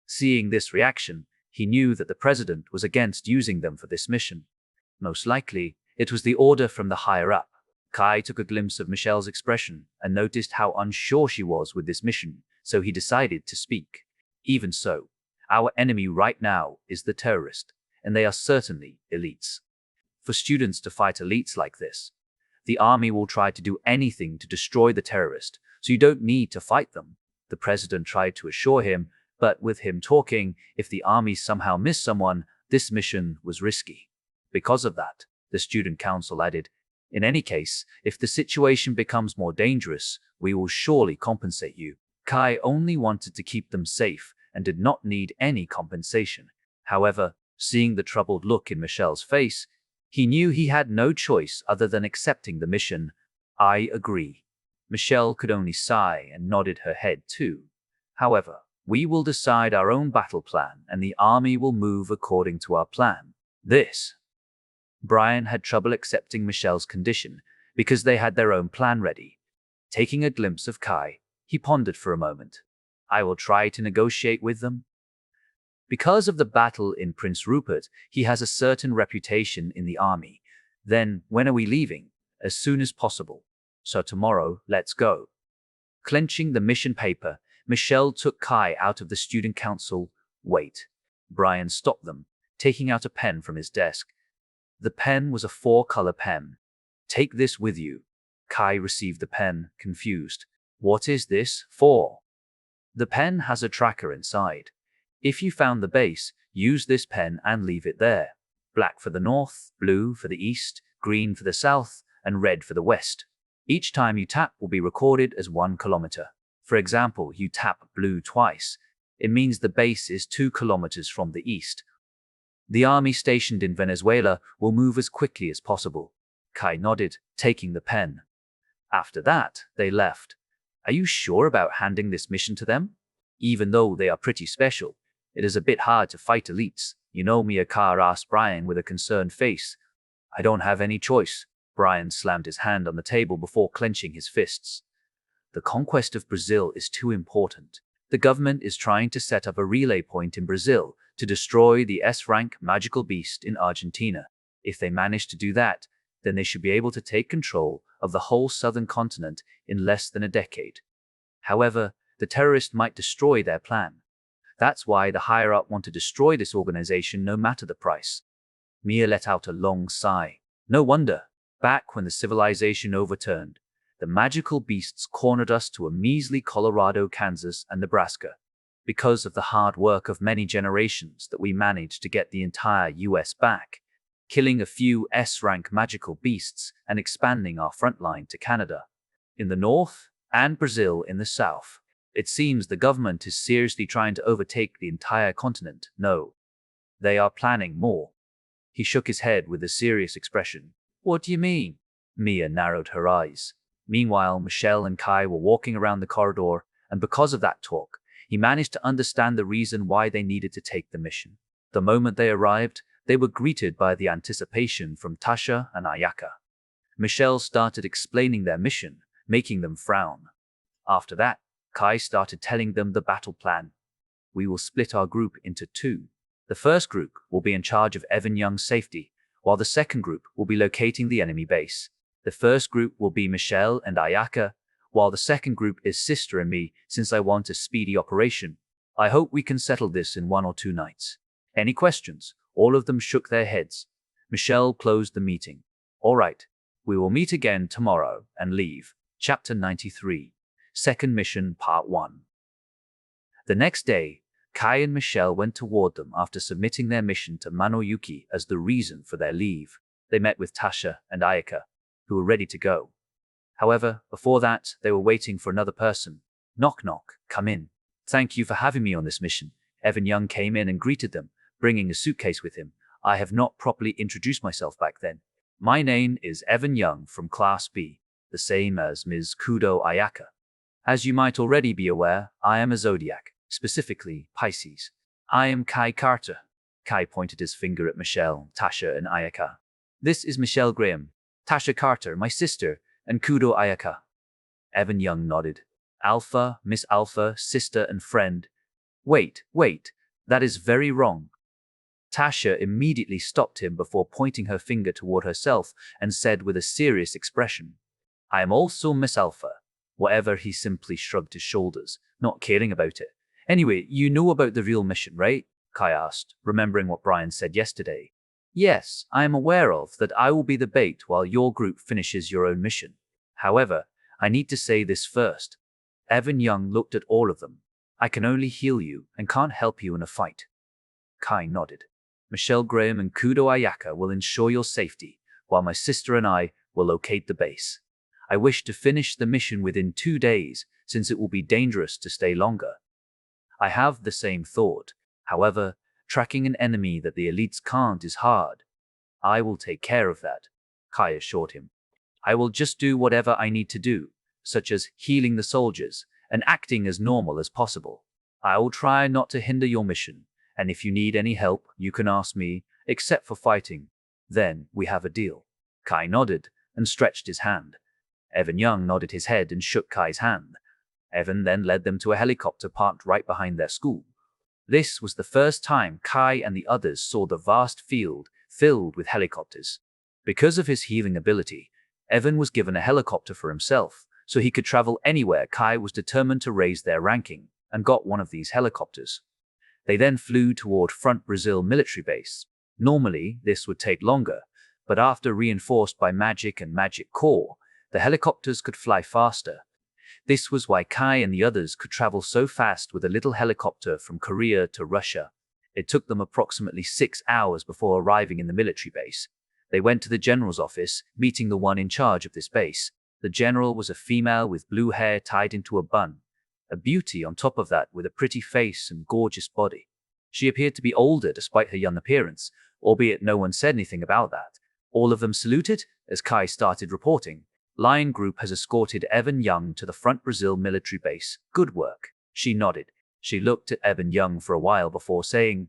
Seeing this reaction, he knew that the president was against using them for this mission. Most likely, it was the order from the higher-up. Kai took a glimpse of Michelle's expression and noticed how unsure she was with this mission, so he decided to speak. Even so, our enemy right now is the terrorist, and they are certainly elites. For students to fight elites like this, the army will try to do anything to destroy the terrorist, so you don't need to fight them. The president tried to assure him, but with him talking, if the army somehow missed someone, this mission was risky. Because of that, the student council added, in any case, if the situation becomes more dangerous, we will surely compensate you. Kai only wanted to keep them safe and did not need any compensation. However, seeing the troubled look in Michelle's face, he knew he had no choice other than accepting the mission. I agree. Michelle could only sigh and nodded her head too. However, we will decide our own battle plan and the army will move according to our plan. Brian had trouble accepting Michelle's condition because they had their own plan ready. Taking a glimpse of Kai, he pondered for a moment. I will try to negotiate with them. Because of the battle in Prince Rupert, he has a certain reputation in the army. Then, when are we leaving? As soon as possible. So tomorrow, let's go. Clenching the mission paper, Michelle took Kai out of the student council. Wait. Brian stopped them, taking out a pen from his desk. The pen was a 4-color pen. Take this with you. Kai received the pen, confused. What is this for? The pen has a tracker inside. If you found the base, use this pen and leave it there. Black for the north, blue for the east, green for the south, and red for the west. Each time you tap will be recorded as 1 kilometer. For example, you tap blue twice. It means the base is 2 kilometers from the east. The army stationed in Venezuela will move as quickly as possible. Kai nodded, taking the pen. After that, they left. Are you sure about handing this mission to them? Even though they are pretty special, it is a bit hard to fight elites. You know me, Akar asked Brian with a concerned face. I don't have any choice. Brian slammed his hand on the table before clenching his fists. The conquest of Brazil is too important. The government is trying to set up a relay point in Brazil to destroy the S-rank magical beast in Argentina. If they manage to do that, then they should be able to take control of the whole southern continent in less than a decade. However, the terrorists might destroy their plan. That's why the higher-up want to destroy this organization no matter the price. Mia let out a long sigh. No wonder. Back when the civilization overturned, the magical beasts cornered us to a measly Colorado, Kansas, and Nebraska. Because of the hard work of many generations that we managed to get the entire US back, killing a few S-rank magical beasts and expanding our front line to Canada in the north and Brazil in the south. It seems the government is seriously trying to overtake the entire continent. No, they are planning more. He shook his head with a serious expression. What do you mean? Mia narrowed her eyes. Meanwhile, Michelle and Kai were walking around the corridor, and because of that talk, he managed to understand the reason why they needed to take the mission. The moment they arrived, they were greeted by the anticipation from Tasha and Ayaka. Michelle started explaining their mission, making them frown. After that, Kai started telling them the battle plan. We will split our group into two. The first group will be in charge of Evan Young's safety, while the second group will be locating the enemy base. The first group will be Michelle and Ayaka, while the second group is Sister and me, since I want a speedy operation. I hope we can settle this in 1 or 2 nights. Any questions? All of them shook their heads. Michelle closed the meeting. All right, we will meet again tomorrow and leave. Chapter 93. Second Mission, Part 1. The next day, Kai and Michelle went toward them after submitting their mission to Manoyuki as the reason for their leave. They met with Tasha and Ayaka, who were ready to go. However, before that, they were waiting for another person. Knock knock, come in. Thank you for having me on this mission. Evan Young came in and greeted them, bringing a suitcase with him. I have not properly introduced myself back then. My name is Evan Young from Class B, the same as Ms. Kudo Ayaka. As you might already be aware, I am a zodiac, specifically Pisces. I am Kai Carter. Kai pointed his finger at Michelle, Tasha, and Ayaka. This is Michelle Graham, Tasha Carter, my sister, and Kudo Ayaka. Evan Young nodded. Alpha, Miss Alpha, sister and friend. Wait, that is very wrong. Tasha immediately stopped him before pointing her finger toward herself and said with a serious expression, I am also Miss Alpha. Whatever, he simply shrugged his shoulders, not caring about it. Anyway, you know about the real mission, right? Kai asked, remembering what Brian said yesterday. Yes, I am aware of that. I will be the bait while your group finishes your own mission. However, I need to say this first. Evan Young looked at all of them. I can only heal you and can't help you in a fight. Kai nodded. Michelle Graham and Kudo Ayaka will ensure your safety, while my sister and I will locate the base. I wish to finish the mission within 2 days, since it will be dangerous to stay longer. I have the same thought. However, tracking an enemy that the elites can't is hard. I will take care of that, Kai assured him. I will just do whatever I need to do, such as healing the soldiers and acting as normal as possible. I will try not to hinder your mission, and if you need any help, you can ask me, except for fighting. Then we have a deal. Kai nodded and stretched his hand. Evan Young nodded his head and shook Kai's hand. Evan then led them to a helicopter parked right behind their school. This was the first time Kai and the others saw the vast field filled with helicopters. Because of his healing ability, Evan was given a helicopter for himself, so he could travel anywhere. Kai was determined to raise their ranking and got one of these helicopters. They then flew toward Front Brazil military base. Normally, this would take longer, but after reinforced by magic and magic core, the helicopters could fly faster. This was why Kai and the others could travel so fast with a little helicopter from Korea to Russia. It took them approximately 6 hours before arriving in the military base. They went to the general's office, meeting the one in charge of this base. The general was a female with blue hair tied into a bun. A beauty on top of that with a pretty face and gorgeous body. She appeared to be older despite her young appearance, albeit no one said anything about that. All of them saluted as Kai started reporting. Lion Group has escorted Evan Young to the Front Brazil military base. Good work. She nodded. She looked at Evan Young for a while before saying,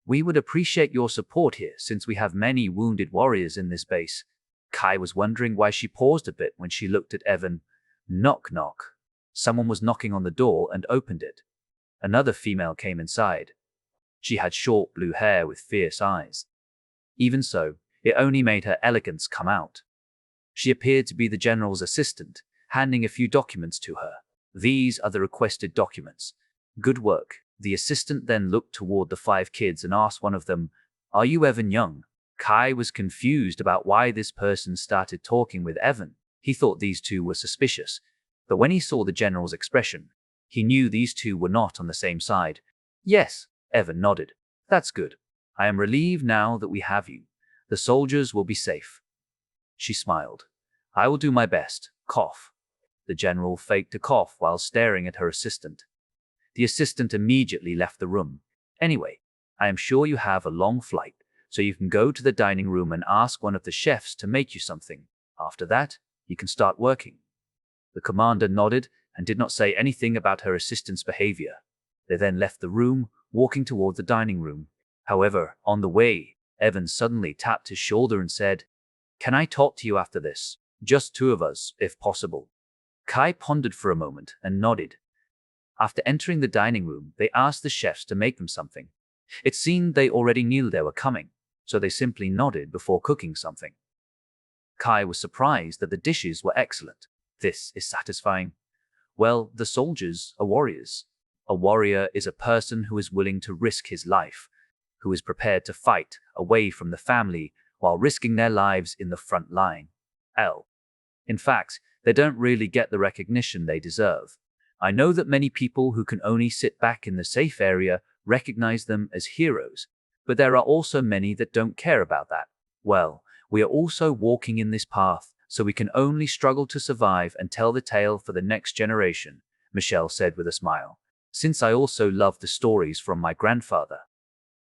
We would appreciate your support here since we have many wounded warriors in this base. Kai was wondering why she paused a bit when she looked at Evan. Knock knock. Someone was knocking on the door and opened it. Another female came inside. She had short blue hair with fierce eyes. Even so, it only made her elegance come out. She appeared to be the general's assistant, handing a few documents to her. These are the requested documents. Good work. The assistant then looked toward the 5 kids and asked one of them, Are you Evan Young? Kai was confused about why this person started talking with Evan. He thought these two were suspicious, but when he saw the general's expression, he knew these two were not on the same side. Yes, Evan nodded. That's good. I am relieved now that we have you. The soldiers will be safe. She smiled. I will do my best. Cough. The general faked a cough while staring at her assistant. The assistant immediately left the room. Anyway, I am sure you have a long flight, so you can go to the dining room and ask one of the chefs to make you something. After that, you can start working. The commander nodded and did not say anything about her assistant's behavior. They then left the room, walking toward the dining room. However, on the way, Evan suddenly tapped his shoulder and said, Can I talk to you after this? Just two of us, if possible. Kai pondered for a moment and nodded. After entering the dining room, they asked the chefs to make them something. It seemed they already knew they were coming, so they simply nodded before cooking something. Kai was surprised that the dishes were excellent. This is satisfying. Well, the soldiers are warriors. A warrior is a person who is willing to risk his life, who is prepared to fight away from the family while risking their lives in the front line. In fact, they don't really get the recognition they deserve. I know that many people who can only sit back in the safe area recognize them as heroes, but there are also many that don't care about that. Well, we are also walking in this path, so we can only struggle to survive and tell the tale for the next generation, Michelle said with a smile, since I also love the stories from my grandfather.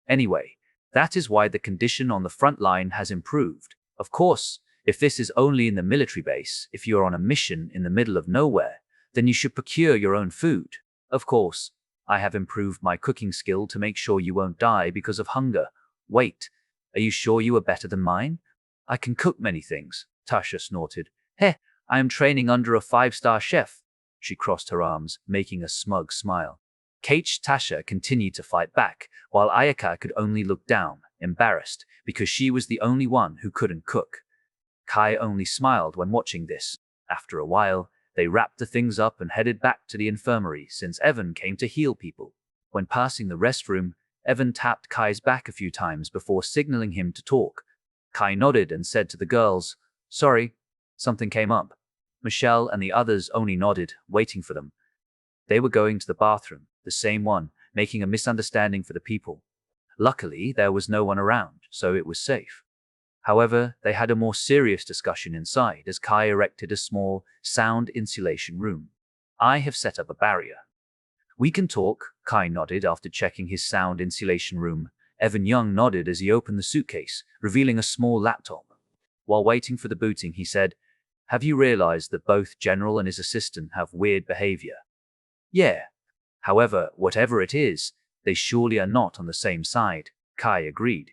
Anyway, that is why the condition on the front line has improved. Of course, if this is only in the military base, if you are on a mission in the middle of nowhere, then you should procure your own food. Of course, I have improved my cooking skill to make sure you won't die because of hunger. Wait, are you sure you are better than mine? I can cook many things, Tasha snorted. Heh, I am training under a 5-star chef. She crossed her arms, making a smug smile. Tasha continued to fight back, while Ayaka could only look down, embarrassed, because she was the only one who couldn't cook. Kai only smiled when watching this. After a while, they wrapped the things up and headed back to the infirmary since Evan came to heal people. When passing the restroom, Evan tapped Kai's back a few times before signaling him to talk. Kai nodded and said to the girls, Sorry, something came up. Michelle and the others only nodded, waiting for them. They were going to the bathroom, the same one, making a misunderstanding for the people. Luckily, there was no one around, so it was safe. However, they had a more serious discussion inside as Kai erected a small, sound insulation room. I have set up a barrier. We can talk, Kai nodded after checking his sound insulation room. Evan Young nodded as he opened the suitcase, revealing a small laptop. While waiting for the booting, he said, Have you realized that both General and his assistant have weird behavior? Yeah. However, whatever it is, they surely are not on the same side, Kai agreed.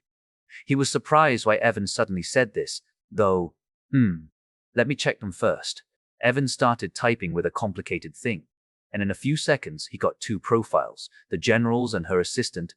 He was surprised why Evan suddenly said this, though. Let me check them first. Evan started typing with a complicated thing, and in a few seconds he got 2 profiles, the general's and her assistant.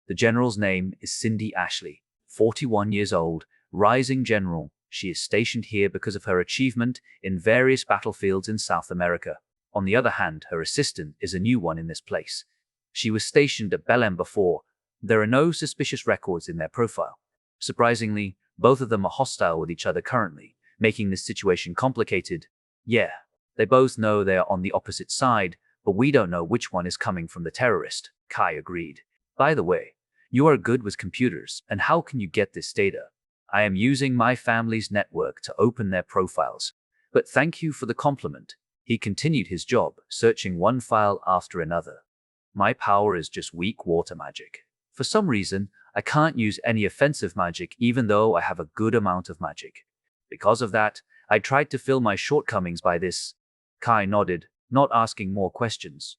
The general's name is Cindy Ashley, 41 years old, rising general. She is stationed here because of her achievement in various battlefields in South America. On the other hand, her assistant is a new one in this place. She was stationed at Belém before. There are no suspicious records in their profile. Surprisingly, both of them are hostile with each other currently, making this situation complicated. Yeah, they both know they are on the opposite side, but we don't know which one is coming from the terrorist, Kai agreed. By the way, you are good with computers, and how can you get this data? I am using my family's network to open their profiles. But thank you for the compliment. He continued his job, searching one file after another. My power is just weak water magic. For some reason, I can't use any offensive magic even though I have a good amount of magic. Because of that, I tried to fill my shortcomings by this. Kai nodded, not asking more questions.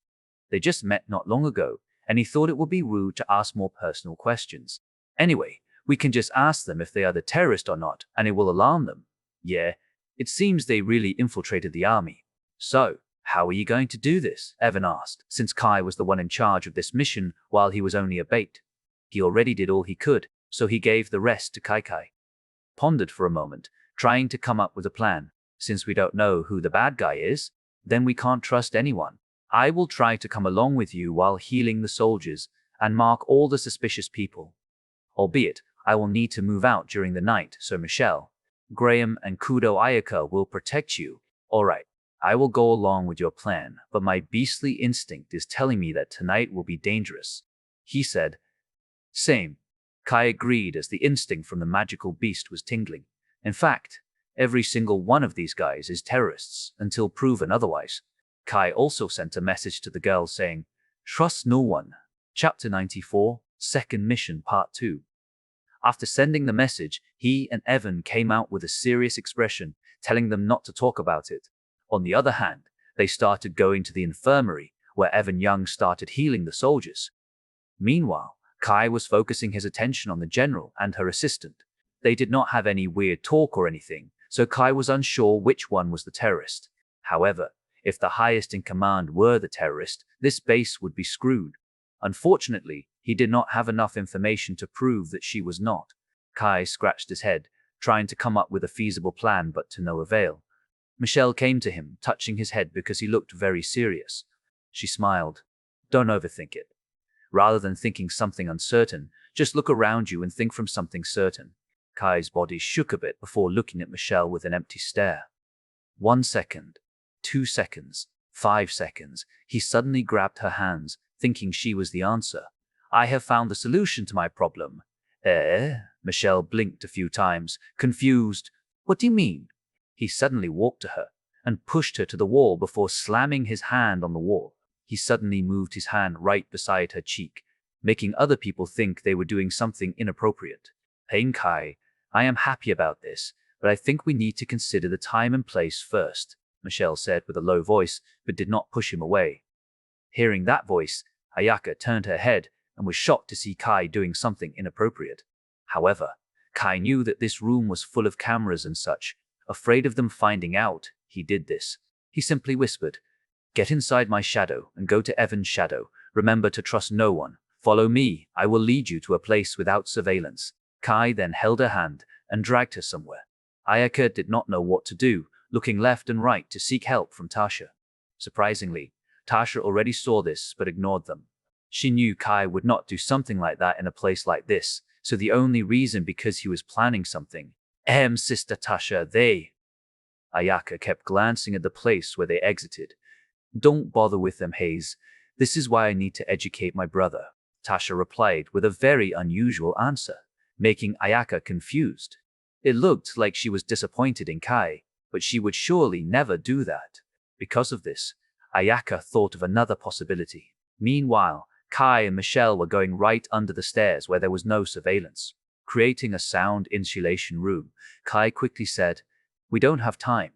They just met not long ago, and he thought it would be rude to ask more personal questions. Anyway, we can just ask them if they are the terrorist or not, and it will alarm them. Yeah, it seems they really infiltrated the army. So, how are you going to do this? Evan asked, since Kai was the one in charge of this mission while he was only a bait. He already did all he could, so he gave the rest to Kai. Pondered for a moment, trying to come up with a plan. Since we don't know who the bad guy is, then we can't trust anyone. I will try to come along with you while healing the soldiers and mark all the suspicious people. Albeit, I will need to move out during the night, so Michelle, Graham, and Kudo Ayaka will protect you. All right, I will go along with your plan, but my beastly instinct is telling me that tonight will be dangerous, he said. Same. Kai agreed as the instinct from the magical beast was tingling. In fact, every single one of these guys is terrorists until proven otherwise. Kai also sent a message to the girl saying, "Trust no one." Chapter 94, Second Mission Part 2. After sending the message, he and Evan came out with a serious expression, telling them not to talk about it. On the other hand, they started going to the infirmary, where Evan Young started healing the soldiers. Meanwhile, Kai was focusing his attention on the general and her assistant. They did not have any weird talk or anything, so Kai was unsure which one was the terrorist. However, if the highest in command were the terrorist, this base would be screwed. Unfortunately, he did not have enough information to prove that she was not. Kai scratched his head, trying to come up with a feasible plan, but to no avail. Michelle came to him, touching his head because he looked very serious. She smiled. "Don't overthink it. Rather than thinking something uncertain, just look around you and think from something certain." Kai's body shook a bit before looking at Michelle with an empty stare. 1 second, 2 seconds, 5 seconds. He suddenly grabbed her hands, thinking she was the answer. "I have found the solution to my problem." Michelle blinked a few times, confused. "What do you mean?" He suddenly walked to her and pushed her to the wall before slamming his hand on the wall. He suddenly moved his hand right beside her cheek, making other people think they were doing something inappropriate. "Hey Kai, I am happy about this, but I think we need to consider the time and place first," Michelle said with a low voice, but did not push him away. Hearing that voice, Ayaka turned her head and was shocked to see Kai doing something inappropriate. However, Kai knew that this room was full of cameras and such. Afraid of them finding out he did this, he simply whispered, "Get inside my shadow and go to Evan's shadow. Remember to trust no one. Follow me, I will lead you to a place without surveillance." Kai then held her hand and dragged her somewhere. Ayaka did not know what to do, looking left and right to seek help from Tasha. Surprisingly, Tasha already saw this but ignored them. She knew Kai would not do something like that in a place like this, so the only reason because he was planning something. Sister Tasha, they... Ayaka kept glancing at the place where they exited. "Don't bother with them, Hayes. This is why I need to educate my brother," Tasha replied with a very unusual answer, making Ayaka confused. It looked like she was disappointed in Kai, but she would surely never do that. Because of this, Ayaka thought of another possibility. Meanwhile, Kai and Michelle were going right under the stairs where there was no surveillance. Creating a sound insulation room, Kai quickly said, "We don't have time.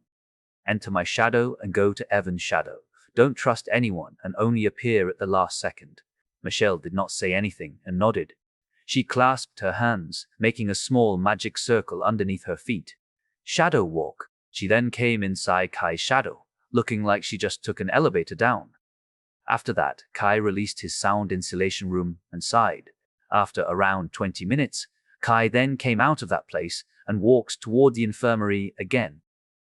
Enter my shadow and go to Evan's shadow. Don't trust anyone and only appear at the last second." Michelle did not say anything and nodded. She clasped her hands, making a small magic circle underneath her feet. Shadow walk. She then came inside Kai's shadow, looking like she just took an elevator down. After that, Kai released his sound insulation room and sighed. After around 20 minutes, Kai then came out of that place and walked toward the infirmary again.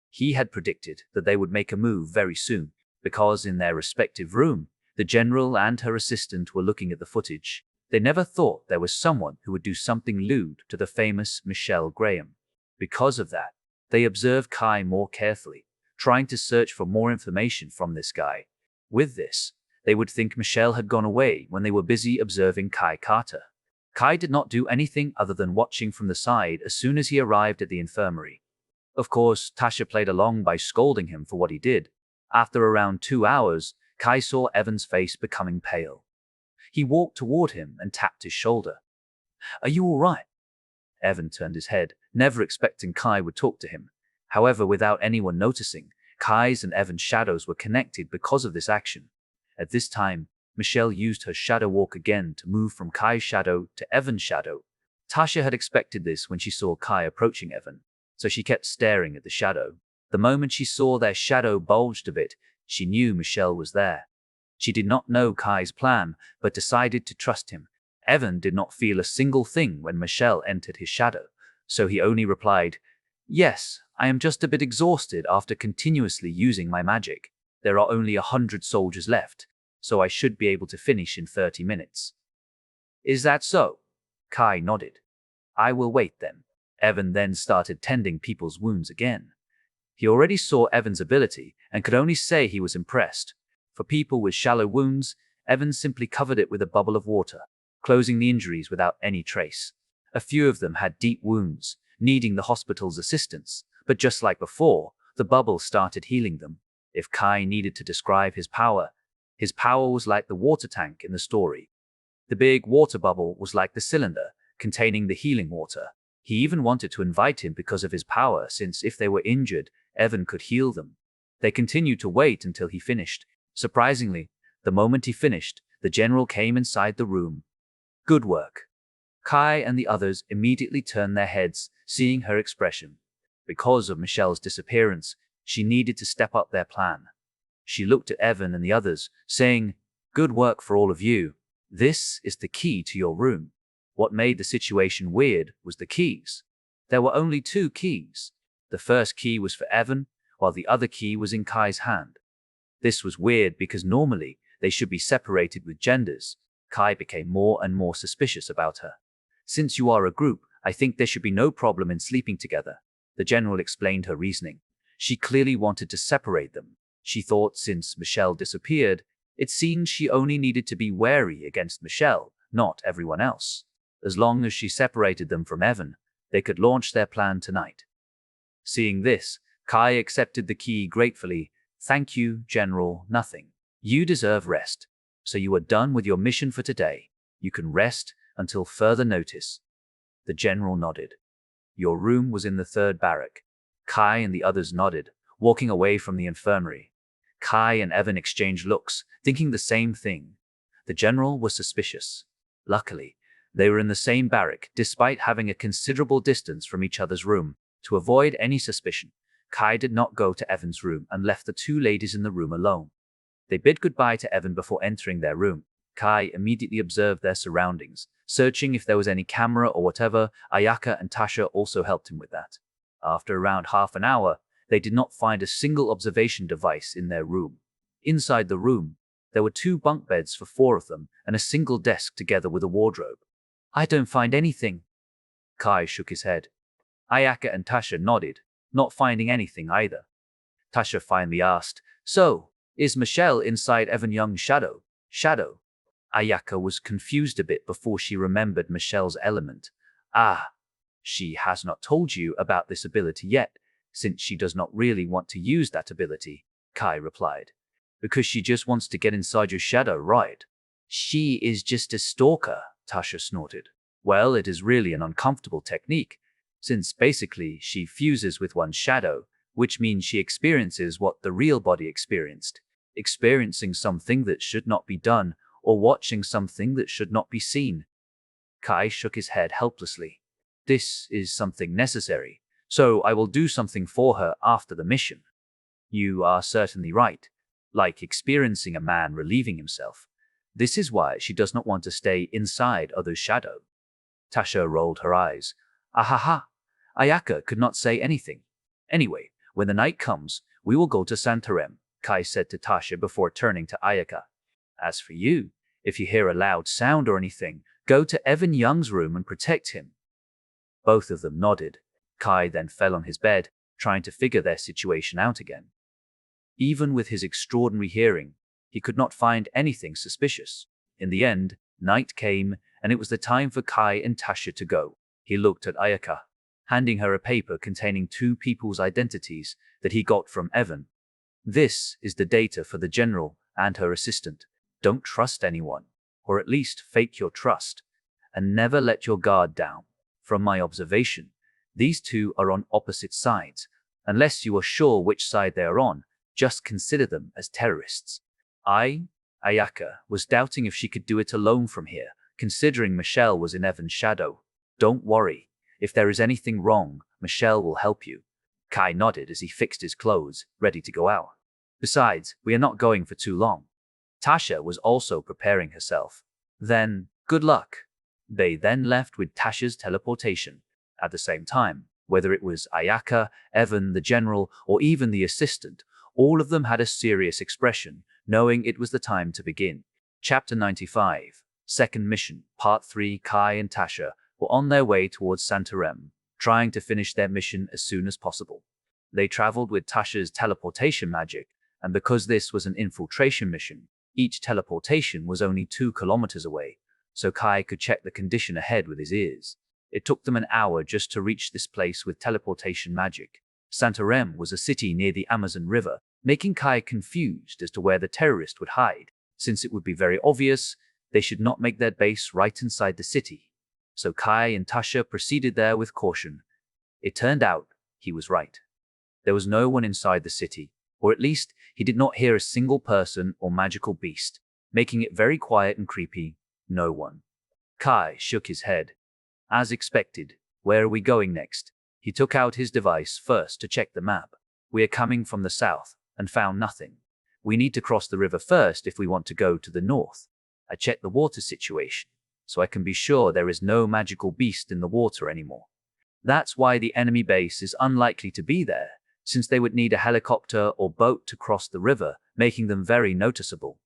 He had predicted that they would make a move very soon, because in their respective room, the general and her assistant were looking at the footage. They never thought there was someone who would do something lewd to the famous Michelle Graham. Because of that, they observed Kai more carefully, trying to search for more information from this guy. With this, they would think Michelle had gone away when they were busy observing Kai Carter. Kai did not do anything other than watching from the side as soon as he arrived at the infirmary. Of course, Tasha played along by scolding him for what he did. After around 2 hours, Kai saw Evan's face becoming pale. He walked toward him and tapped his shoulder. "Are you all right?" Evan turned his head, never expecting Kai would talk to him. However, without anyone noticing, Kai's and Evan's shadows were connected because of this action. At this time, Michelle used her shadow walk again to move from Kai's shadow to Evan's shadow. Tasha had expected this when she saw Kai approaching Evan, so she kept staring at the shadow. The moment she saw their shadow bulged a bit, she knew Michelle was there. She did not know Kai's plan, but decided to trust him. Evan did not feel a single thing when Michelle entered his shadow, so he only replied, "Yes, I am just a bit exhausted after continuously using my magic. There are only 100 soldiers left, so I should be able to finish in 30 minutes. "Is that so?" Kai nodded. I will wait then. Evan then started tending people's wounds again. He already saw Evan's ability and could only say he was impressed. For people with shallow wounds, Evan simply covered it with a bubble of water, closing the injuries without any trace. A few of them had deep wounds, needing the hospital's assistance, but just like before, the bubble started healing them. If Kai needed to describe his power was like the water tank in the story. The big water bubble was like the cylinder, containing the healing water. He even wanted to invite him because of his power, since if they were injured, Evan could heal them. They continued to wait until he finished. Surprisingly, the moment he finished, the general came inside the room. Good work. Kai and the others immediately turned their heads, seeing her expression. Because of Michelle's disappearance, she needed to step up their plan. She looked at Evan and the others, saying, "Good work for all of you. This is the key to your room." What made the situation weird was the keys. There were only 2 keys. The first key was for Evan, while the other key was in Kai's hand. This was weird because normally they should be separated with genders. Kai became more and more suspicious about her. "Since you are a group, I think there should be no problem in sleeping together." The general explained her reasoning. She clearly wanted to separate them. She thought since Michelle disappeared, it seemed she only needed to be wary against Michelle, not everyone else. As long as she separated them from Evan, they could launch their plan tonight. Seeing this, Kai accepted the key gratefully. "Thank you, General, nothing. You deserve rest. So you are done with your mission for today. You can rest until further notice." The general nodded. "Your room was in the 3rd barrack." Kai and the others nodded, walking away from the infirmary. Kai and Evan exchanged looks, thinking the same thing. The general was suspicious. Luckily, they were in the same barrack, despite having a considerable distance from each other's room. To avoid any suspicion, Kai did not go to Evan's room and left the 2 ladies in the room alone. They bid goodbye to Evan before entering their room. Kai immediately observed their surroundings, searching if there was any camera or whatever. Ayaka and Tasha also helped him with that. After around half an hour, they did not find a single observation device in their room. Inside the room, there were 2 bunk beds for 4 of them and a single desk together with a wardrobe. "I don't find anything." Kai shook his head. Ayaka and Tasha nodded, not finding anything either. Tasha finally asked, "So, is Michelle inside Evan Young's shadow?" "Shadow?" Ayaka was confused a bit before she remembered Michelle's element. "Ah, she has not told you about this ability yet, since she does not really want to use that ability," Kai replied. "Because she just wants to get inside your shadow, right?" "She is just a stalker," Tasha snorted. "Well, it is really an uncomfortable technique, since basically she fuses with one's shadow, which means she experiences what the real body experienced, experiencing something that should not be done, or watching something that should not be seen." Kai shook his head helplessly. "This is something necessary, so I will do something for her after the mission." "You are certainly right. Like experiencing a man relieving himself. This is why she does not want to stay inside others' shadow." Tasha rolled her eyes. "Ahaha." Ayaka could not say anything. "Anyway, when the night comes, we will go to Santarem," Kai said to Tasha before turning to Ayaka. "As for you, if you hear a loud sound or anything, go to Evan Young's room and protect him." Both of them nodded. Kai then fell on his bed, trying to figure their situation out again. Even with his extraordinary hearing, he could not find anything suspicious. In the end, night came, and it was the time for Kai and Tasha to go. He looked at Ayaka, handing her a paper containing 2 people's identities that he got from Evan. "This is the data for the general and her assistant. Don't trust anyone, or at least fake your trust, and never let your guard down. From my observation, these 2 are on opposite sides. Unless you are sure which side they are on, just consider them as terrorists." Ayaka was doubting if she could do it alone from here, considering Michelle was in Evan's shadow. "Don't worry. If there is anything wrong, Michelle will help you." Kai nodded as he fixed his clothes, ready to go out. "Besides, we are not going for too long." Tasha was also preparing herself. "Then, good luck." They then left with Tasha's teleportation. At the same time, whether it was Ayaka, Evan, the general, or even the assistant, all of them had a serious expression, knowing it was the time to begin. Chapter 95, Second Mission, Part 3. Kai and Tasha were on their way towards Santarem, trying to finish their mission as soon as possible. They traveled with Tasha's teleportation magic, and because this was an infiltration mission, each teleportation was only 2 kilometers away, so Kai could check the condition ahead with his ears. It took them an hour just to reach this place with teleportation magic. Santarem was a city near the Amazon River, making Kai confused as to where the terrorist would hide, since it would be very obvious they should not make their base right inside the city. So Kai and Tasha proceeded there with caution. It turned out he was right. There was no one inside the city, or at least he did not hear a single person or magical beast, making it very quiet and creepy. No one. Kai shook his head. As expected, where are we going next? He took out his device first to check the map. We are coming from the south, and found nothing. We need to cross the river first if we want to go to the north. I checked the water situation, so I can be sure there is no magical beast in the water anymore. That's why the enemy base is unlikely to be there, since they would need a helicopter or boat to cross the river, making them very noticeable.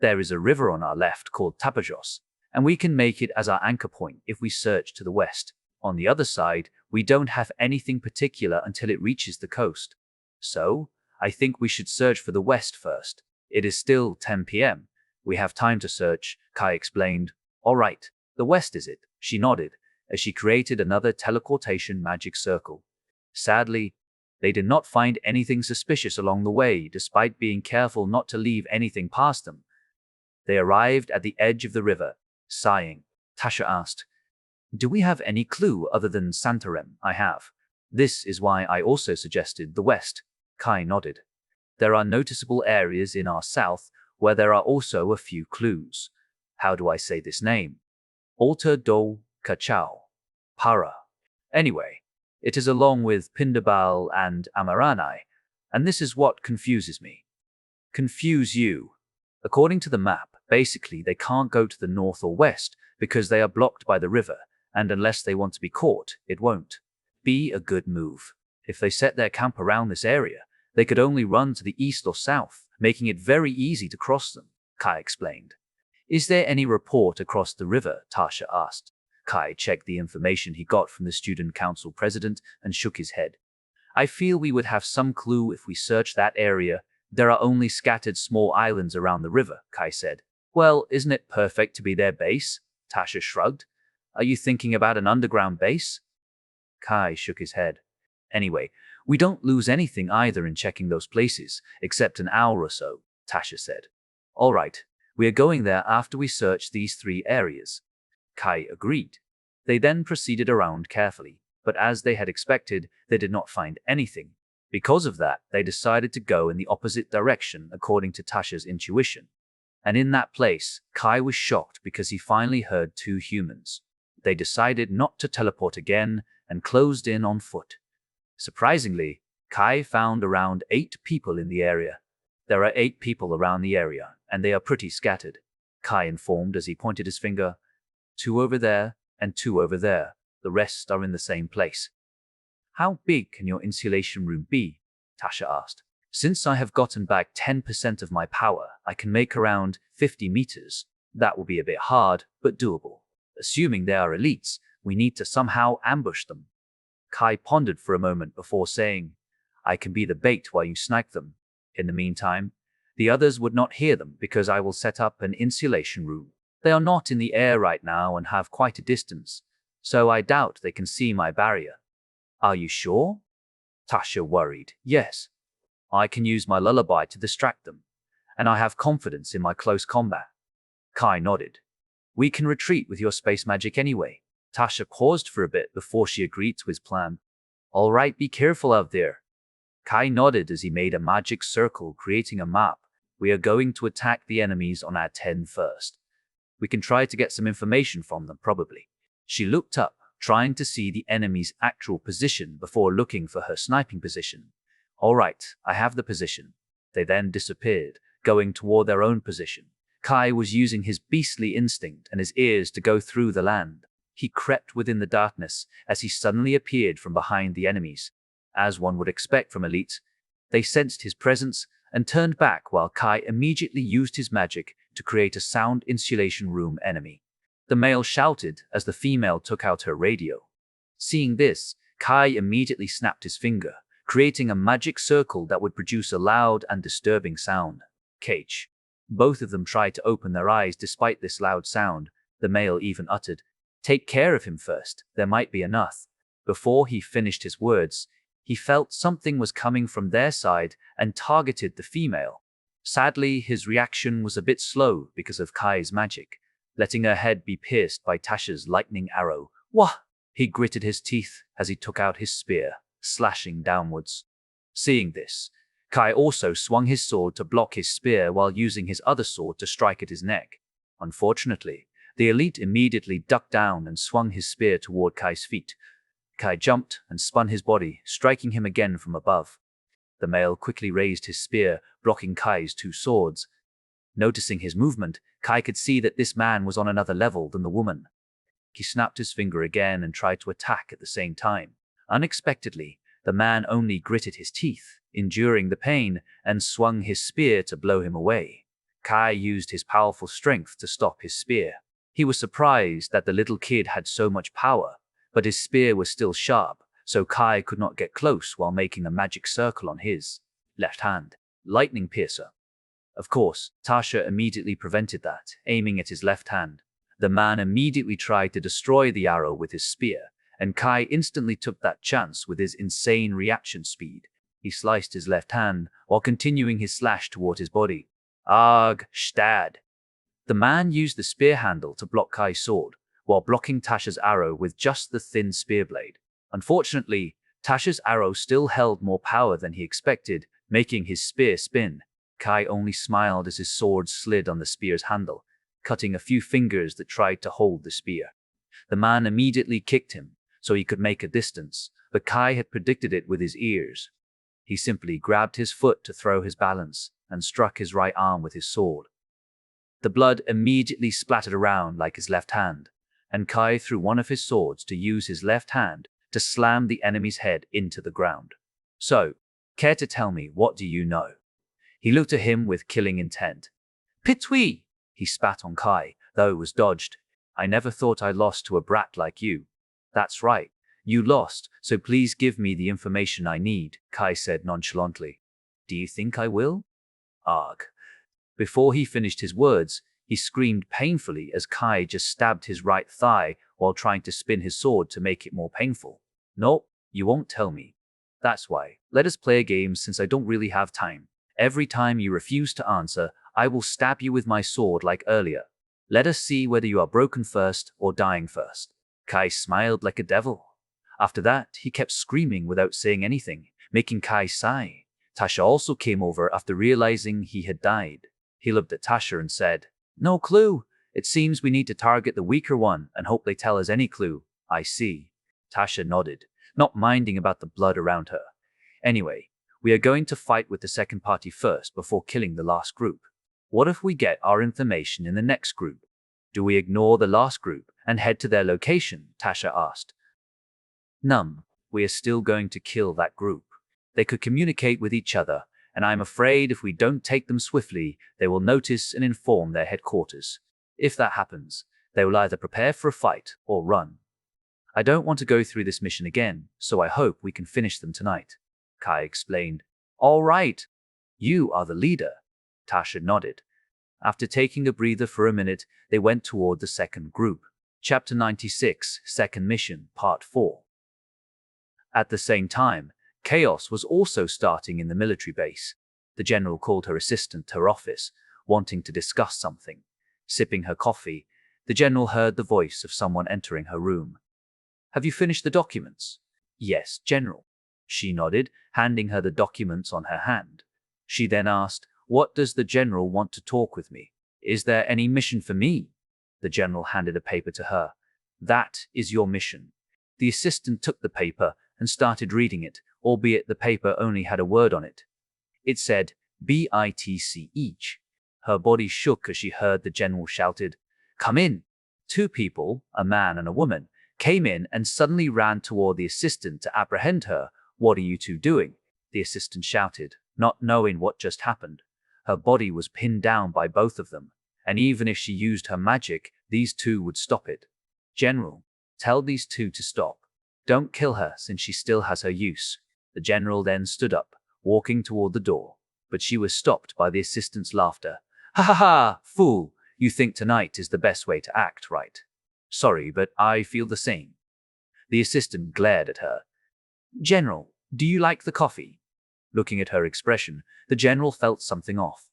There is a river on our left called Tapajos, and we can make it as our anchor point if we search to the west. On the other side, we don't have anything particular until it reaches the coast. So, I think we should search for the west first. It is still 10 p.m. We have time to search, Kai explained. All right, the west is it? She nodded, as she created another teleportation magic circle. Sadly, they did not find anything suspicious along the way, despite being careful not to leave anything past them. They arrived at the edge of the river. Sighing, Tasha asked, "Do we have any clue other than Santarem?" "I have. This is why I also suggested the west." Kai nodded. "There are noticeable areas in our south where there are also a few clues. How do I say this name? Alta do Cachao. Para. Anyway, it is along with Pindabal and Amaranai, and this is what confuses me." "Confuse you?" "According to the map, basically they can't go to the north or west because they are blocked by the river, and unless they want to be caught, it won't be a good move. If they set their camp around this area, they could only run to the east or south, making it very easy to cross them," Kai explained. "Is there any report across the river?" Tasha asked. Kai checked the information he got from the student council president and shook his head. "I feel we would have some clue if we search that area. There are only scattered small islands around the river," Kai said. "Well, isn't it perfect to be their base?" Tasha shrugged. "Are you thinking about an underground base?" Kai shook his head. "Anyway, we don't lose anything either in checking those places, except an hour or so," Tasha said. "All right, we are going there after we search these 3 areas." Kai agreed. They then proceeded around carefully, but as they had expected, they did not find anything. Because of that, they decided to go in the opposite direction according to Tasha's intuition. And in that place, Kai was shocked because he finally heard 2 humans. They decided not to teleport again and closed in on foot. Surprisingly, Kai found around 8 people in the area. "There are 8 people around the area, and they are pretty scattered," Kai informed as he pointed his finger. 2 over there, and 2 over there. The rest are in the same place." "How big can your insulation room be?" Tasha asked. "Since I have gotten back 10% of my power, I can make around 50 meters. That will be a bit hard, but doable. Assuming they are elites, we need to somehow ambush them." Kai pondered for a moment before saying, "I can be the bait while you snipe them. In the meantime, the others would not hear them because I will set up an insulation room. They are not in the air right now and have quite a distance, so I doubt they can see my barrier." "Are you sure?" Tasha worried. "Yes. I can use my lullaby to distract them, and I have confidence in my close combat." Kai nodded. "We can retreat with your space magic anyway." Tasha paused for a bit before she agreed to his plan. "All right, be careful out there." Kai nodded as he made a magic circle, creating a map. "We are going to attack the enemies on our 10 first. We can try to get some information from them, probably." She looked up, trying to see the enemy's actual position before looking for her sniping position. "All right, I have the position." They then disappeared, going toward their own position. Kai was using his beastly instinct and his ears to go through the land. He crept within the darkness as he suddenly appeared from behind the enemies. As one would expect from elites, they sensed his presence and turned back while Kai immediately used his magic to create a sound insulation room enemy. the male shouted as the female took out her radio. Seeing this, Kai immediately snapped his finger, creating a magic circle that would produce a loud and disturbing sound. Cage. Both of them tried to open their eyes despite this loud sound. The male even uttered, "Take care of him first, there might be enough." Before he finished his words, he felt something was coming from their side and targeted the female. Sadly, his reaction was a bit slow because of Kai's magic, letting her head be pierced by Tasha's lightning arrow. Wah! He gritted his teeth as he took out his spear, slashing downwards. Seeing this, Kai also swung his sword to block his spear while using his other sword to strike at his neck. Unfortunately, the elite immediately ducked down and swung his spear toward Kai's feet. Kai jumped and spun his body, striking him again from above. The male quickly raised his spear, blocking Kai's two swords. Noticing his movement, Kai could see that this man was on another level than the woman. He snapped his finger again and tried to attack at the same time. Unexpectedly, the man only gritted his teeth, enduring the pain, and swung his spear to blow him away. Kai used his powerful strength to stop his spear. He was surprised that the little kid had so much power, but his spear was still sharp, so Kai could not get close while making a magic circle on his left hand. Lightning piercer. Of course, Tasha immediately prevented that, aiming at his left hand. The man immediately tried to destroy the arrow with his spear, and Kai instantly took that chance with his insane reaction speed. He sliced his left hand while continuing his slash toward his body. Arg, stad. The man used the spear handle to block Kai's sword, while blocking Tasha's arrow with just the thin spear blade. Unfortunately, Tasha's arrow still held more power than he expected, making his spear spin. Kai only smiled as his sword slid on the spear's handle, cutting a few fingers that tried to hold the spear. The man immediately kicked him, so he could make a distance, but Kai had predicted it with his ears. He simply grabbed his foot to throw his balance, and struck his right arm with his sword. The blood immediately splattered around like his left hand, and Kai threw one of his swords to use his left hand to slam the enemy's head into the ground. So, care to tell me, what do you know? He looked at him with killing intent. Pitui! He spat on Kai, though it was dodged. I never thought I lost to a brat like you. That's right, you lost, so please give me the information I need, Kai said nonchalantly. Do you think I will? Arg. Before he finished his words, he screamed painfully as Kai just stabbed his right thigh while trying to spin his sword to make it more painful. Nope, you won't tell me. That's why. Let us play a game since I don't really have time. Every time you refuse to answer, I will stab you with my sword like earlier. Let us see whether you are broken first or dying first. Kai smiled like a devil. After that, he kept screaming without saying anything, making Kai sigh. Tasha also came over after realizing he had died. He looked at Tasha and said, No clue. It seems we need to target the weaker one and hope they tell us any clue. I see. Tasha nodded, not minding about the blood around her. Anyway, we are going to fight with the second party first before killing the last group. What if we get our information in the next group? Do we ignore the last group and head to their location? Tasha asked. Num, we are still going to kill that group. They could communicate with each other, and I'm afraid if we don't take them swiftly, they will notice and inform their headquarters. If that happens, they will either prepare for a fight or run. I don't want to go through this mission again, so I hope we can finish them tonight, Kai explained. All right. You are the leader. Tasha nodded. After taking a breather for a minute, they went toward the second group. Chapter 96, Second Mission, Part 4. At the same time, chaos was also starting in the military base. The general called her assistant to her office, wanting to discuss something. Sipping her coffee, the general heard the voice of someone entering her room. Have you finished the documents? Yes, General. She nodded, handing her the documents on her hand. She then asked, What does the general want to talk with me? Is there any mission for me? The general handed a paper to her. That is your mission. The assistant took the paper and started reading it, albeit the paper only had a word on it. It said, BITC each. Her body shook as she heard the general shouted, Come in! Two people, a man and a woman, came in and suddenly ran toward the assistant to apprehend her. What are you two doing? The assistant shouted, not knowing what just happened. Her body was pinned down by both of them, and even if she used her magic, these two would stop it. General, tell these two to stop. Don't kill her since she still has her use. The general then stood up, walking toward the door, but she was stopped by the assistant's laughter. Ha ha ha, fool! You think tonight is the best way to act, right? Sorry, but I feel the same. The assistant glared at her. General, do you like the coffee? Looking at her expression, the general felt something off.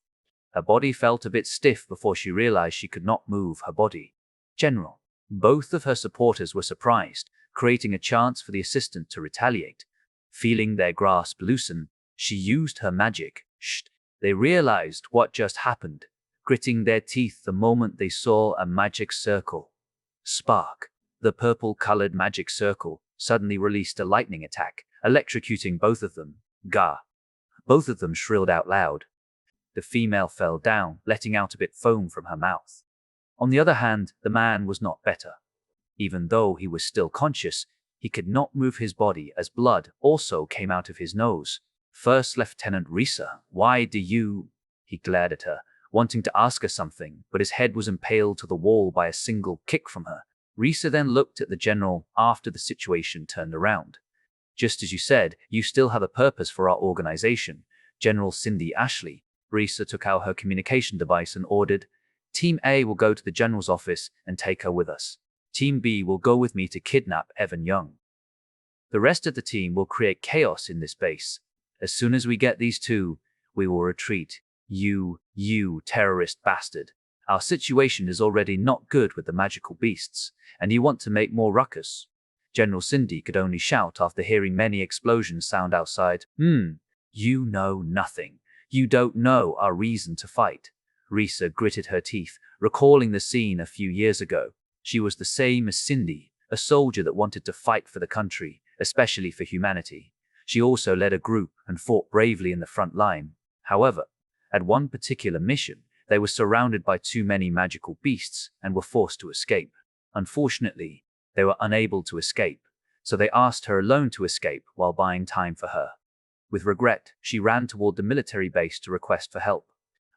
Her body felt a bit stiff before she realized she could not move her body. General. Both of her supporters were surprised, creating a chance for the assistant to retaliate. Feeling their grasp loosen, she used her magic. Shh! They realized what just happened, gritting their teeth the moment they saw a magic circle. Spark. The purple-colored magic circle suddenly released a lightning attack, electrocuting both of them. Gah! Both of them shrilled out loud. The female fell down, letting out a bit foam from her mouth. On the other hand, the man was not better. Even though he was still conscious, he could not move his body as blood also came out of his nose. First Lieutenant Risa, why do you... He glared at her, wanting to ask her something, but his head was impaled to the wall by a single kick from her. Risa then looked at the general after the situation turned around. Just as you said, you still have a purpose for our organization. General Cindy Ashley. Risa took out her communication device and ordered, Team A will go to the general's office and take her with us. Team B will go with me to kidnap Evan Young. The rest of the team will create chaos in this base. As soon as we get these two, we will retreat. You terrorist bastard. Our situation is already not good with the magical beasts, and you want to make more ruckus. General Cindy could only shout after hearing many explosions sound outside. You know nothing. You don't know our reason to fight. Risa gritted her teeth, recalling the scene a few years ago. She was the same as Cindy, a soldier that wanted to fight for the country, especially for humanity. She also led a group and fought bravely in the front line. However, at one particular mission, they were surrounded by too many magical beasts and were forced to escape. Unfortunately, they were unable to escape, so they asked her alone to escape while buying time for her. With regret, she ran toward the military base to request for help.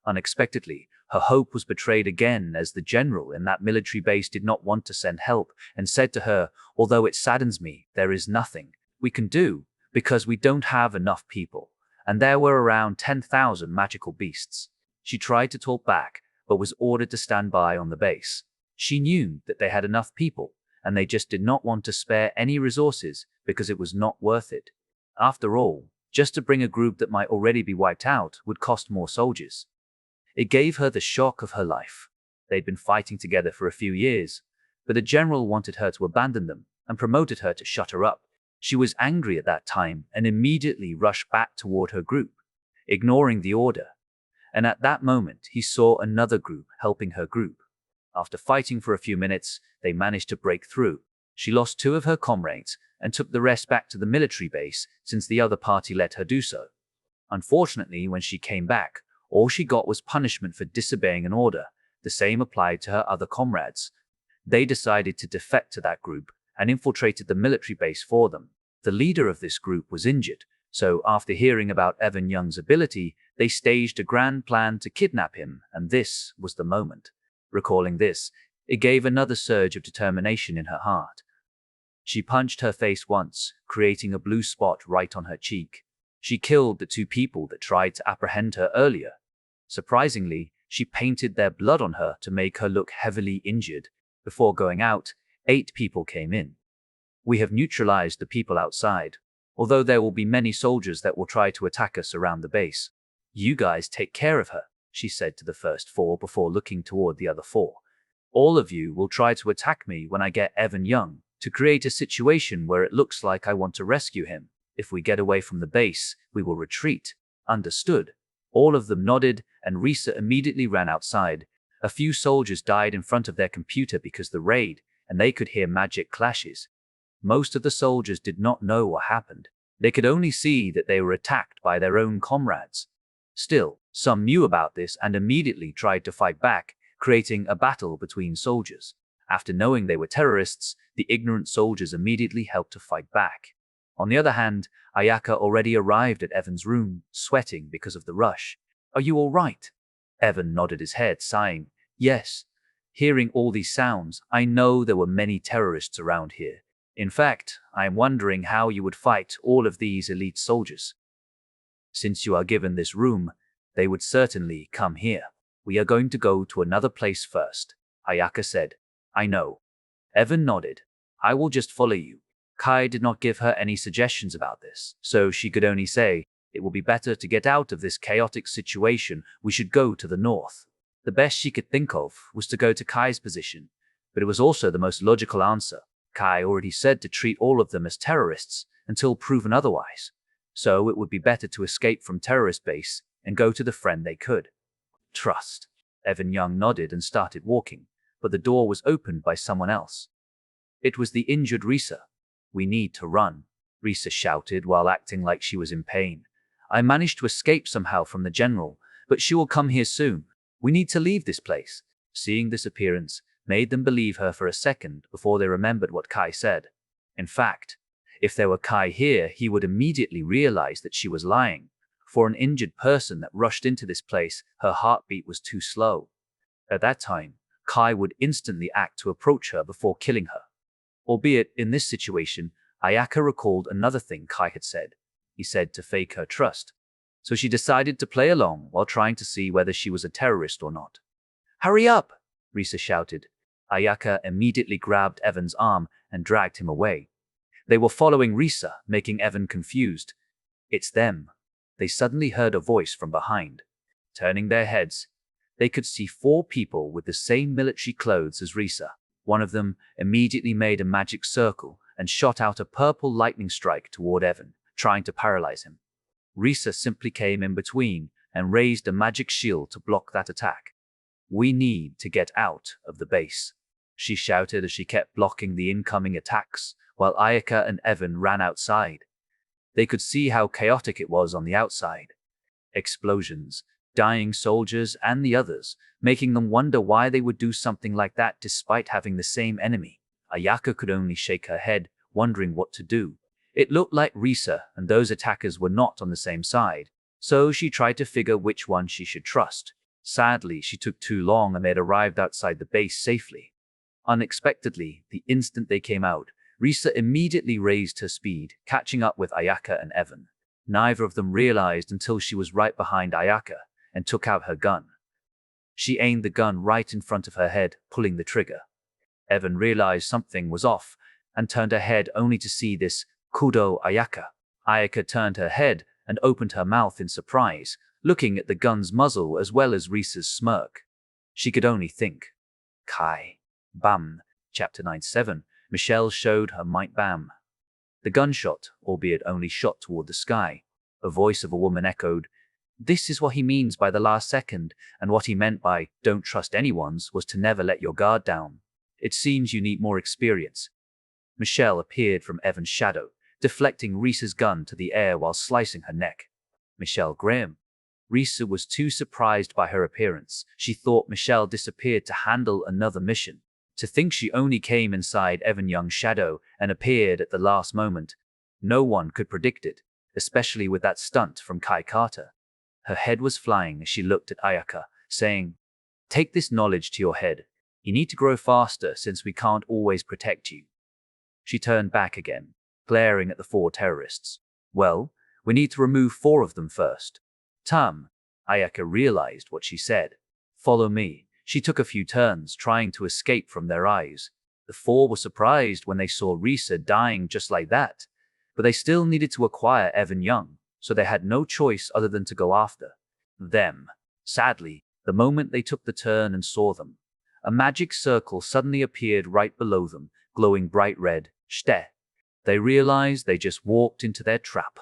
Unexpectedly, her hope was betrayed again as the general in that military base did not want to send help and said to her, although it saddens me, there is nothing we can do because we don't have enough people, and there were around 10,000 magical beasts. She tried to talk back, but was ordered to stand by on the base. She knew that they had enough people, and they just did not want to spare any resources because it was not worth it. After all, just to bring a group that might already be wiped out would cost more soldiers. It gave her the shock of her life. They'd been fighting together for a few years, but the general wanted her to abandon them and promoted her to shut her up. She was angry at that time and immediately rushed back toward her group, ignoring the order. And at that moment, he saw another group helping her group. After fighting for a few minutes, they managed to break through. She lost 2 of her comrades and took the rest back to the military base since the other party let her do so. Unfortunately, when she came back, all she got was punishment for disobeying an order. The same applied to her other comrades. They decided to defect to that group and infiltrated the military base for them. The leader of this group was injured, so after hearing about Evan Young's ability, they staged a grand plan to kidnap him, and this was the moment. Recalling this, it gave another surge of determination in her heart. She punched her face once, creating a blue spot right on her cheek. She killed the 2 people that tried to apprehend her earlier. Surprisingly, she painted their blood on her to make her look heavily injured. Before going out, 8 people came in. We have neutralized the people outside, although there will be many soldiers that will try to attack us around the base. You guys take care of her, she said to the first 4 before looking toward the other 4. All of you will try to attack me when I get Evan Young, to create a situation where it looks like I want to rescue him. If we get away from the base, we will retreat. Understood? All of them nodded, and Risa immediately ran outside. A few soldiers died in front of their computer because the raid, and they could hear magic clashes. Most of the soldiers did not know what happened. They could only see that they were attacked by their own comrades. Still, some knew about this and immediately tried to fight back, creating a battle between soldiers. After knowing they were terrorists, the ignorant soldiers immediately helped to fight back. On the other hand, Ayaka already arrived at Evan's room, sweating because of the rush. Are you all right? Evan nodded his head, sighing. Yes, hearing all these sounds, I know there were many terrorists around here. In fact, I am wondering how you would fight all of these elite soldiers. Since you are given this room, they would certainly come here. We are going to go to another place first, Ayaka said. I know. Evan nodded. I will just follow you. Kai did not give her any suggestions about this, so she could only say, it will be better to get out of this chaotic situation. We should go to the north. The best she could think of was to go to Kai's position, but it was also the most logical answer. Kai already said to treat all of them as terrorists until proven otherwise, so it would be better to escape from terrorist base and go to the friend they could trust. Evan Young nodded and started walking, but the door was opened by someone else. It was the injured Risa. We need to run, Risa shouted while acting like she was in pain. I managed to escape somehow from the general, but she will come here soon. We need to leave this place. Seeing this appearance made them believe her for a second before they remembered what Kai said. In fact, if there were Kai here, he would immediately realize that she was lying. For an injured person that rushed into this place, her heartbeat was too slow. At that time, Kai would instantly act to approach her before killing her. Albeit, in this situation, Ayaka recalled another thing Kai had said. He said to fake her trust. So she decided to play along while trying to see whether she was a terrorist or not. Hurry up! Risa shouted. Ayaka immediately grabbed Evan's arm and dragged him away. They were following Risa, making Evan confused. It's them. They suddenly heard a voice from behind. Turning their heads, they could see 4 people with the same military clothes as Risa. One of them immediately made a magic circle and shot out a purple lightning strike toward Evan, trying to paralyze him. Risa simply came in between and raised a magic shield to block that attack. We need to get out of the base, she shouted as she kept blocking the incoming attacks, while Ayaka and Evan ran outside. They could see how chaotic it was on the outside. Explosions, dying soldiers, and the others, making them wonder why they would do something like that despite having the same enemy. Ayaka could only shake her head, wondering what to do. It looked like Risa and those attackers were not on the same side, so she tried to figure which one she should trust. Sadly, she took too long and they had arrived outside the base safely. Unexpectedly, the instant they came out, Risa immediately raised her speed, catching up with Ayaka and Evan. Neither of them realized until she was right behind Ayaka and took out her gun. She aimed the gun right in front of her head, pulling the trigger. Evan realized something was off and turned her head only to see this Kudo Ayaka. Ayaka turned her head and opened her mouth in surprise, looking at the gun's muzzle as well as Risa's smirk. She could only think. Kai. Bam. Chapter 97. Michelle showed her might. Bam. The gunshot, albeit only shot toward the sky. A voice of a woman echoed, "This is what he means by the last second, and what he meant by don't trust anyone's was to never let your guard down. It seems you need more experience." Michelle appeared from Evan's shadow, deflecting Risa's gun to the air while slicing her neck. Michelle Graham. Risa was too surprised by her appearance. She thought Michelle disappeared to handle another mission. To think she only came inside Evan Young's shadow and appeared at the last moment. No one could predict it, especially with that stunt from Kai Carter. Her head was flying as she looked at Ayaka, saying, "Take this knowledge to your head. You need to grow faster since we can't always protect you." She turned back again, glaring at the 4 terrorists. "Well, we need to remove 4 of them first." Tam. Ayaka realized what she said. "Follow me." She took a few turns, trying to escape from their eyes. The 4 were surprised when they saw Risa dying just like that, but they still needed to acquire Evan Young, so they had no choice other than to go after them. Sadly, the moment they took the turn and saw them, a magic circle suddenly appeared right below them, glowing bright red. Shte. They realized they just walked into their trap.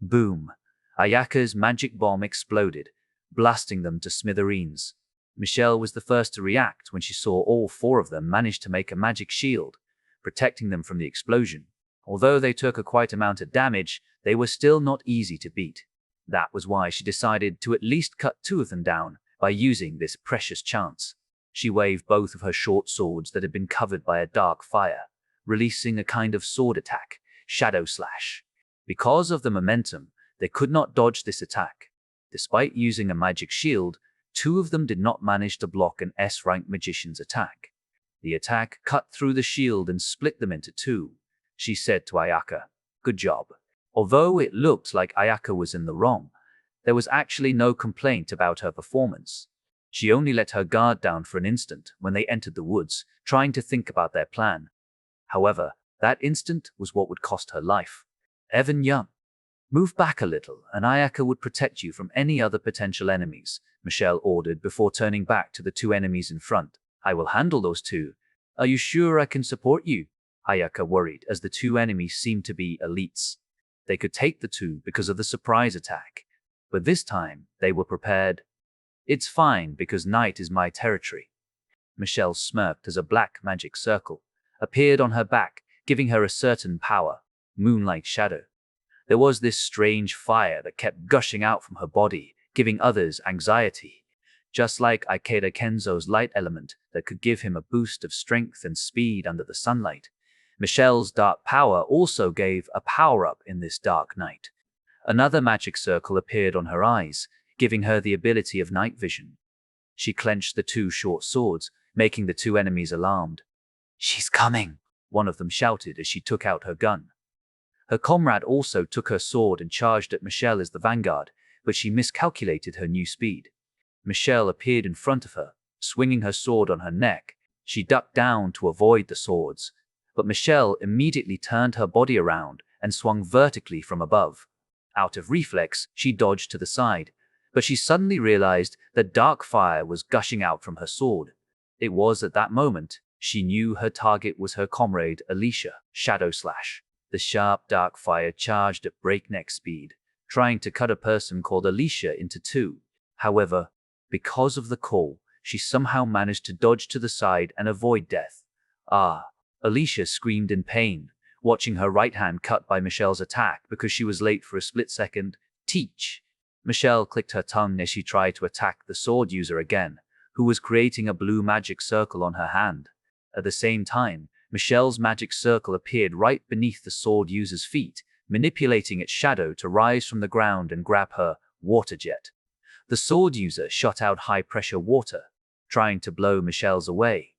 Boom. Ayaka's magic bomb exploded, blasting them to smithereens. Michelle was the first to react when she saw all 4 of them manage to make a magic shield, protecting them from the explosion. Although they took a quite amount of damage, they were still not easy to beat. That was why she decided to at least cut 2 of them down by using this precious chance. She waved both of her short swords that had been covered by a dark fire, releasing a kind of sword attack, Shadow Slash. Because of the momentum, they could not dodge this attack. Despite using a magic shield, Two of them did not manage to block an S-rank magician's attack. The attack cut through the shield and split them into two. She said to Ayaka, "Good job." Although it looked like Ayaka was in the wrong, there was actually no complaint about her performance. She only let her guard down for an instant when they entered the woods, trying to think about their plan. However, that instant was what would cost her life. "Evan Young, move back a little, and Ayaka would protect you from any other potential enemies," Michelle ordered before turning back to the two enemies in front. "I will handle those two. Are you sure I can support you?" Ayaka worried, as the two enemies seemed to be elites. They could take the two because of the surprise attack, but this time they were prepared. "It's fine, because night is my territory." Michelle smirked as a black magic circle appeared on her back, giving her a certain power, moonlight shadow. There was this strange fire that kept gushing out from her body, giving others anxiety, just like Ikeda Kenzo's light element that could give him a boost of strength and speed under the sunlight. Michelle's dark power also gave a power-up in this dark night. Another magic circle appeared on her eyes, giving her the ability of night vision. She clenched the two short swords, making the two enemies alarmed. "She's coming," one of them shouted as she took out her gun. Her comrade also took her sword and charged at Michelle as the vanguard, but she miscalculated her new speed. Michelle appeared in front of her, swinging her sword on her neck. She ducked down to avoid the swords, but Michelle immediately turned her body around and swung vertically from above. Out of reflex, she dodged to the side, but she suddenly realized that dark fire was gushing out from her sword. It was at that moment she knew her target was her comrade Alicia. Shadow Slash. The sharp dark fire charged at breakneck speed, trying to cut a person called Alicia into two. However, because of the call, she somehow managed to dodge to the side and avoid death. "Ah!" Alicia screamed in pain, watching her right hand cut by Michelle's attack because she was late for a split second. "Teach!" Michelle clicked her tongue as she tried to attack the sword user again, who was creating a blue magic circle on her hand. At the same time, Michelle's magic circle appeared right beneath the sword user's feet, manipulating its shadow to rise from the ground and grab her water jet. The sword user shot out high-pressure water, trying to blow Michelle's away.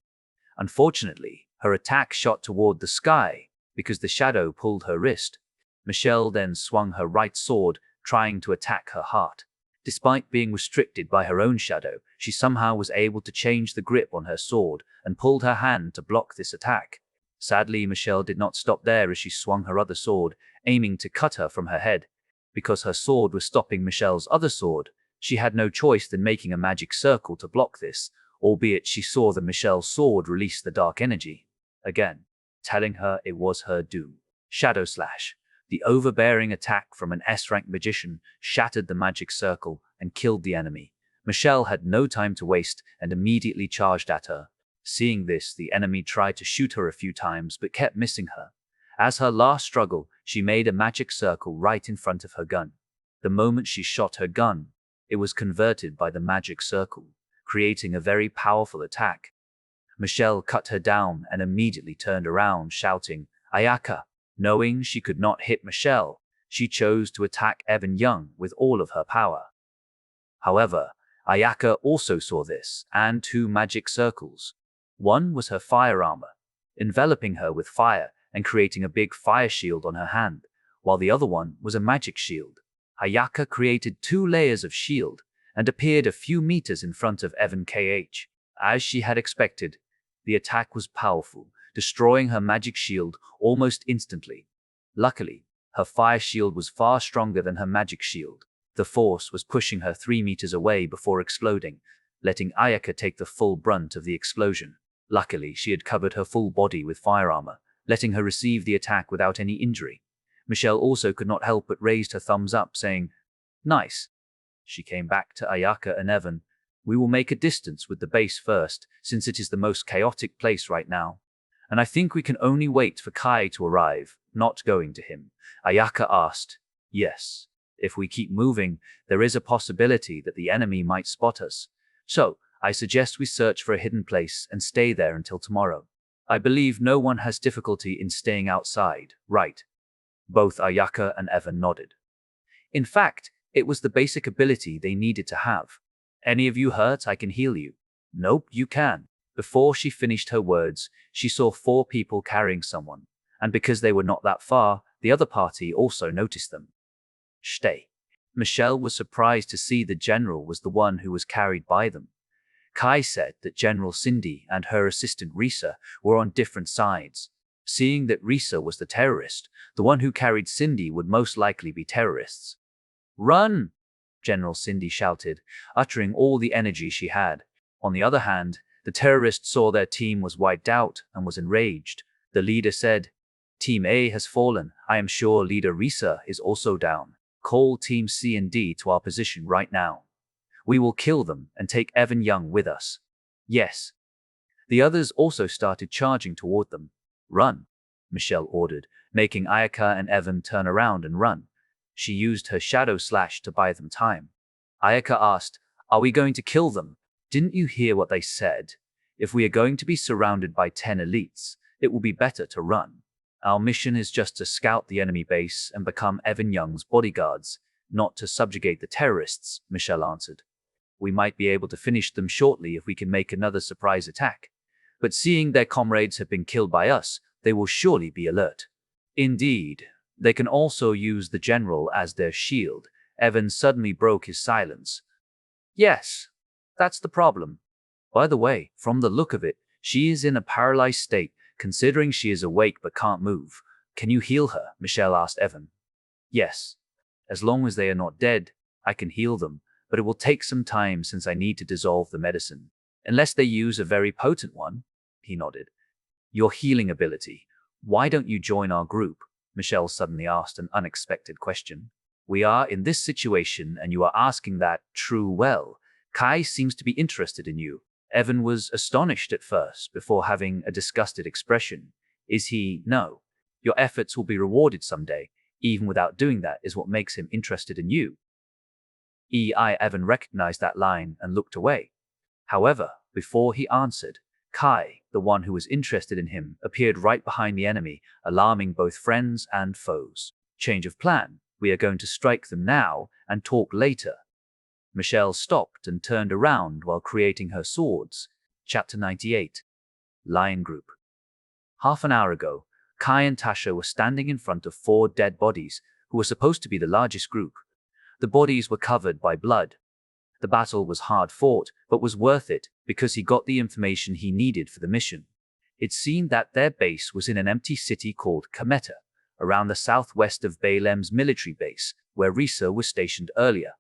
Unfortunately, her attack shot toward the sky because the shadow pulled her wrist. Michelle then swung her right sword, trying to attack her heart. Despite being restricted by her own shadow, she somehow was able to change the grip on her sword and pulled her hand to block this attack. Sadly, Michelle did not stop there as she swung her other sword, aiming to cut her from her head. Because her sword was stopping Michelle's other sword, she had no choice than making a magic circle to block this, albeit she saw that Michelle's sword release the dark energy, again, telling her it was her doom. Shadow Slash. The overbearing attack from an S-rank magician shattered the magic circle and killed the enemy. Michelle had no time to waste and immediately charged at her. Seeing this, the enemy tried to shoot her a few times but kept missing her. As her last struggle, she made a magic circle right in front of her gun. The moment she shot her gun, it was converted by the magic circle, creating a very powerful attack. Michelle cut her down and immediately turned around, shouting, "Ayaka!" Knowing she could not hit Michelle, she chose to attack Evan Young with all of her power. However, Ayaka also saw this, and two magic circles. One was her fire armor, enveloping her with fire and creating a big fire shield on her hand, while the other one was a magic shield. Ayaka created two layers of shield and appeared a few meters in front of Evan KH. As she had expected, the attack was powerful, destroying her magic shield almost instantly. Luckily, her fire shield was far stronger than her magic shield. The force was pushing her 3 meters away before exploding, letting Ayaka take the full brunt of the explosion. Luckily, she had covered her full body with fire armor, letting her receive the attack without any injury. Michelle also could not help but raised her thumbs up, saying, "Nice." She came back to Ayaka and Evan. "We will make a distance with the base first, since it is the most chaotic place right now. And I think we can only wait for Kai to arrive." Not going to him, Ayaka asked, "Yes. If we keep moving, there is a possibility that the enemy might spot us. So, I suggest we search for a hidden place and stay there until tomorrow. I believe no one has difficulty in staying outside, right?" Both Ayaka and Evan nodded. In fact, it was the basic ability they needed to have. Any of you hurt, I can heal you. Nope, you can. Before she finished her words, she saw 4 people carrying someone, and because they were not that far, the other party also noticed them. Stay. Michelle was surprised to see the general was the one who was carried by them. Kai said that General Cindy and her assistant Risa were on different sides. Seeing that Risa was the terrorist, the one who carried Cindy would most likely be terrorists. Run! General Cindy shouted, uttering all the energy she had. On the other hand, the terrorists saw their team was wiped out and was enraged. The leader said, Team A has fallen. I am sure Leader Risa is also down. Call Team C and D to our position right now. We will kill them and take Evan Young with us. Yes. The others also started charging toward them. Run, Michelle ordered, making Ayaka and Evan turn around and run. She used her shadow slash to buy them time. Ayaka asked, Are we going to kill them? Didn't you hear what they said? If we are going to be surrounded by 10 elites, it will be better to run. Our mission is just to scout the enemy base and become Evan Young's bodyguards, not to subjugate the terrorists, Michelle answered. We might be able to finish them shortly if we can make another surprise attack. But seeing their comrades have been killed by us, they will surely be alert. Indeed, they can also use the general as their shield. Evan suddenly broke his silence. Yes, that's the problem. By the way, from the look of it, she is in a paralyzed state, considering she is awake but can't move. Can you heal her? Michelle asked Evan. Yes. As long as they are not dead, I can heal them, but it will take some time since I need to dissolve the medicine. Unless they use a very potent one, he nodded. Your healing ability. Why don't you join our group? Michelle suddenly asked an unexpected question. We are in this situation and you are asking that. True well. Kai seems to be interested in you. Evan was astonished at first before having a disgusted expression. Is he? No. Your efforts will be rewarded someday. Even without doing that is what makes him interested in you. Evan recognized that line and looked away. However, before he answered, Kai, the one who was interested in him, appeared right behind the enemy, alarming both friends and foes. Change of plan. We are going to strike them now and talk later. Michelle stopped and turned around while creating her swords. Chapter 98. Lion Group. Half an hour ago, Kai and Tasha were standing in front of 4 dead bodies, who were supposed to be the largest group. The bodies were covered by blood. The battle was hard fought, but was worth it because he got the information he needed for the mission. It seemed that their base was in an empty city called Kameta, around the southwest of Balem's military base, where Risa was stationed earlier.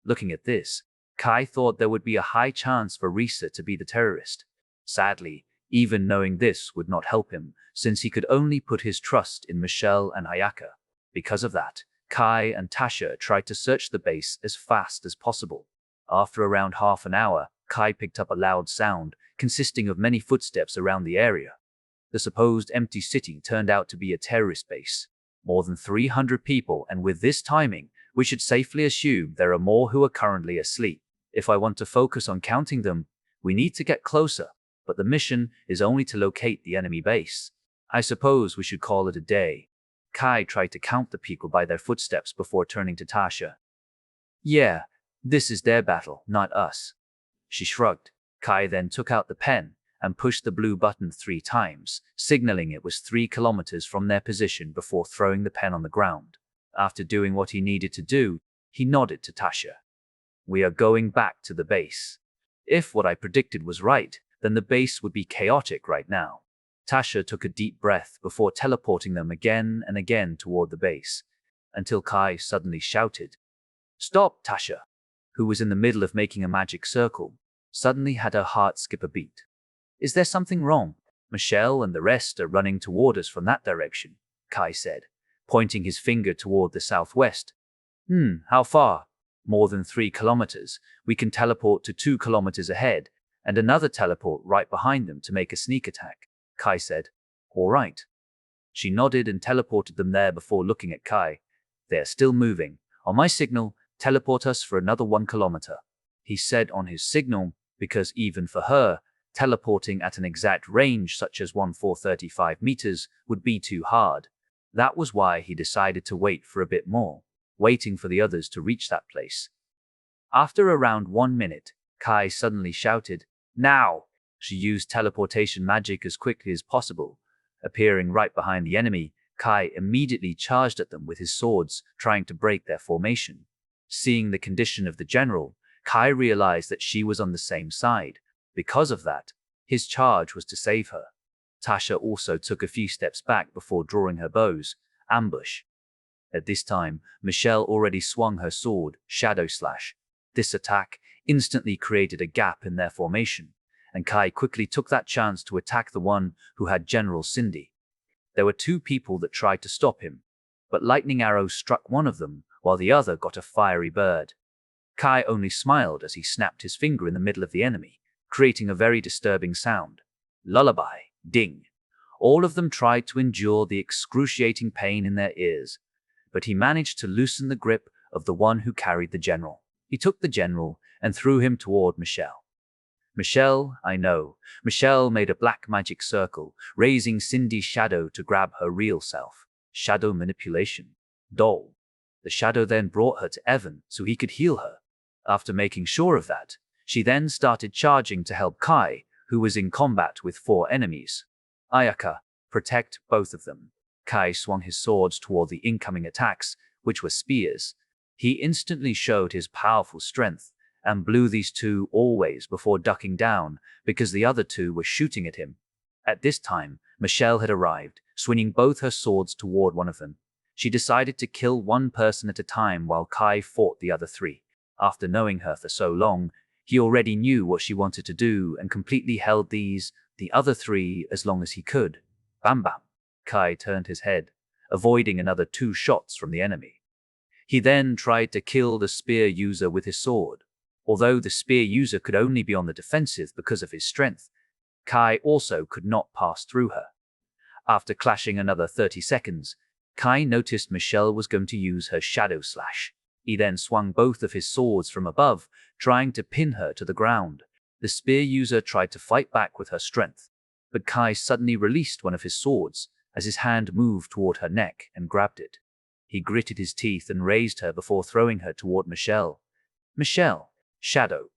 Looking at this, Kai thought there would be a high chance for Risa to be the terrorist. Sadly, even knowing this would not help him, since he could only put his trust in Michelle and Ayaka. Because of that, Kai and Tasha tried to search the base as fast as possible. After around half an hour, Kai picked up a loud sound, consisting of many footsteps around the area. The supposed empty city turned out to be a terrorist base. More than 300 people, and with this timing, we should safely assume there are more who are currently asleep. If I want to focus on counting them, we need to get closer, but the mission is only to locate the enemy base. I suppose we should call it a day. Kai tried to count the people by their footsteps before turning to Tasha. Yeah, this is their battle, not us. She shrugged. Kai then took out the pen and pushed the blue button 3 times, signaling it was 3 kilometers from their position before throwing the pen on the ground. After doing what he needed to do, he nodded to Tasha. We are going back to the base. If what I predicted was right, then the base would be chaotic right now. Tasha took a deep breath before teleporting them again and again toward the base, until Kai suddenly shouted. Stop, Tasha, who was in the middle of making a magic circle, suddenly had her heart skip a beat. Is there something wrong? Michelle and the rest are running toward us from that direction, Kai said, pointing his finger toward the southwest. How far? More than 3 kilometers. We can teleport to 2 kilometers ahead, and another teleport right behind them to make a sneak attack, Kai said. All right. She nodded and teleported them there before looking at Kai. They are still moving. On my signal, teleport us for another 1 kilometer. He said on his signal, because even for her, teleporting at an exact range such as 1435 meters would be too hard. That was why he decided to wait for a bit more, waiting for the others to reach that place. After around 1 minute, Kai suddenly shouted, "Now!" She used teleportation magic as quickly as possible. Appearing right behind the enemy, Kai immediately charged at them with his swords, trying to break their formation. Seeing the condition of the general, Kai realized that she was on the same side. Because of that, his charge was to save her. Tasha also took a few steps back before drawing her bows. Ambush. At this time, Michelle already swung her sword, Shadow Slash. This attack instantly created a gap in their formation, and Kai quickly took that chance to attack the one who had General Cindy. There were two people that tried to stop him, but lightning arrows struck one of them, while the other got a fiery bird. Kai only smiled as he snapped his finger in the middle of the enemy, creating a very disturbing sound. Lullaby, ding. All of them tried to endure the excruciating pain in their ears, but he managed to loosen the grip of the one who carried the general. He took the general and threw him toward Michelle. Michelle, I know. Michelle made a black magic circle, raising Cindy's shadow to grab her real self. Shadow manipulation. Doll. The shadow then brought her to Evan so he could heal her. After making sure of that, she then started charging to help Kai, who was in combat with 4 enemies. Ayaka, protect both of them. Kai swung his swords toward the incoming attacks, which were spears. He instantly showed his powerful strength and blew these 2 always before ducking down because the other 2 were shooting at him. At this time, Michelle had arrived, swinging both her swords toward one of them. She decided to kill one person at a time while Kai fought the other 3. After knowing her for so long, he already knew what she wanted to do and completely held the other 3 as long as he could. Bam bam. Kai turned his head, avoiding another 2 shots from the enemy. He then tried to kill the spear user with his sword. Although the spear user could only be on the defensive because of his strength, Kai also could not pass through her. After clashing another 30 seconds, Kai noticed Michelle was going to use her Shadow Slash. He then swung both of his swords from above, trying to pin her to the ground. The spear user tried to fight back with her strength, but Kai suddenly released one of his swords as his hand moved toward her neck and grabbed it. He gritted his teeth and raised her before throwing her toward Michelle. Michelle, Shadow.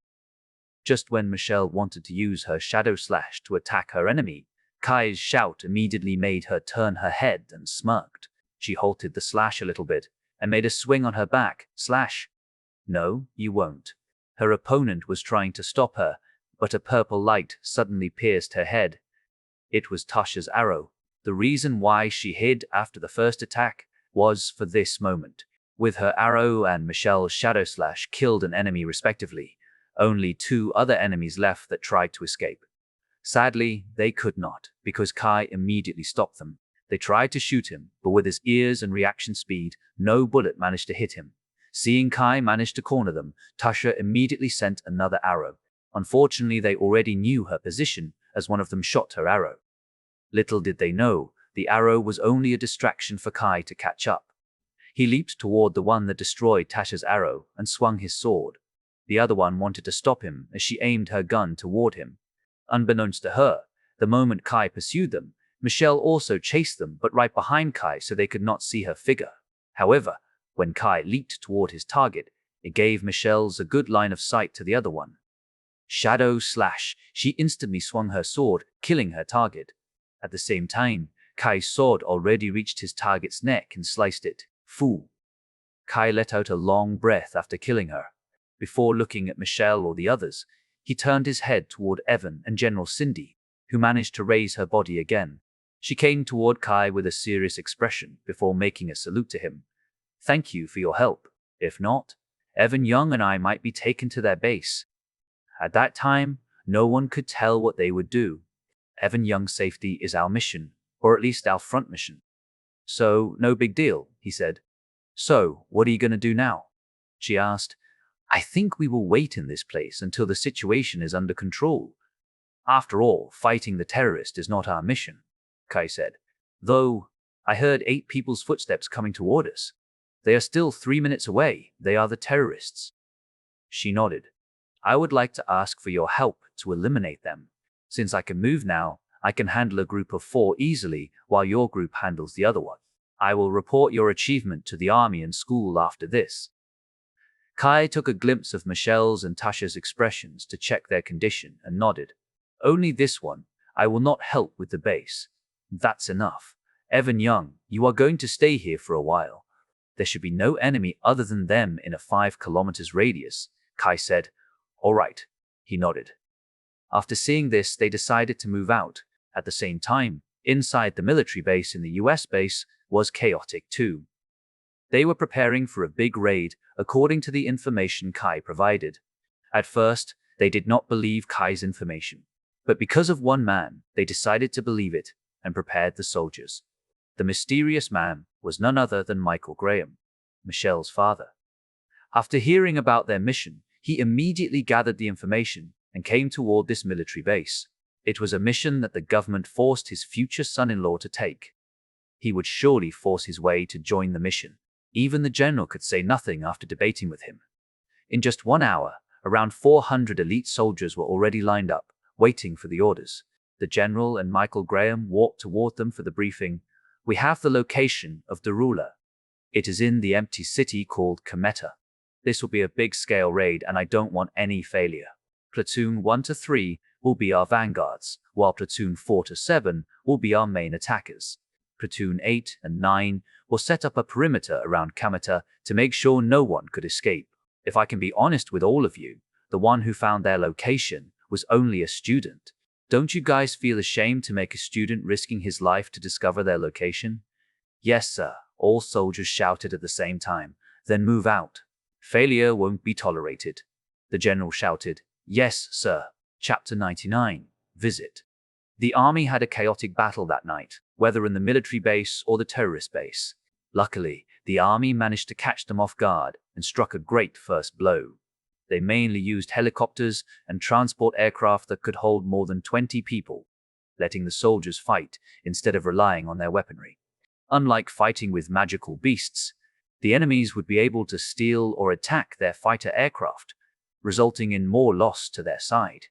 Just when Michelle wanted to use her Shadow Slash to attack her enemy, Kai's shout immediately made her turn her head and smirked. She halted the slash a little bit and made a swing on her back. Slash. No, you won't. Her opponent was trying to stop her, but a purple light suddenly pierced her head. It was Tasha's arrow. The reason why she hid after the first attack was for this moment. With her arrow and Michelle's Shadow Slash killed an enemy respectively, only 2 other enemies left that tried to escape. Sadly, they could not, because Kai immediately stopped them. They tried to shoot him, but with his ears and reaction speed, no bullet managed to hit him. Seeing Kai manage to corner them, Tasha immediately sent another arrow. Unfortunately, they already knew her position, as one of them shot her arrow. Little did they know, the arrow was only a distraction for Kai to catch up. He leaped toward the one that destroyed Tasha's arrow and swung his sword. The other one wanted to stop him as she aimed her gun toward him. Unbeknownst to her, the moment Kai pursued them, Michelle also chased them but right behind Kai so they could not see her figure. However, when Kai leaped toward his target, it gave Michelle's a good line of sight to the other one. Shadow Slash. She instantly swung her sword, killing her target. At the same time, Kai's sword already reached his target's neck and sliced it. Fool. Kai let out a long breath after killing her. Before looking at Michelle or the others, he turned his head toward Evan and General Cindy, who managed to raise her body again. She came toward Kai with a serious expression before making a salute to him. Thank you for your help. If not, Evan Young and I might be taken to their base. At that time, no one could tell what they would do. Evan Young's safety is our mission, or at least our front mission. So, no big deal, he said. So, what are you going to do now? She asked. I think we will wait in this place until the situation is under control. After all, fighting the terrorist is not our mission, Kai said. Though, I heard 8 people's footsteps coming toward us. They are still 3 minutes away. They are the terrorists. She nodded. I would like to ask for your help to eliminate them. Since I can move now, I can handle a group of 4 easily while your group handles the other one. I will report your achievement to the army and school after this. Kai took a glimpse of Michelle's and Tasha's expressions to check their condition and nodded. Only this one. I will not help with the base. That's enough. Evan Young, you are going to stay here for a while. There should be no enemy other than them in a 5 kilometers radius, Kai said. All right, he nodded. After seeing this, they decided to move out. At the same time, inside the military base in the US base was chaotic too. They were preparing for a big raid, according to the information Kai provided. At first, they did not believe Kai's information, but because of one man, they decided to believe it and prepared the soldiers. The mysterious man was none other than Michael Graham, Michelle's father. After hearing about their mission, he immediately gathered the information and came toward this military base. It was a mission that the government forced his future son-in-law to take. He would surely force his way to join the mission. Even the general could say nothing after debating with him. In just 1 hour, around 400 elite soldiers were already lined up, waiting for the orders. The general and Michael Graham walked toward them for the briefing. We have the location of the ruler. It is in the empty city called Cometa. This will be a big-scale raid and I don't want any failure. Platoon 1 to 3 will be our vanguards, while Platoon 4 to 7 will be our main attackers. Platoon 8 and 9 will set up a perimeter around Cometa to make sure no one could escape. If I can be honest with all of you, the one who found their location was only a student. Don't you guys feel ashamed to make a student risking his life to discover their location? Yes, sir, all soldiers shouted at the same time. Then move out. Failure won't be tolerated. The general shouted. Yes, sir. Chapter 99. Visit. The army had a chaotic battle that night, whether in the military base or the terrorist base. Luckily, the army managed to catch them off guard and struck a great first blow. They mainly used helicopters and transport aircraft that could hold more than 20 people, letting the soldiers fight instead of relying on their weaponry. Unlike fighting with magical beasts, the enemies would be able to steal or attack their fighter aircraft, resulting in more loss to their side.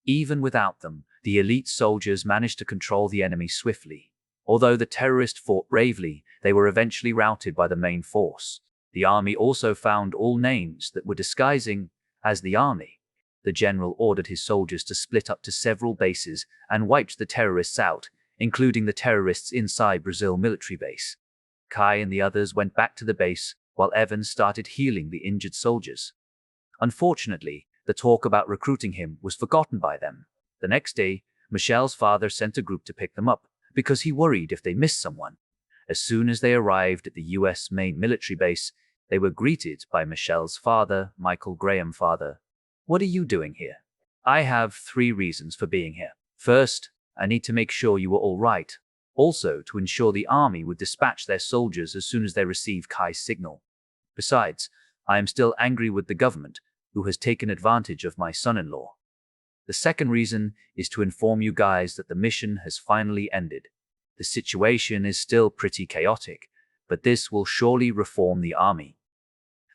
Even without them, the elite soldiers managed to control the enemy swiftly. Although the terrorists fought bravely, they were eventually routed by the main force. The army also found all names that were disguising as the army. The general ordered his soldiers to split up to several bases and wiped the terrorists out, including the terrorists inside Brazil military base. Kai and the others went back to the base, while Evan started healing the injured soldiers. Unfortunately, the talk about recruiting him was forgotten by them. The next day, Michelle's father sent a group to pick them up, because he worried if they missed someone. As soon as they arrived at the US main military base, they were greeted by Michelle's father, Michael Graham. Father, what are you doing here? I have 3 reasons for being here. First, I need to make sure you were all right. Also, to ensure the army would dispatch their soldiers as soon as they receive Kai's signal. Besides, I am still angry with the government, who has taken advantage of my son-in-law. The second reason is to inform you guys that the mission has finally ended. The situation is still pretty chaotic, but this will surely reform the army.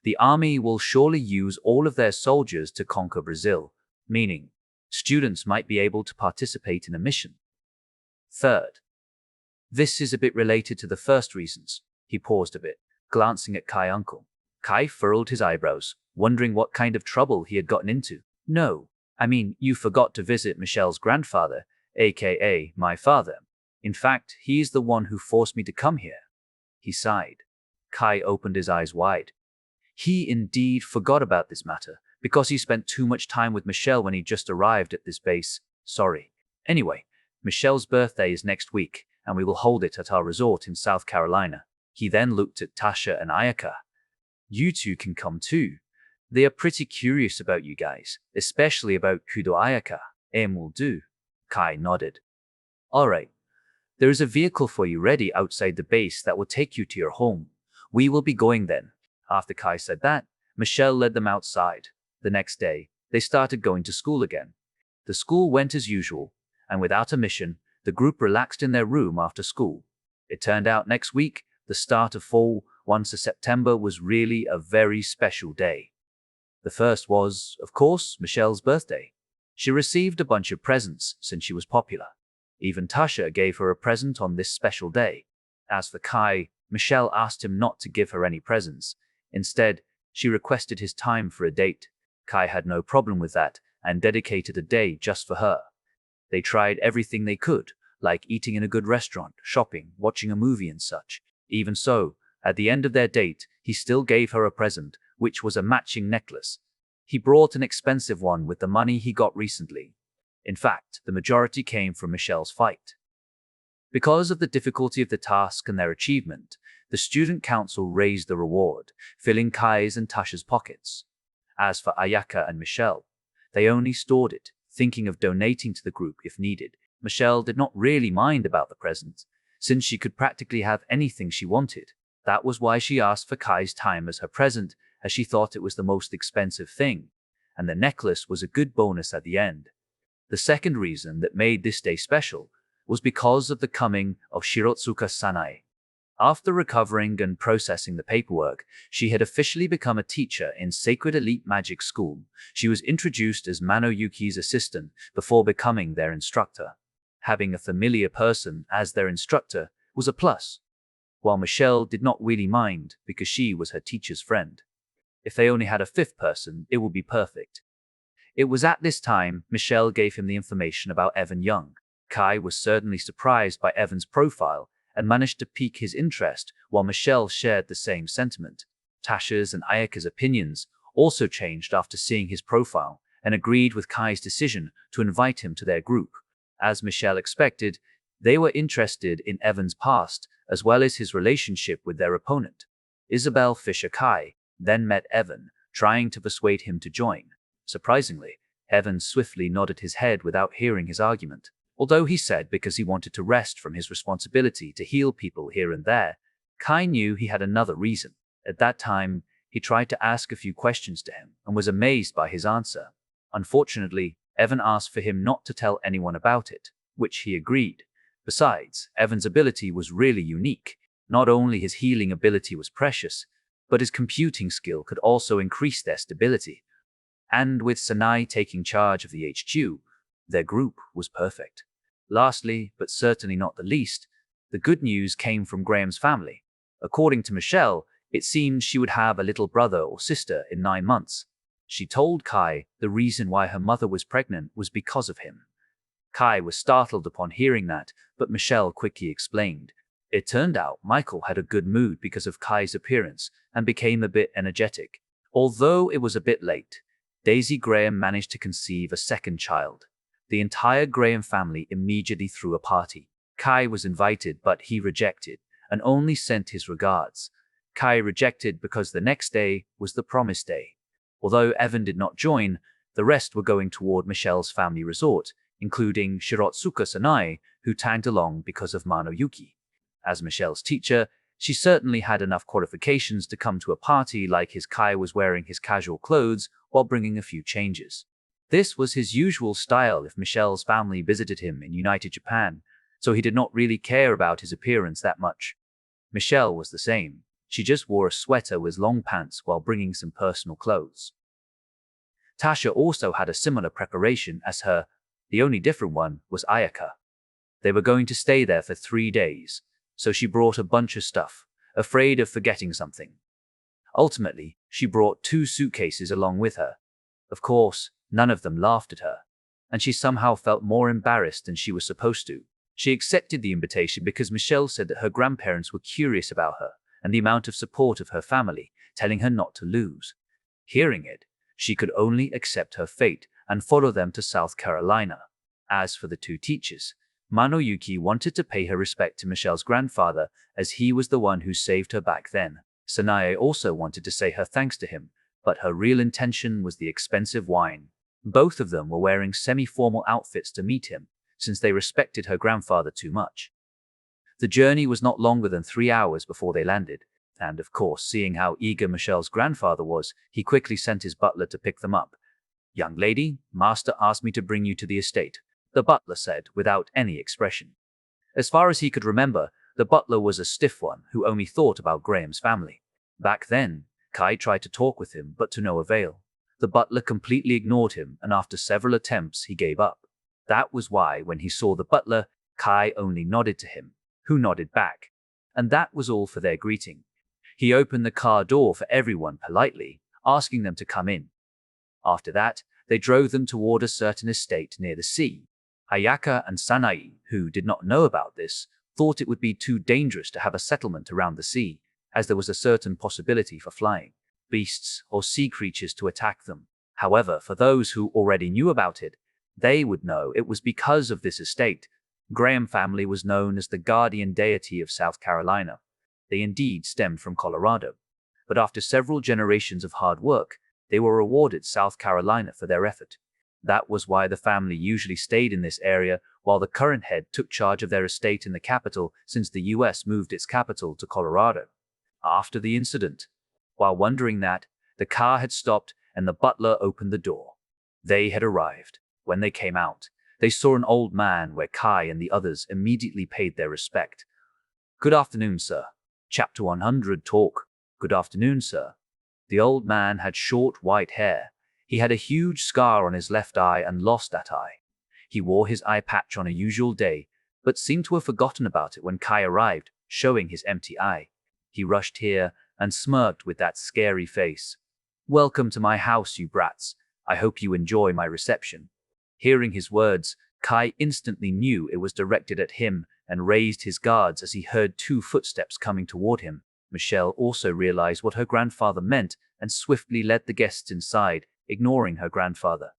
The army will surely use all of their soldiers to conquer Brazil, meaning students might be able to participate in a mission. Third, this is a bit related to the first reasons. He paused a bit, glancing at Kai's uncle. Kai furrowed his eyebrows, wondering what kind of trouble he had gotten into. No, I mean, you forgot to visit Michelle's grandfather, aka my father. In fact, he is the one who forced me to come here. He sighed. Kai opened his eyes wide. He indeed forgot about this matter, because he spent too much time with Michelle when he just arrived at this base. Sorry. Anyway, Michelle's birthday is next week, and we will hold it at our resort in South Carolina. He then looked at Tasha and Ayaka. You two can come too. They are pretty curious about you guys, especially about Kudo Ayaka. Will do. Kai nodded. Alright. There is a vehicle for you ready outside the base that will take you to your home. We will be going then. After Kai said that, Michelle led them outside. The next day, they started going to school again. The school went as usual, and without a mission, the group relaxed in their room after school. It turned out next week, the start of fall, 1 September, was really a very special day. The first was, of course, Michelle's birthday. She received a bunch of presents since she was popular. Even Tasha gave her a present on this special day. As for Kai, Michelle asked him not to give her any presents. Instead, She requested his time for a date. Kai had no problem with that and dedicated a day just for her. They tried everything they could, like eating in a good restaurant, shopping, watching a movie and such. Even so, at the end of their date, he still gave her a present, which was a matching necklace. He brought an expensive one with the money he got recently. In fact, the majority came from Michelle's fight. Because of the difficulty of the task and their achievement, the student council raised the reward, filling Kai's and Tasha's pockets. As for Ayaka and Michelle, they only stored it, thinking of donating to the group if needed. Michelle did not really mind about the present, since she could practically have anything she wanted. That was why she asked for Kai's time as her present, as she thought it was the most expensive thing, and the necklace was a good bonus at the end. The second reason that made this day special was because of the coming of Shirotsuka Sanae. After recovering and processing the paperwork, she had officially become a teacher in Sacred Elite Magic School. She was introduced as Manoyuki's assistant before becoming their instructor. Having a familiar person as their instructor was a plus, while Michelle did not really mind because she was her teacher's friend. If they only had a fifth person, it would be perfect. It was at this time Michelle gave him the information about Evan Young. Kai was certainly surprised by Evan's profile and managed to pique his interest, while Michelle shared the same sentiment. Tasha's and Ayaka's opinions also changed after seeing his profile and agreed with Kai's decision to invite him to their group. As Michelle expected, they were interested in Evan's past as well as his relationship with their opponent. Isabel Fisher Kai then met Evan, trying to persuade him to join. Surprisingly, Evan swiftly nodded his head without hearing his argument. Although he said because he wanted to rest from his responsibility to heal people here and there, Kai knew he had another reason. At that time, he tried to ask a few questions to him and was amazed by his answer. Unfortunately, Evan asked for him not to tell anyone about it, which he agreed. Besides, Evan's ability was really unique. Not only his healing ability was precious, but his computing skill could also increase their stability. And with Sanae taking charge of the HQ, their group was perfect. Lastly, but certainly not the least, the good news came from Graham's family. According to Michelle, it seemed she would have a little brother or sister in 9 months. She told Kai the reason why her mother was pregnant was because of him. Kai was startled upon hearing that, but Michelle quickly explained. It turned out Michael had a good mood because of Kai's appearance and became a bit energetic. Although it was a bit late, Daisy Graham managed to conceive a second child. The entire Graham family immediately threw a party. Kai was invited, but he rejected and only sent his regards. Kai rejected because the next day was the promised day. Although Evan did not join, the rest were going toward Michelle's family resort, including Shirotsuka Sanae, who tagged along because of Manoyuki. As Michelle's teacher, she certainly had enough qualifications to come to a party like his. Kai was wearing his casual clothes while bringing a few changes. This was his usual style if Michelle's family visited him in United Japan, so he did not really care about his appearance that much. Michelle was the same. She just wore a sweater with long pants while bringing some personal clothes. Tasha also had a similar preparation as her. The only different one was Ayaka. They were going to stay there for 3 days, so she brought a bunch of stuff, afraid of forgetting something. Ultimately, she brought 2 suitcases along with her. Of course, none of them laughed at her, and she somehow felt more embarrassed than she was supposed to. She accepted the invitation because Michelle said that her grandparents were curious about her and the amount of support of her family, telling her not to lose. Hearing it, she could only accept her fate and follow them to South Carolina. As for the 2 teachers, Manoyuki wanted to pay her respect to Michelle's grandfather, as he was the one who saved her back then. Sanae also wanted to say her thanks to him, but her real intention was the expensive wine. Both of them were wearing semi-formal outfits to meet him, since they respected her grandfather too much. The journey was not longer than 3 hours before they landed, and of course, seeing how eager Michelle's grandfather was, he quickly sent his butler to pick them up. "Young lady, master asked me to bring you to the estate," the butler said without any expression. As far as he could remember, the butler was a stiff one who only thought about Graham's family. Back then, Kai tried to talk with him, but to no avail. The butler completely ignored him, and after several attempts, he gave up. That was why, when he saw the butler, Kai only nodded to him, who nodded back. And that was all for their greeting. He opened the car door for everyone politely, asking them to come in. After that, they drove them toward a certain estate near the sea. Ayaka and Sanai, who did not know about this, thought it would be too dangerous to have a settlement around the sea, as there was a certain possibility for flying beasts or sea creatures to attack them. However, for those who already knew about it, they would know it was because of this estate. Graham family was known as the guardian deity of South Carolina. They indeed stemmed from Colorado. But after several generations of hard work, they were rewarded South Carolina for their effort. That was why the family usually stayed in this area while the current head took charge of their estate in the capital, since the US moved its capital to Colorado. After the incident, while wondering that, the car had stopped and the butler opened the door. They had arrived. When they came out, they saw an old man where Kai and the others immediately paid their respect. "Good afternoon, sir." Chapter 100 Talk. "Good afternoon, sir." The old man had short white hair. He had a huge scar on his left eye and lost that eye. He wore his eye patch on a usual day, but seemed to have forgotten about it when Kai arrived, showing his empty eye. He rushed here and smirked with that scary face. "Welcome to my house, you brats. I hope you enjoy my reception." Hearing his words, Kai instantly knew it was directed at him and raised his guards as he heard 2 footsteps coming toward him. Michelle also realized what her grandfather meant and swiftly led the guests inside, ignoring her grandfather.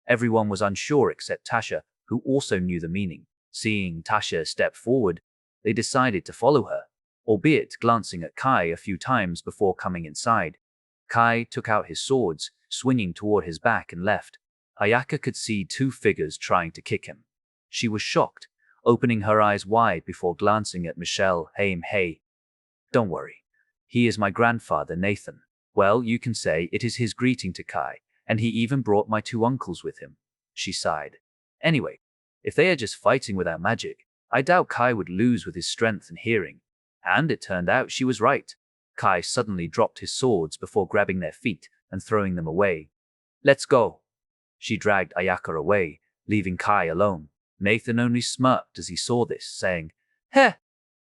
Everyone was unsure except Tasha, who also knew the meaning. Seeing Tasha step forward, they decided to follow her, albeit glancing at Kai a few times before coming inside. Kai took out his swords, swinging toward his back, and left. Ayaka could see 2 figures trying to kick him. She was shocked, opening her eyes wide before glancing at Michelle. Hey, don't worry. He is my grandfather, Nathan. Well, you can say it is his greeting to Kai, and he even brought my 2 uncles with him. She sighed. Anyway, if they are just fighting without magic, I doubt Kai would lose with his strength and hearing. And it turned out she was right. Kai suddenly dropped his swords before grabbing their feet and throwing them away. "Let's go." She dragged Ayaka away, leaving Kai alone. Nathan only smirked as he saw this, saying, "Heh,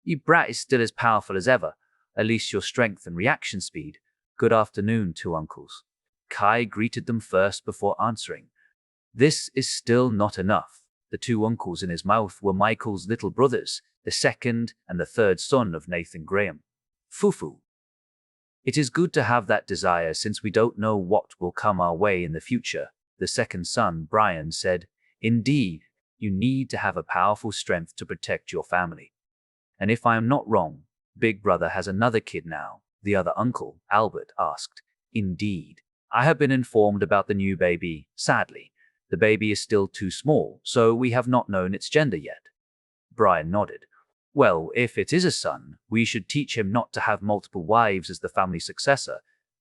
you brat is still as powerful as ever, at least your strength and reaction speed. Good afternoon, 2 uncles." Kai greeted them first before answering. This is still not enough. The 2 uncles in his mouth were Michael's little brothers, the second and the third son of Nathan Graham. Fufu. "It is good to have that desire since we don't know what will come our way in the future," the second son, Brian, said. "Indeed, you need to have a powerful strength to protect your family. And if I am not wrong, Big Brother has another kid now," the other uncle, Albert, asked. "Indeed. I have been informed about the new baby. Sadly, the baby is still too small, so we have not known its gender yet." Brian nodded. "Well, if it is a son, we should teach him not to have multiple wives as the family successor.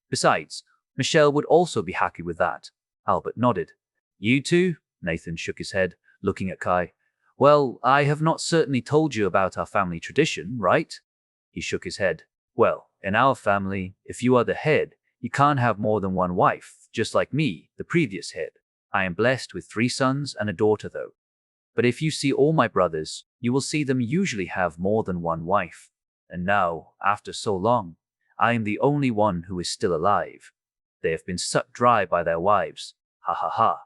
Besides, Michelle would also be happy with that." Albert nodded. "You too?" Nathan shook his head, looking at Kai. "Well, I have not certainly told you about our family tradition, right?" He shook his head. "Well, in our family, if you are the head, you can't have more than 1 wife, just like me, the previous head. I am blessed with 3 sons and a daughter, though. But if you see all my brothers, you will see them usually have more than 1 wife. And now, after so long, I am the only one who is still alive. They have been sucked dry by their wives. Ha ha ha."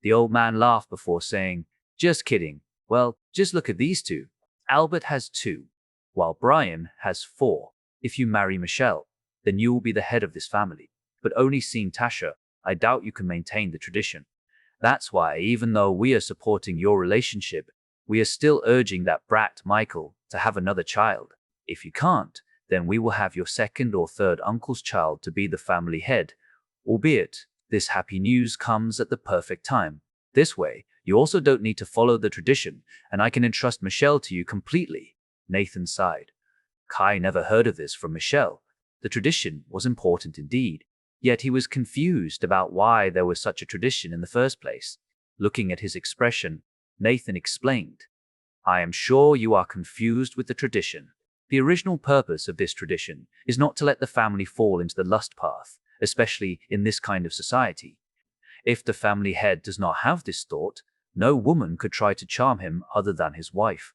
The old man laughed before saying, "Just kidding. Well, just look at these 2. Albert has 2, while Brian has 4. If you marry Michelle, then you will be the head of this family. But only seeing Tasha, I doubt you can maintain the tradition. That's why, even though we are supporting your relationship, we are still urging that brat Michael to have another child. If you can't, then we will have your second or third uncle's child to be the family head. Albeit, this happy news comes at the perfect time. This way, you also don't need to follow the tradition, and I can entrust Michelle to you completely." Nathan sighed. Kai never heard of this from Michelle. The tradition was important indeed, yet he was confused about why there was such a tradition in the first place. Looking at his expression, Nathan explained, "I am sure you are confused with the tradition. The original purpose of this tradition is not to let the family fall into the lust path, especially in this kind of society. If the family head does not have this thought, no woman could try to charm him other than his wife.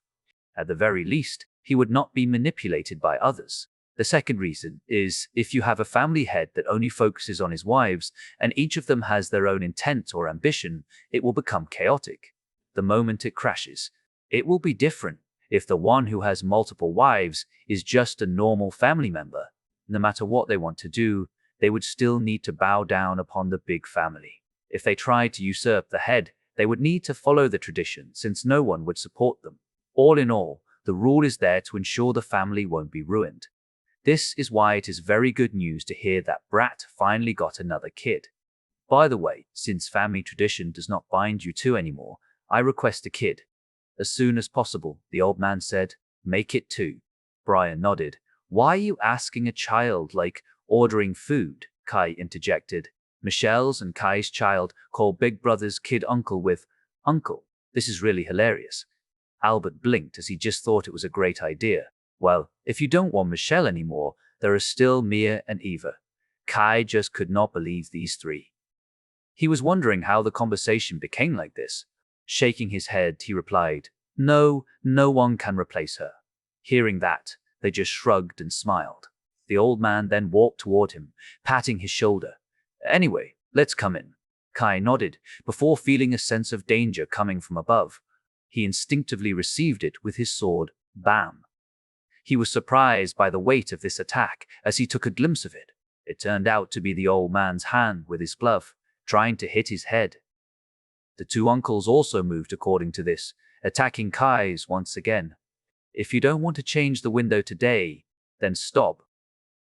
At the very least, he would not be manipulated by others. The second reason is if you have a family head that only focuses on his wives and each of them has their own intent or ambition, it will become chaotic. The moment it crashes, it will be different if the one who has multiple wives is just a normal family member. No matter what they want to do, they would still need to bow down upon the big family. If they tried to usurp the head, they would need to follow the tradition since no one would support them. All in all, the rule is there to ensure the family won't be ruined. This is why it is very good news to hear that Brat finally got another kid. By the way, since family tradition does not bind you two anymore, I request a kid. As soon as possible, the old man said. Make it two. Brian nodded. Why are you asking a child like ordering food? Kai interjected. Michelle's and Kai's child call Big Brother's kid uncle with uncle. This is really hilarious. Albert blinked as he just thought it was a great idea. Well, if you don't want Michelle anymore, there are still Mia and Eva. Kai just could not believe these three. He was wondering how the conversation became like this. Shaking his head, he replied, No, no one can replace her. Hearing that, they just shrugged and smiled. The old man then walked toward him, patting his shoulder. Anyway, let's come in. Kai nodded, before feeling a sense of danger coming from above. He instinctively received it with his sword, bam. He was surprised by the weight of this attack as he took a glimpse of it. It turned out to be the old man's hand with his glove, trying to hit his head. The two uncles also moved according to this, attacking Kai's once again. If you don't want to change the window today, then stop.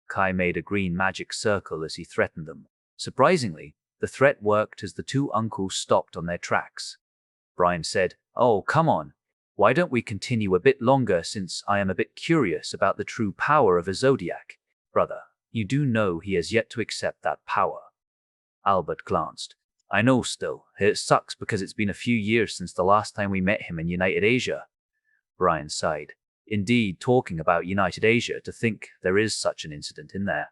Kai made a green magic circle as he threatened them. Surprisingly, the threat worked as the two uncles stopped on their tracks. Brian said, Oh, come on. Why don't we continue a bit longer since I am a bit curious about the true power of a zodiac? Brother, you do know he has yet to accept that power. Albert glanced. I know still. It sucks because it's been a few years since the last time we met him in United Asia. Brian sighed. Indeed, talking about United Asia, to think there is such an incident in there.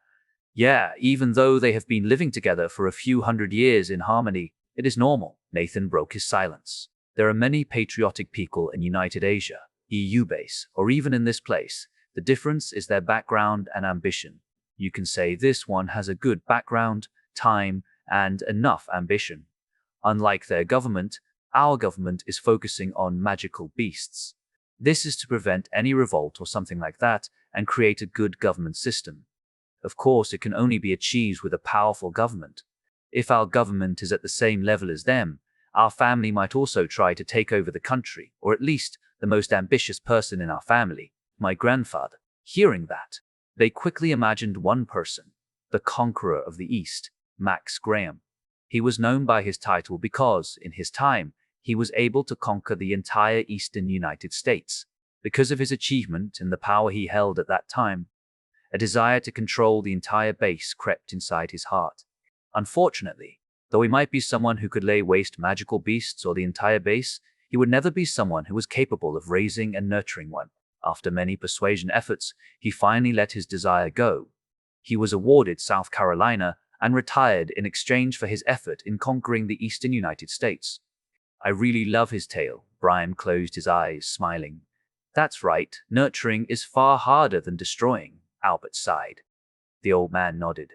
Yeah, even though they have been living together for a few hundred years in harmony, it is normal. Nathan broke his silence. There are many patriotic people in United Asia, EU base, or even in this place. The difference is their background and ambition. You can say this one has a good background, time, and enough ambition. Unlike their government, our government is focusing on magical beasts. This is to prevent any revolt or something like that and create a good government system. Of course, it can only be achieved with a powerful government. If our government is at the same level as them, our family might also try to take over the country, or at least the most ambitious person in our family, my grandfather. Hearing that, they quickly imagined one person, the conqueror of the East, Max Graham. He was known by his title because, in his time, he was able to conquer the entire eastern United States. Because of his achievement and the power he held at that time, a desire to control the entire base crept inside his heart. Unfortunately, though he might be someone who could lay waste magical beasts or the entire base, he would never be someone who was capable of raising and nurturing one. After many persuasion efforts, he finally let his desire go. He was awarded South Carolina and retired in exchange for his effort in conquering the eastern United States. I really love his tale. Brian closed his eyes, smiling. That's right, nurturing is far harder than destroying, Albert sighed. The old man nodded.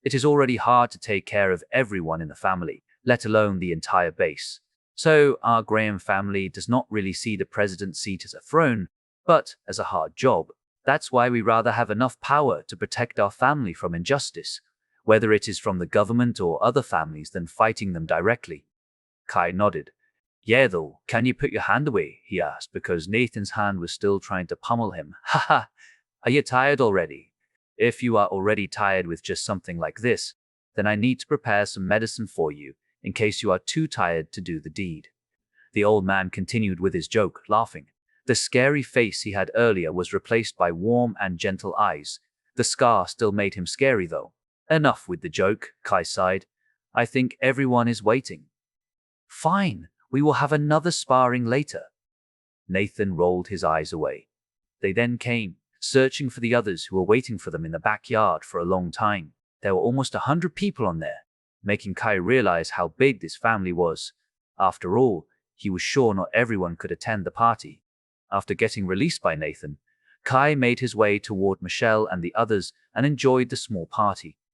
It is already hard to take care of everyone in the family, let alone the entire base. So our Graham family does not really see the president's seat as a throne, but as a hard job. That's why we rather have enough power to protect our family from injustice, whether it is from the government or other families, than fighting them directly. Kai nodded. Yeah though, can you put your hand away? He asked, because Nathan's hand was still trying to pummel him. Haha, are you tired already? If you are already tired with just something like this, then I need to prepare some medicine for you, in case you are too tired to do the deed. The old man continued with his joke, laughing. The scary face he had earlier was replaced by warm and gentle eyes. The scar still made him scary though. Enough with the joke, Kai sighed. I think everyone is waiting. Fine, we will have another sparring later. Nathan rolled his eyes away. They then came, searching for the others who were waiting for them in the backyard for a long time. There were almost 100 people on there, making Kai realize how big this family was. After all, he was sure not everyone could attend the party. After getting released by Nathan, Kai made his way toward Michelle and the others and enjoyed the small party.